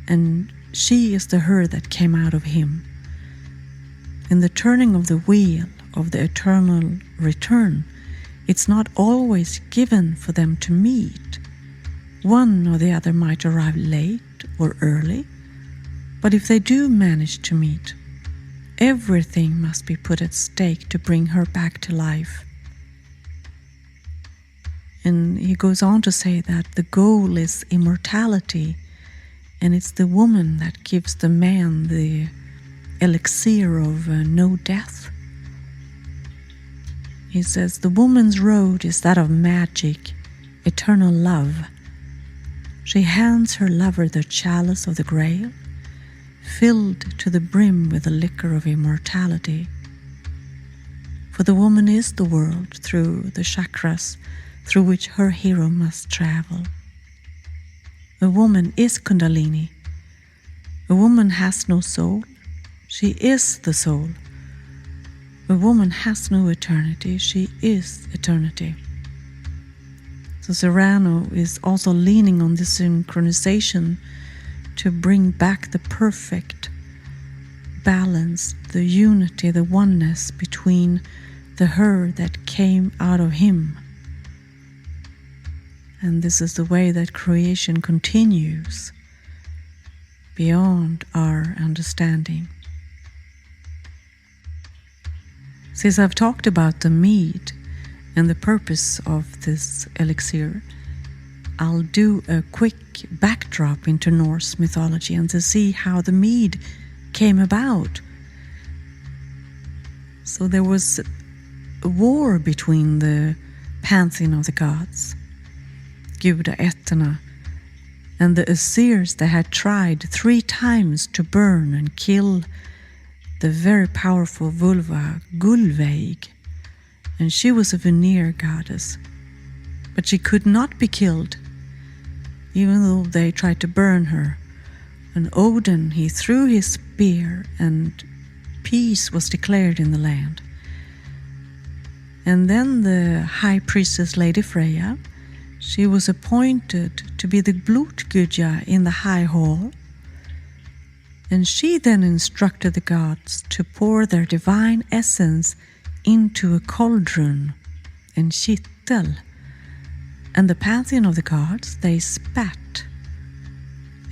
and she is the her that came out of him. In the turning of the wheel of the eternal return, it's not always given for them to meet. One or the other might arrive late or early, but if they do manage to meet, everything must be put at stake to bring her back to life. And he goes on to say that the goal is immortality, and it's the woman that gives the man the elixir of no death. He says the woman's road is that of magic, eternal love. She hands her lover the chalice of the grail, filled to the brim with the liquor of immortality. For the woman is the world through the chakras through which her hero must travel. A woman is Kundalini. A woman has no soul. She is the soul. A woman has no eternity. She is eternity. So Serrano is also leaning on this synchronization to bring back the perfect balance, the unity, the oneness between the her that came out of him. And this is the way that creation continues beyond our understanding. Since I've talked about the mead and the purpose of this elixir, I'll do a quick backdrop into Norse mythology and to see how the mead came about. So there was a war between the pantheon of the gods, Gudaätterna, and the Aesir's. They had tried 3 times to burn and kill the very powerful Vulva Gullveig, and she was a Vanir goddess, but she could not be killed, even though they tried to burn her. And Odin, he threw his spear, and peace was declared in the land. And then the high priestess Lady Freja, she was appointed to be the Blutgudja in the high hall, and she then instructed the gods to pour their divine essence into a cauldron and kittel. And the pantheon of the gods, they spat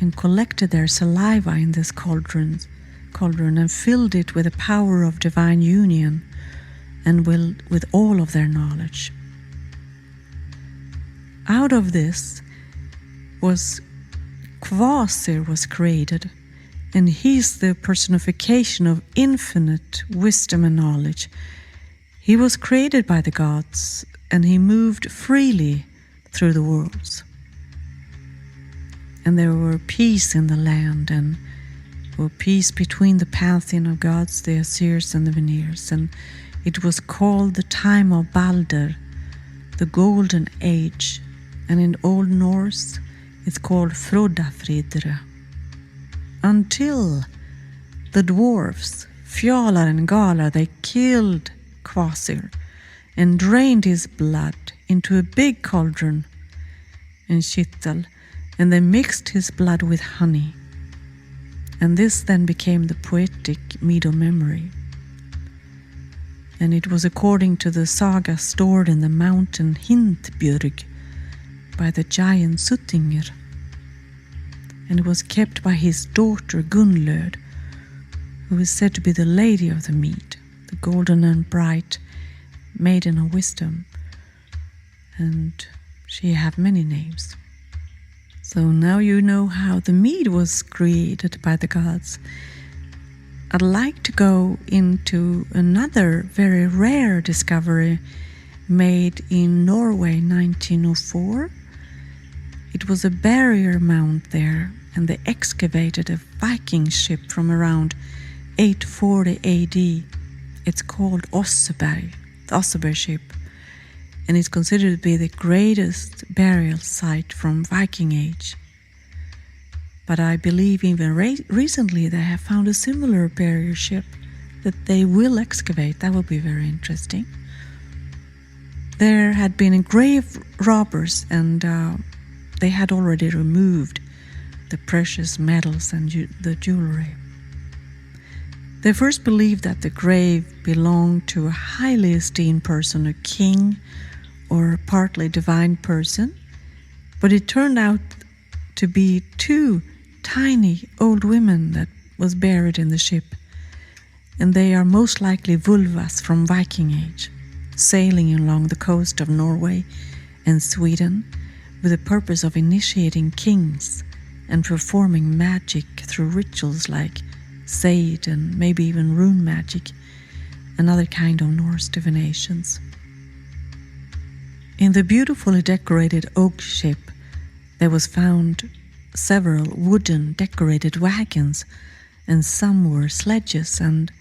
and collected their saliva in this cauldron and filled it with the power of divine union and with all of their knowledge. out of this Kvasir was created, and he's the personification of infinite wisdom and knowledge. He was created by the gods, and he moved freely through the worlds. And there were peace in the land, and there were peace between the pantheon of gods, the Assyrians and the Veneers, and it was called the time of Balder, the golden age, and in Old Norse it's called Frodafridre. Until the dwarfs, Fjalar and Galar, they killed Kvasir and drained his blood into a big cauldron in Kittel, and they mixed his blood with honey. And this then became the poetic mead of memory. And it was according to the saga stored in the mountain Hindbjörg by the giant Suttinger, and it was kept by his daughter Gunnlöd, who is said to be the lady of the mead, the golden and bright maiden of wisdom, and she had many names. So now you know how the mead was created by the gods. I'd like to go into another very rare discovery made in Norway 1904. It was a barrier mound there, and they excavated a Viking ship from around 840 AD. It's called Oseberg, the Oseberg ship, and it's considered to be the greatest burial site from Viking age. But I believe even recently they have found a similar barrier ship that they will excavate. That will be very interesting. There had been grave robbers, and they had already removed the precious metals and the jewelry. They first believed that the grave belonged to a highly esteemed person, a king or a partly divine person, but it turned out to be two tiny old women that was buried in the ship, and they are most likely vulvas from Viking age, sailing along the coast of Norway and Sweden with the purpose of initiating kings and performing magic through rituals like Seid and maybe even rune magic, another kind of Norse divinations. In the beautifully decorated oak ship, there was found several wooden decorated wagons, and some were sledges, and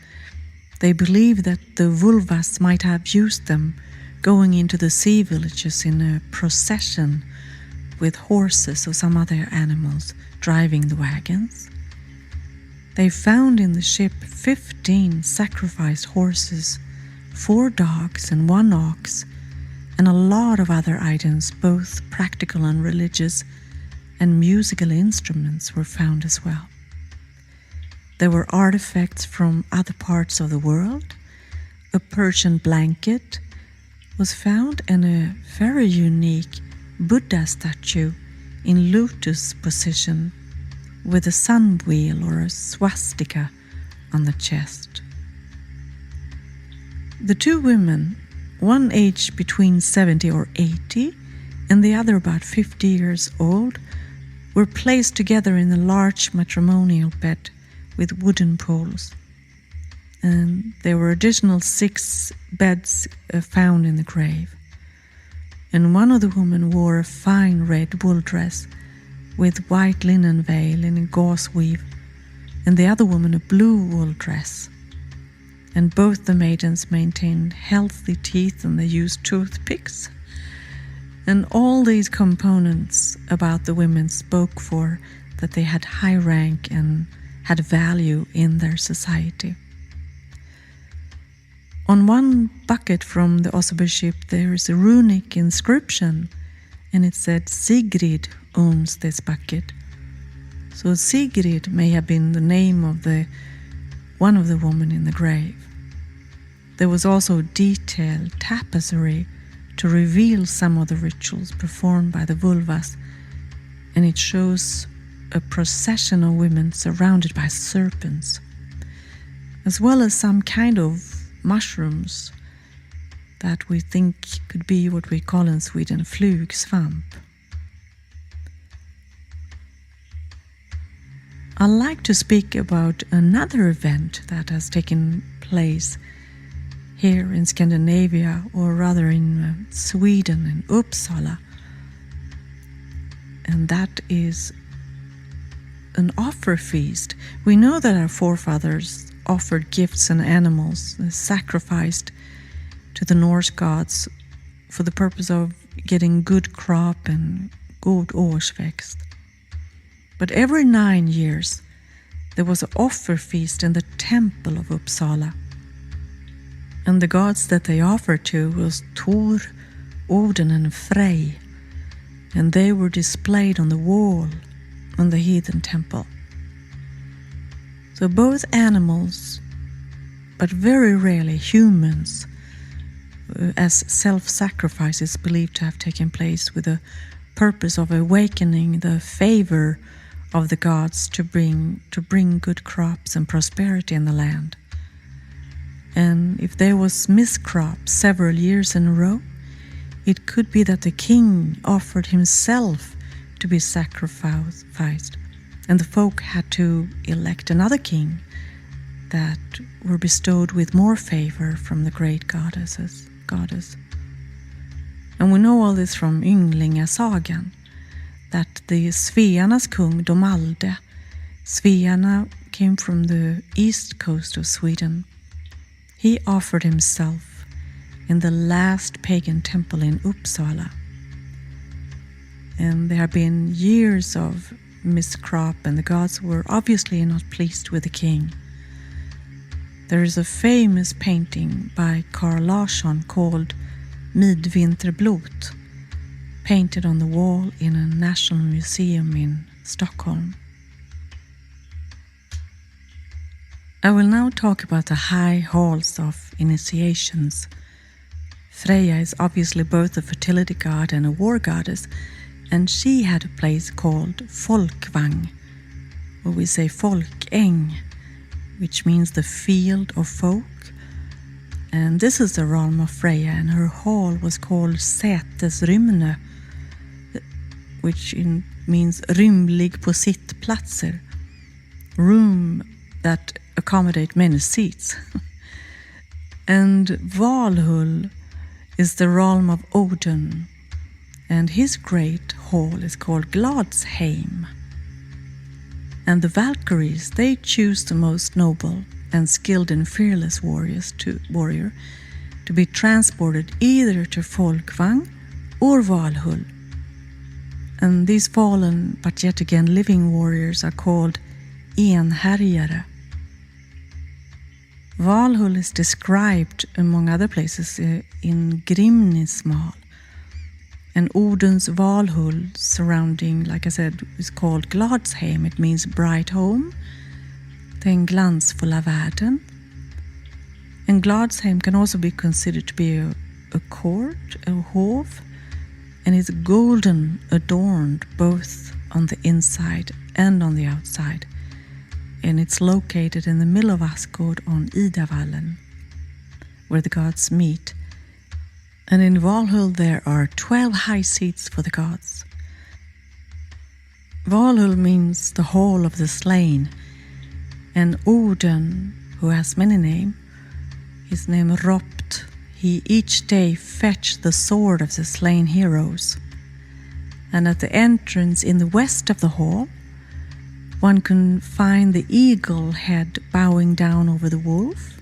they believe that the vulvas might have used them going into the sea villages in a procession with horses or some other animals driving the wagons. They found in the ship 15 sacrificed horses, 4 dogs and 1 ox, and a lot of other items, both practical and religious, and musical instruments were found as well. There were artifacts from other parts of the world. A Persian blanket was found, and a very unique Buddha statue in lotus position with a sun wheel or a swastika on the chest. The 2 women, one aged between 70 or 80 and the other about 50 years old, were placed together in a large matrimonial bed with wooden poles. And there were additional 6 beds found in the grave. And one of the women wore a fine red wool dress with white linen veil and a gauze weave, and the other woman a blue wool dress. And both the maidens maintained healthy teeth, and they used toothpicks. And all these components about the women spoke for that they had high rank and had value in their society. On one bucket from the Oseberg ship there is a runic inscription, and it said Sigrid owns this bucket. So Sigrid may have been the name of one of the women in the grave. There was also detailed tapestry to reveal some of the rituals performed by the vulvas, and it shows a procession of women surrounded by serpents, as well as some kind of mushrooms that we think could be what we call in Sweden flugsvamp. I'd like to speak about another event that has taken place here in Scandinavia, or rather in Sweden, in Uppsala. And that is an offer feast. We know that our forefathers offered gifts and animals, sacrificed to the Norse gods for the purpose of getting good crop and god årsväxt. But every 9 years there was an offer feast in the Temple of Uppsala. And the gods that they offered to was Thor, Odin and Frey. And they were displayed on the wall on the heathen temple. So both animals, but very rarely humans, as self-sacrifice is believed to have taken place with the purpose of awakening the favor of the gods to bring good crops and prosperity in the land. And if there was miscrop several years in a row, it could be that the king offered himself to be sacrificed, and the folk had to elect another king that were bestowed with more favor from the great goddess. And we know all this from Ynglingasagan, that the Svearnas kung Domalde, Svearna came from the east coast of Sweden. He offered himself in the last pagan temple in Uppsala. And there have been years of miscrop, and the gods were obviously not pleased with the king. There is a famous painting by Carl Larsson called Midvinterblot, painted on the wall in a national museum in Stockholm. I will now talk about the high halls of initiations. Freja is obviously both a fertility god and a war goddess, and she had a place called Folkvang, or we say Folkeng, which means the field of folk. And this is the realm of Freja, and her hall was called Sätesrymne, which means rymlig på sittplatser, room that accommodate many seats. And Valhalla is the realm of Odin, and his great hall is called Gladsheim. And the Valkyries, they choose the most noble and skilled and fearless warrior to be transported either to Folkvang or Valhalla. And these fallen but yet again living warriors are called enhärjare. Valhalla is described, among other places, in Grimnismal. And Odin's Valhalla surrounding, like I said, is called Gladsheim. It means bright home, den glansfulla världen. And Gladsheim can also be considered to be a court, a hov, and it's golden adorned both on the inside and on the outside. And it's located in the middle of Asgård on Idavallen, where the gods meet. And in Valhalla there are 12 high seats for the gods. Valhalla means the hall of the slain, and Odin, who has many names, his name Ropt, he each day fetched the sword of the slain heroes. And at the entrance in the west of the hall, one can find the eagle head bowing down over the wolf,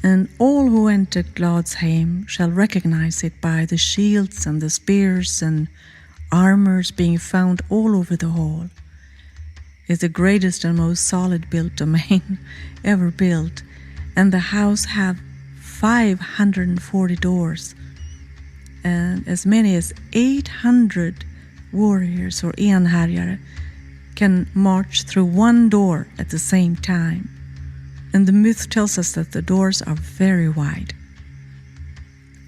and all who enter Gladsheim shall recognize it by the shields and the spears and armors being found all over the hall. It's the greatest and most solid built domain ever built, and the house have 540 doors, and as many as 800 warriors or enhärjare can march through one door at the same time. And the myth tells us that the doors are very wide.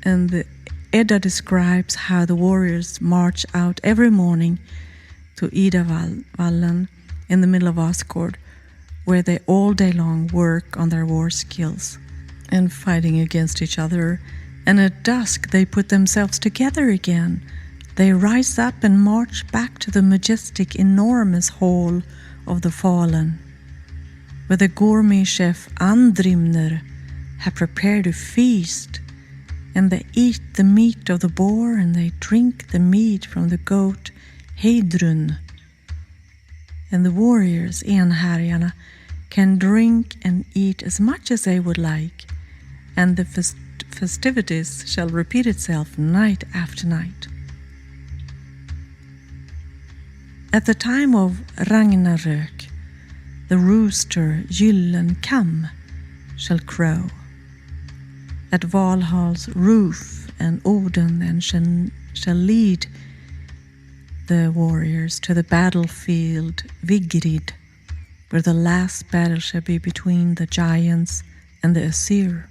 And the Edda describes how the warriors march out every morning to Idavallen in the middle of Asgård, where they all day long work on their war skills and fighting against each other And at dusk they put themselves together again. They rise up and march back to the majestic, enormous hall of the fallen, where the gourmet chef Andrimner have prepared a feast, and they eat the meat of the boar and they drink the meat from the goat Heidrun. And the warriors, enhärjarna, can drink and eat as much as they would like, and the festivities shall repeat itself night after night. At the time of Ragnarök, the rooster Gyllenkam shall crow at Valhalla's roof, and Odin then shall lead the warriors to the battlefield Vigrid, where the last battle shall be between the giants and the Aesir.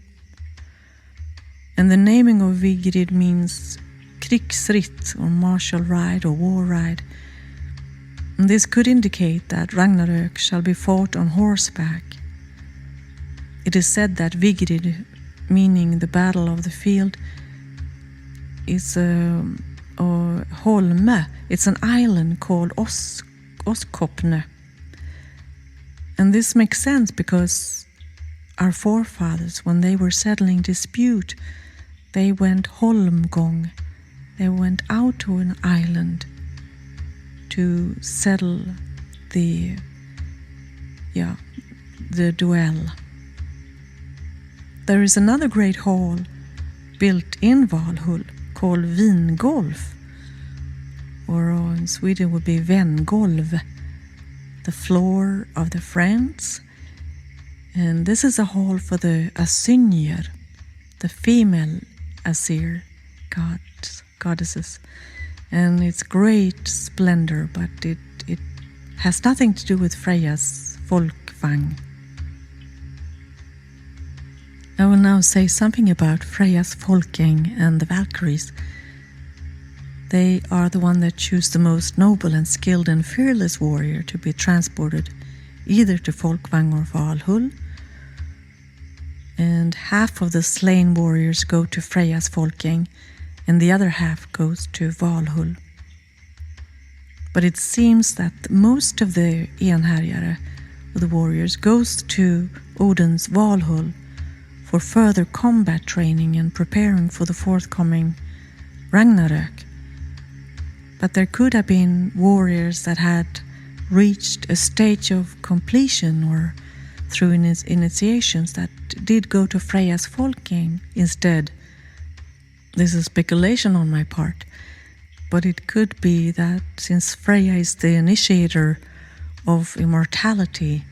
And the naming of Vigrid means krigsritt, or martial ride, or war ride. And this could indicate that Ragnarök shall be fought on horseback. It is said that Vigrid, meaning the battle of the field, is Holme. It's an island called Oskopne. And this makes sense because our forefathers, when they were settling dispute, they went holmgång. They went out to an island to settle the duel. There is another great hall built in Valhalla called Vingolf, or in Sweden would be Vengolv, the floor of the friends. And this is a hall for the Asynjer, the female Aesir goddesses. And it's great splendor, but it has nothing to do with Freja's folkvang. I will now say something about Freja's folkvang and the Valkyries. They are the one that choose the most noble and skilled and fearless warrior to be transported either to folkvang or Valhalla. And half of the slain warriors go to Freja's folkvang, and the other half goes to Valhalla. But it seems that most of the enhärjare, of the warriors, goes to Odin's Valhalla for further combat training and preparing for the forthcoming Ragnarök. But there could have been warriors that had reached a stage of completion or through initiations that did go to Freja's folkvang instead. This is speculation on my part, but it could be that since Freja is the initiator of immortality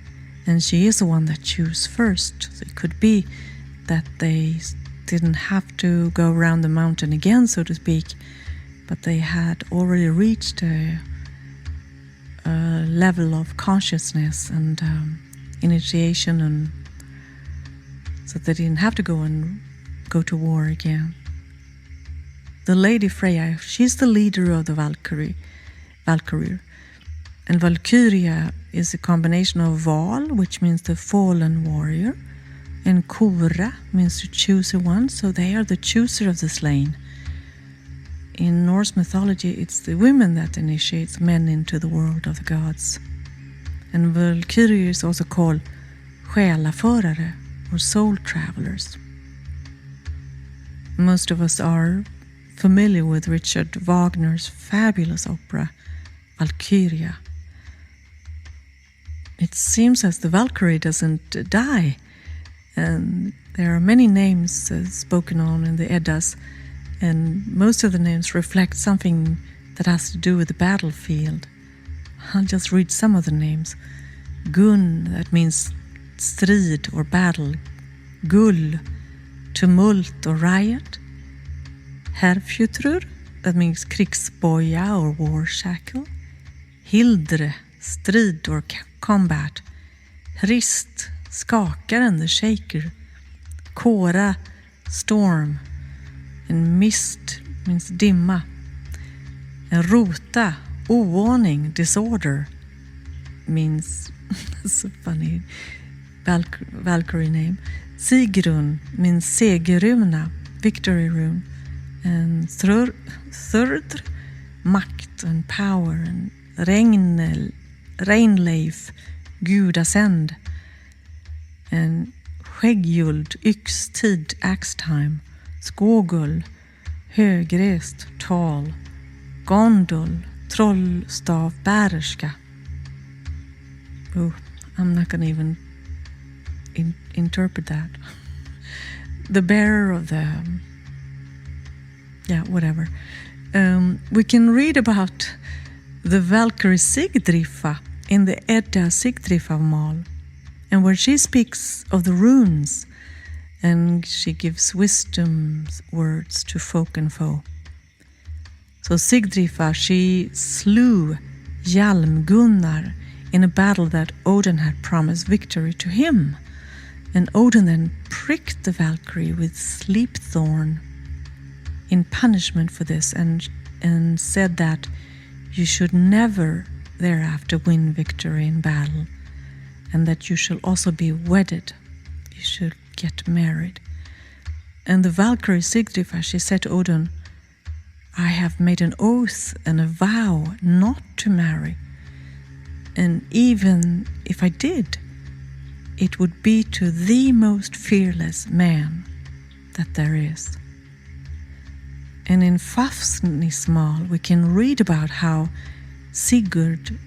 and she is the one that chose first, so it could be that they didn't have to go around the mountain again, so to speak, but they had already reached a level of consciousness and initiation, and so they didn't have to go to war again. The Lady Freja, she's the leader of the Valkyrie, and Valkyria is a combination of Val, which means the fallen warrior, and Kora means to choose a one, so they are the chooser of the slain. In Norse mythology, it's the women that initiates men into the world of the gods. And Valkyrie is also called själaförare, or soul travelers. Most of us are familiar with Richard Wagner's fabulous opera, Valkyria. It seems as the Valkyrie doesn't die, and there are many names spoken on in the Eddas, and most of the names reflect something that has to do with the battlefield. I'll just read some of the names. Gun, that means strid or battle. Gull, tumult or riot. Herfjutrur, that means krigsboja or war shackle. Hildre, strid or combat. Hrist, skakaren, the shaker. Kora, storm. And mist means dimma. And rota, oordning, disorder, means that's a funny Valkyrie name. Sigrun means segerruna, victory rune, and third, makt and power, and regnleif, gudasänd, and skägguld, yxtid, axe time, skågul, högrest, tal, gondol, trollstav, bärerska. Oh, I'm not going to even interpret that. The bearer of the... whatever. We can read about the Valkyrie Sigdrifa in the Edda Sigdrifamal, and where she speaks of the runes, and she gives wisdom words to folk and foe. So Sigdrifa, she slew Hjalm Gunnar in a battle that Odin had promised victory to him. And Odin then pricked the Valkyrie with sleep thorn in punishment for this, and said that you should never thereafter win victory in battle, and that you shall also be wedded. You should get married. And the Valkyrie Sigdrifa, she said to Odin, I have made an oath and a vow not to marry. And even if I did, it would be to the most fearless man that there is. And in Fafnismal, we can read about how Sigurd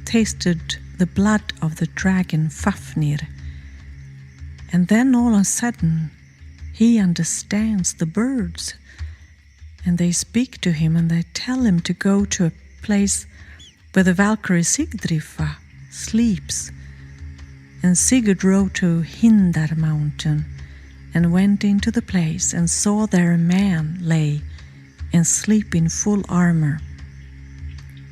tasted the blood of the dragon Fafnir. And then all of a sudden, he understands the birds. And they speak to him and they tell him to go to a place where the Valkyrie Sigdrifa sleeps. And Sigurd rode to Hindar mountain and went into the place and saw there a man lay and sleep in full armor.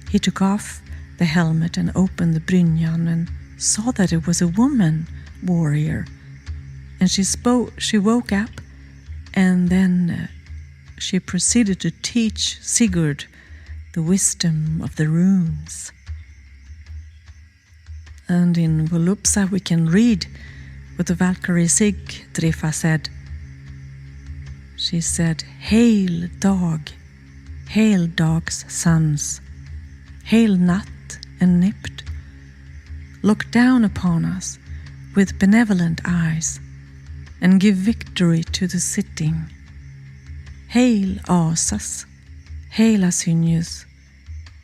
He took off the helmet and opened the brynjan and saw that it was a woman warrior. And she woke up, and then she proceeded to teach Sigurd the wisdom of the runes. And in Volupsa we can read what the Valkyrie Sigdrifa said. She said, Hail dog's sons, hail Nut and Nipt, look down upon us with benevolent eyes, and give victory to the sitting. Hail Asas, hail Asinius,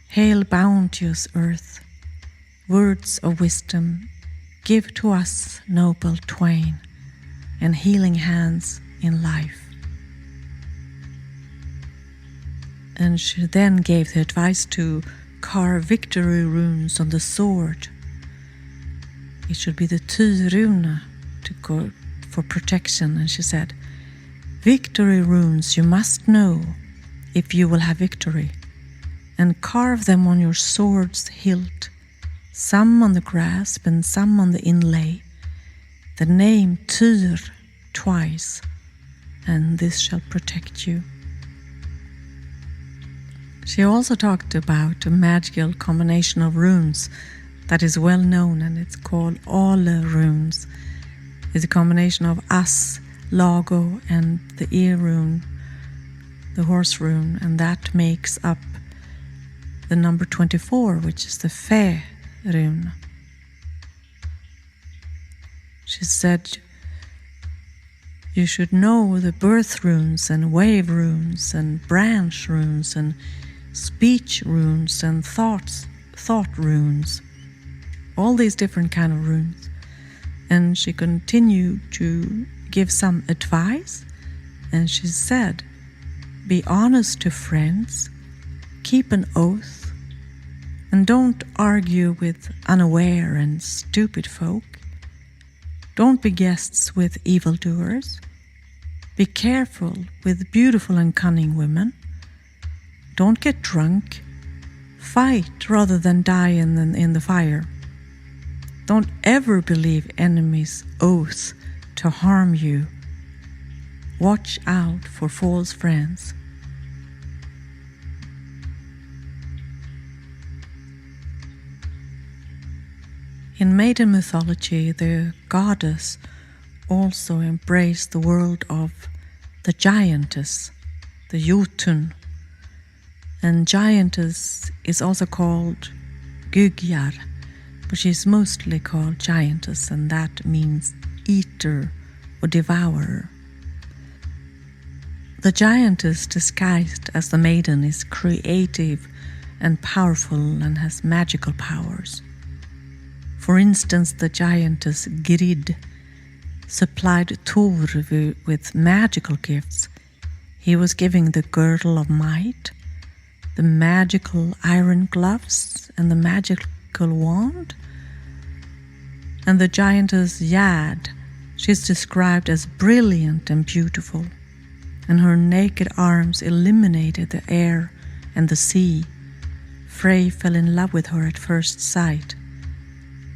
hail bounteous earth, words of wisdom give to us noble twain, and healing hands in life. And she then gave the advice to carve victory runes on the sword. It should be the Tyruna to go for protection. And she said, victory runes you must know if you will have victory, and carve them on your sword's hilt, some on the grasp and some on the inlay, the name Tyr twice, and this shall protect you. She also talked about a magical combination of runes that is well known, and it's called Alle runes. It's a combination of As, Lago, and the ear rune, the horse rune, and that makes up the number 24, which is the Fe rune. She said you should know the birth runes and wave runes and branch runes and speech runes and thought runes, all these different kind of runes. And she continued to give some advice, and she said, be honest to friends, keep an oath, and don't argue with unaware and stupid folk. Don't be guests with evildoers. Be careful with beautiful and cunning women. Don't get drunk. Fight rather than die in the fire. Don't ever believe enemies' oaths to harm you. Watch out for false friends. In maiden mythology, the goddess also embraced the world of the giantess, the Jotun. And giantess is also called Gugjar, but she's mostly called giantess, and that means eater or devourer. The giantess, disguised as the maiden, is creative and powerful and has magical powers. For instance, the giantess Grid supplied Thor with magical gifts. He was giving the girdle of might, the magical iron gloves, and the magical wand. And the giantess Jad, she's described as brilliant and beautiful, and her naked arms illuminated the air and the sea. Frey fell in love with her at first sight,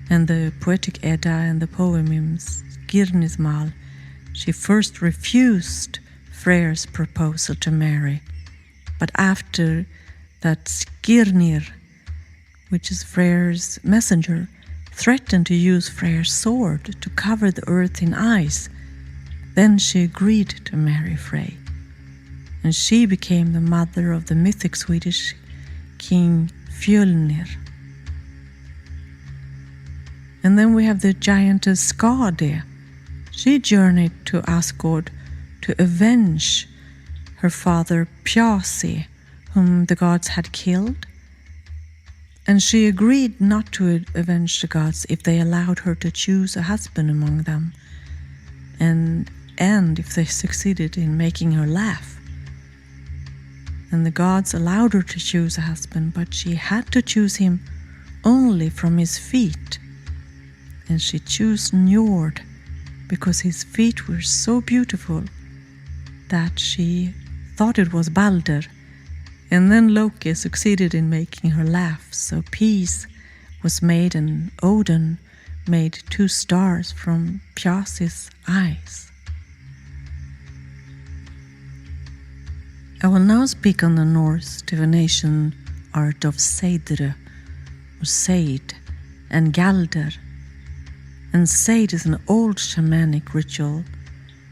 and the poetic Edda and the poem Skirnismal, she first refused Frey's proposal to marry, but after that Skirnir, which is Frey's messenger, threatened to use Frey's sword to cover the earth in ice, then she agreed to marry Frey, and she became the mother of the mythic Swedish king Fjölnir. And then we have the giantess Skade. She journeyed to Asgard to avenge her father Pjasi, whom the gods had killed. And she agreed not to avenge the gods if they allowed her to choose a husband among them, and if they succeeded in making her laugh. And the gods allowed her to choose a husband, but she had to choose him only from his feet. And she chose Njord because his feet were so beautiful that she thought it was Balder. And then Loki succeeded in making her laugh, so peace was made, and Odin made 2 stars from Pjasi's eyes. I will now speak on the Norse divination art of Seidr, or Seid, and Galder. And Seid is an old shamanic ritual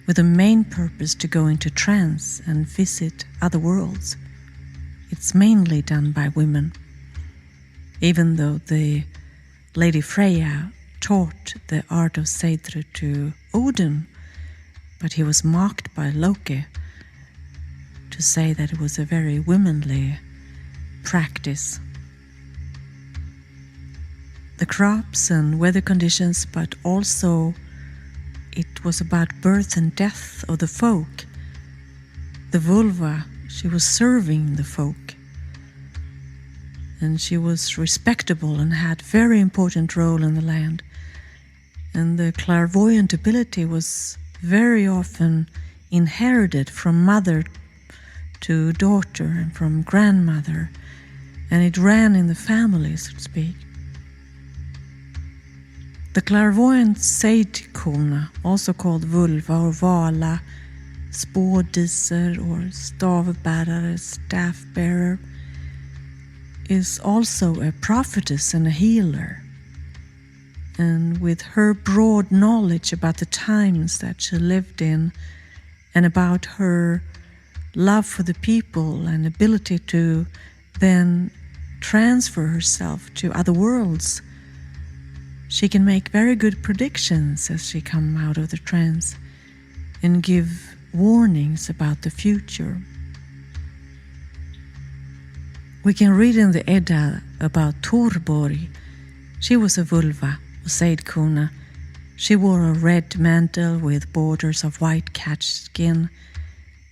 with a main purpose to go into trance and visit other worlds. It's mainly done by women, even though the Lady Freja taught the art of Seidr to Odin, but he was mocked by Loki to say that it was a very womanly practice. The crops and weather conditions, but also it was about birth and death of the folk. The vulva, she was serving the folk, and she was respectable and had very important role in the land. And the clairvoyant ability was very often inherited from mother to daughter and from grandmother, and it ran in the family, so to speak. The clairvoyant seidkona, also called vulva or vala, spådiser or stavbärare, staff bearer, is also a prophetess and a healer. And with her broad knowledge about the times that she lived in and about her love for the people and ability to then transfer herself to other worlds, she can make very good predictions as she comes out of the trance and give warnings about the future. We can read in the Edda about Thorborg. She was a vulva, or seidkona. She wore a red mantle with borders of white cat skin.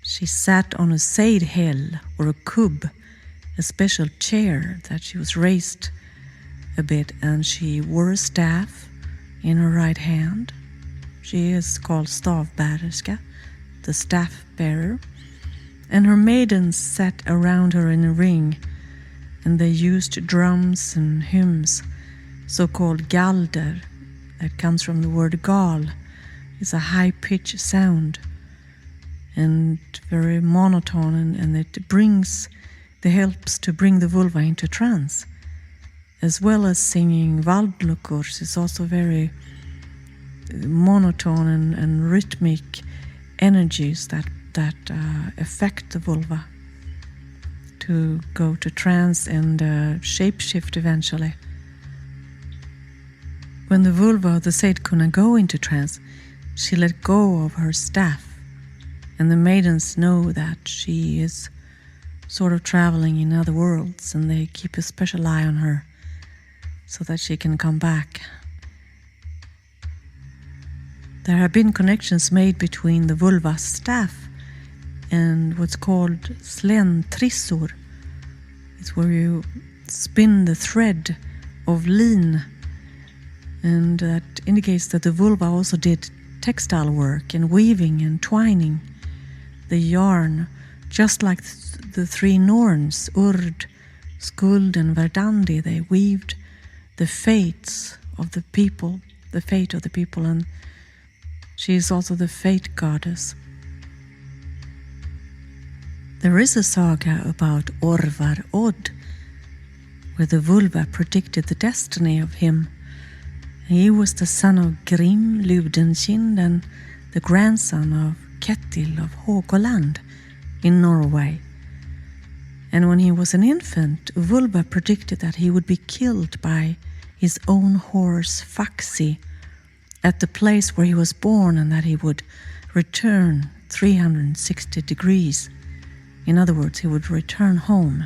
She sat on a seidhell, or a kub, a special chair that she was raised a bit, and she wore a staff in her right hand. She is called stavbärerska, the staff bearer, and her maidens sat around her in a ring, and they used drums and hymns, so-called galder, that comes from the word gal. It's a high-pitched sound and very monotone, and it helps to bring the vulva into trance, as well as singing valdlokurs. Is also very monotone and rhythmic energies that that affect the vulva to go to trance and shapeshift eventually. When the vulva of the saint couldn't go into trance, she let go of her staff, and the maidens know that she is sort of traveling in other worlds, and they keep a special eye on her so that she can come back. There have been connections made between the vulva staff and what's called slentrissor. It's where you spin the thread of lean, and that indicates that the vulva also did textile work and weaving and twining the yarn, just like the three Norns, Urd, Skuld and Verdandi. They weaved the fates of the people, the fate of the people, and she is also the fate goddess. There is a saga about Orvar Odd, where the vulva predicted the destiny of him. He was the son of Grim Ludenkind and the grandson of Ketil of Håkoland in Norway. And when he was an infant, vulva predicted that he would be killed by his own horse Faxi at the place where he was born, and that he would return 360 degrees. In other words, he would return home.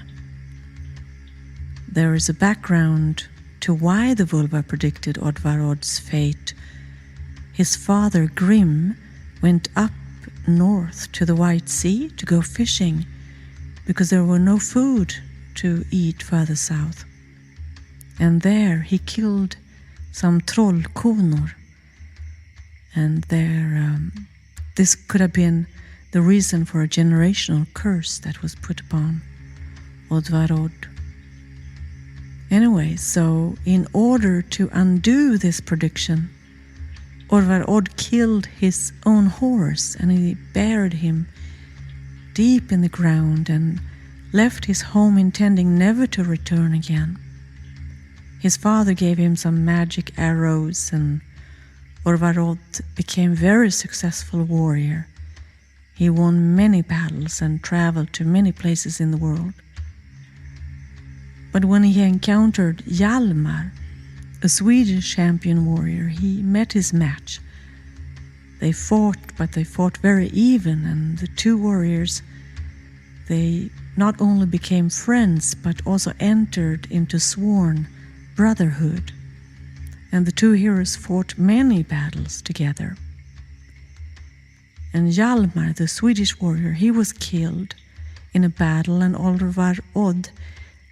There is a background to why the vulva predicted Oddvarod's fate. His father, Grim, went up north to the White Sea to go fishing because there were no food to eat further south. And there he killed some trollkonor. And this could have been the reason for a generational curse that was put upon Oddvarod. Anyway, so in order to undo this prediction, Orvar-Odd killed his own horse, and he buried him deep in the ground and left his home intending never to return again. His father gave him some magic arrows, and Orvar-Odd became a very successful warrior. He won many battles and traveled to many places in the world. But when he encountered Hjalmar, a Swedish champion warrior, he met his match. They fought, but they fought very even, and the two warriors, they not only became friends, but also entered into sworn brotherhood. And the two heroes fought many battles together. And Hjalmar, the Swedish warrior, he was killed in a battle, and Orvar-Odd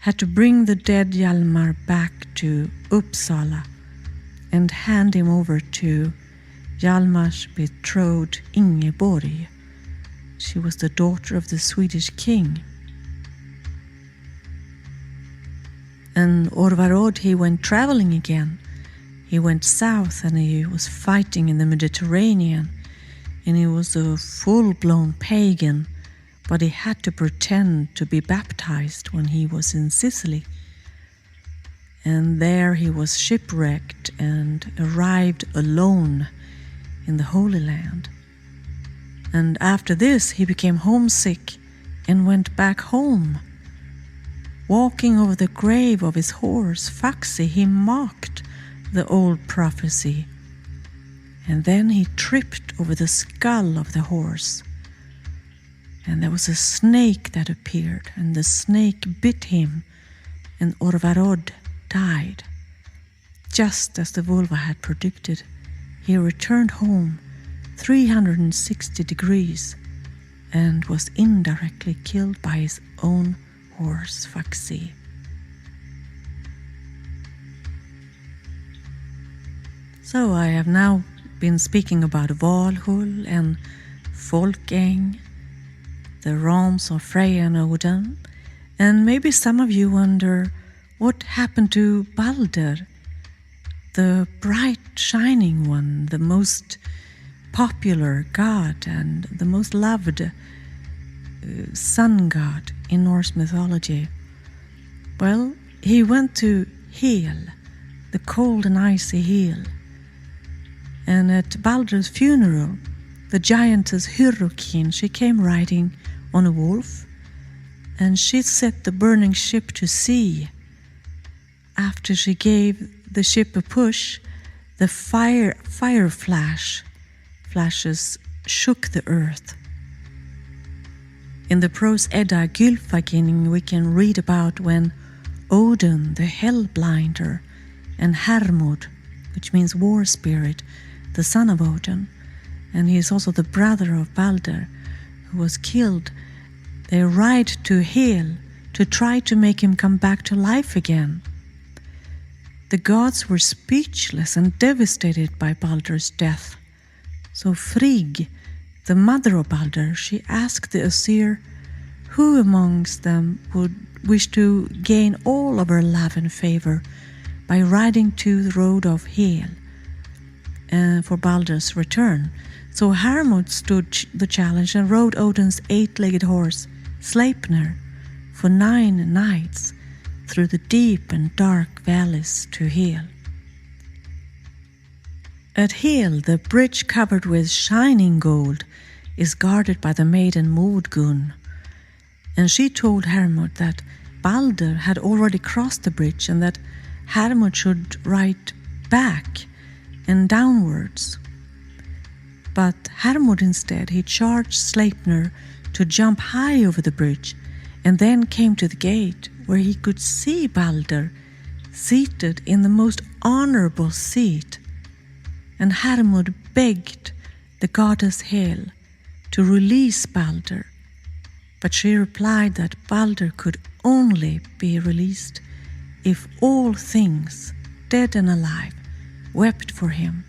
had to bring the dead Hjalmar back to Uppsala and hand him over to Hjalmar's betrothed Ingeborg. She was the daughter of the Swedish king. And Orvar-Odd, he went traveling again. He went south, and he was fighting in the Mediterranean, and he was a full-blown pagan, but he had to pretend to be baptized when he was in Sicily. And there he was shipwrecked and arrived alone in the Holy Land. And after this he became homesick and went back home. Walking over the grave of his horse, Faxi, he mocked the old prophecy. And then he tripped over the skull of the horse. And there was a snake that appeared, and the snake bit him, and Orvar-Odd died. Just as the vulva had predicted, he returned home 360 degrees and was indirectly killed by his own horse, Faxi. So I have now been speaking about Valhalla and Folkeng, the realms of Freja and Odin, and maybe some of you wonder what happened to Balder, the bright shining one, the most popular god and the most loved sun god in Norse mythology. Well, he went to Hel, the cold and icy Hel, and at Balder's funeral, the giantess Hirogin, she came riding on a wolf, and she set the burning ship to sea. After she gave the ship a push, the fire flashes shook the earth. In the Prose Edda Gylfaginning we can read about when Odin, the Hellblinder, and Hermod, which means war spirit, the son of Odin, and he is also the brother of Balder, who was killed, they ride to Hel to try to make him come back to life again. The gods were speechless and devastated by Balder's death. So Frigg, the mother of Balder, she asked the Aesir who amongst them would wish to gain all of her love and favor by riding to the road of Hel for Balder's return. So Hermod stood the challenge and rode Odin's 8-legged horse, Sleipnir, for 9 nights through the deep and dark valleys to Hel. At Hel, the bridge covered with shining gold is guarded by the maiden Modgun, and she told Hermod that Balder had already crossed the bridge and that Hermod should ride back and downwards. But Hermod instead, he charged Sleipnir to jump high over the bridge and then came to the gate where he could see Balder seated in the most honorable seat. And Hermod begged the goddess Hel to release Balder, but she replied that Balder could only be released if all things, dead and alive, wept for him.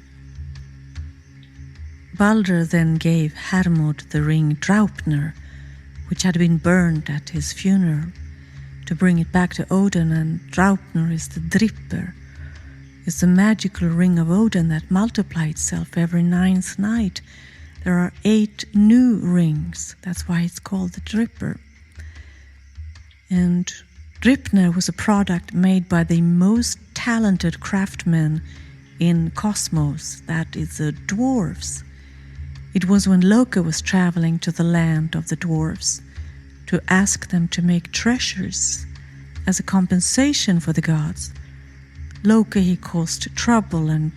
Balder then gave Hermod the ring Draupnir, which had been burned at his funeral, to bring it back to Odin, and Draupnir is the Dripper. It's the magical ring of Odin that multiplies itself every 9th night. There are 8 new rings. That's why it's called the Dripper. And Draupnir was a product made by the most talented craftsmen in Cosmos, that is the dwarves. It was when Loki was traveling to the land of the dwarves to ask them to make treasures as a compensation for the gods. Loki, he caused trouble, and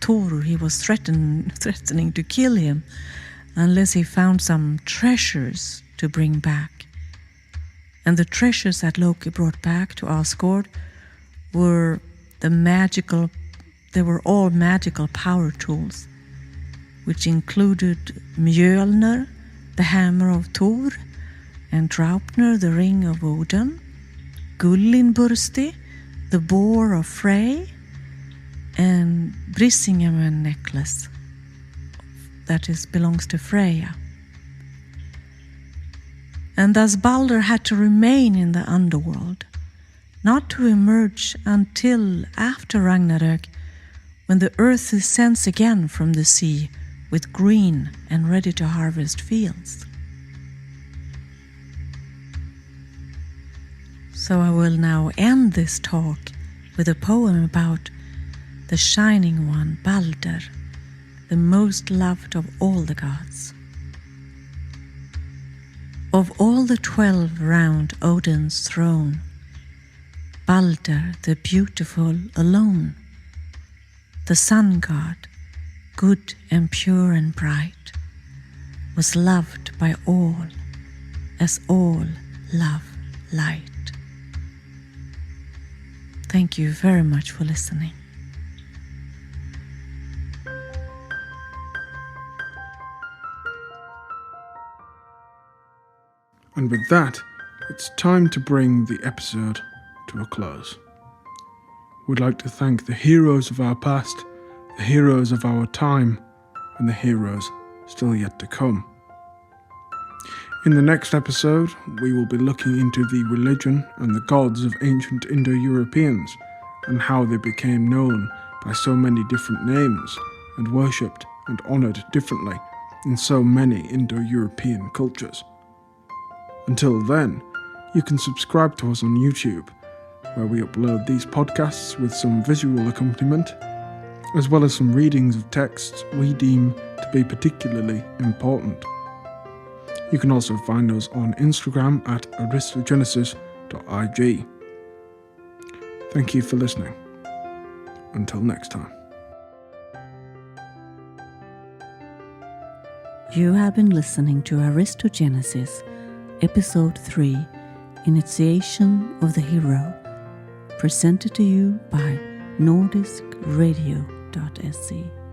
Thor, he was threatening to kill him unless he found some treasures to bring back. And the treasures that Loki brought back to Asgard were they were all magical power tools, which included Mjölnir, the hammer of Thor, and Draupnir, the ring of Odin, Gullinbursti, the boar of Frey, and Brisingamen necklace that belongs to Freja. And thus Balder had to remain in the underworld, not to emerge until after Ragnarök, when the earth descends again from the sea with green and ready to harvest fields. So I will now end this talk with a poem about the shining one, Balder, the most loved of all the gods. Of all the 12 round Odin's throne, Balder the beautiful alone, the sun god, good and pure and bright, was loved by all as all love light. Thank you very much for listening. And with that, it's time to bring the episode to a close. We'd like to thank the heroes of our past, the heroes of our time, and the heroes still yet to come. In the next episode, we will be looking into the religion and the gods of ancient Indo-Europeans and how they became known by so many different names and worshipped and honoured differently in so many Indo-European cultures. Until then, you can subscribe to us on YouTube, where we upload these podcasts with some visual accompaniment, as well as some readings of texts we deem to be particularly important. You can also find us on Instagram at aristogenesis.ig. Thank you for listening. Until next time. You have been listening to Aristogenesis, Episode 3, Initiation of the Hero, presented to you by nordiskradio.se.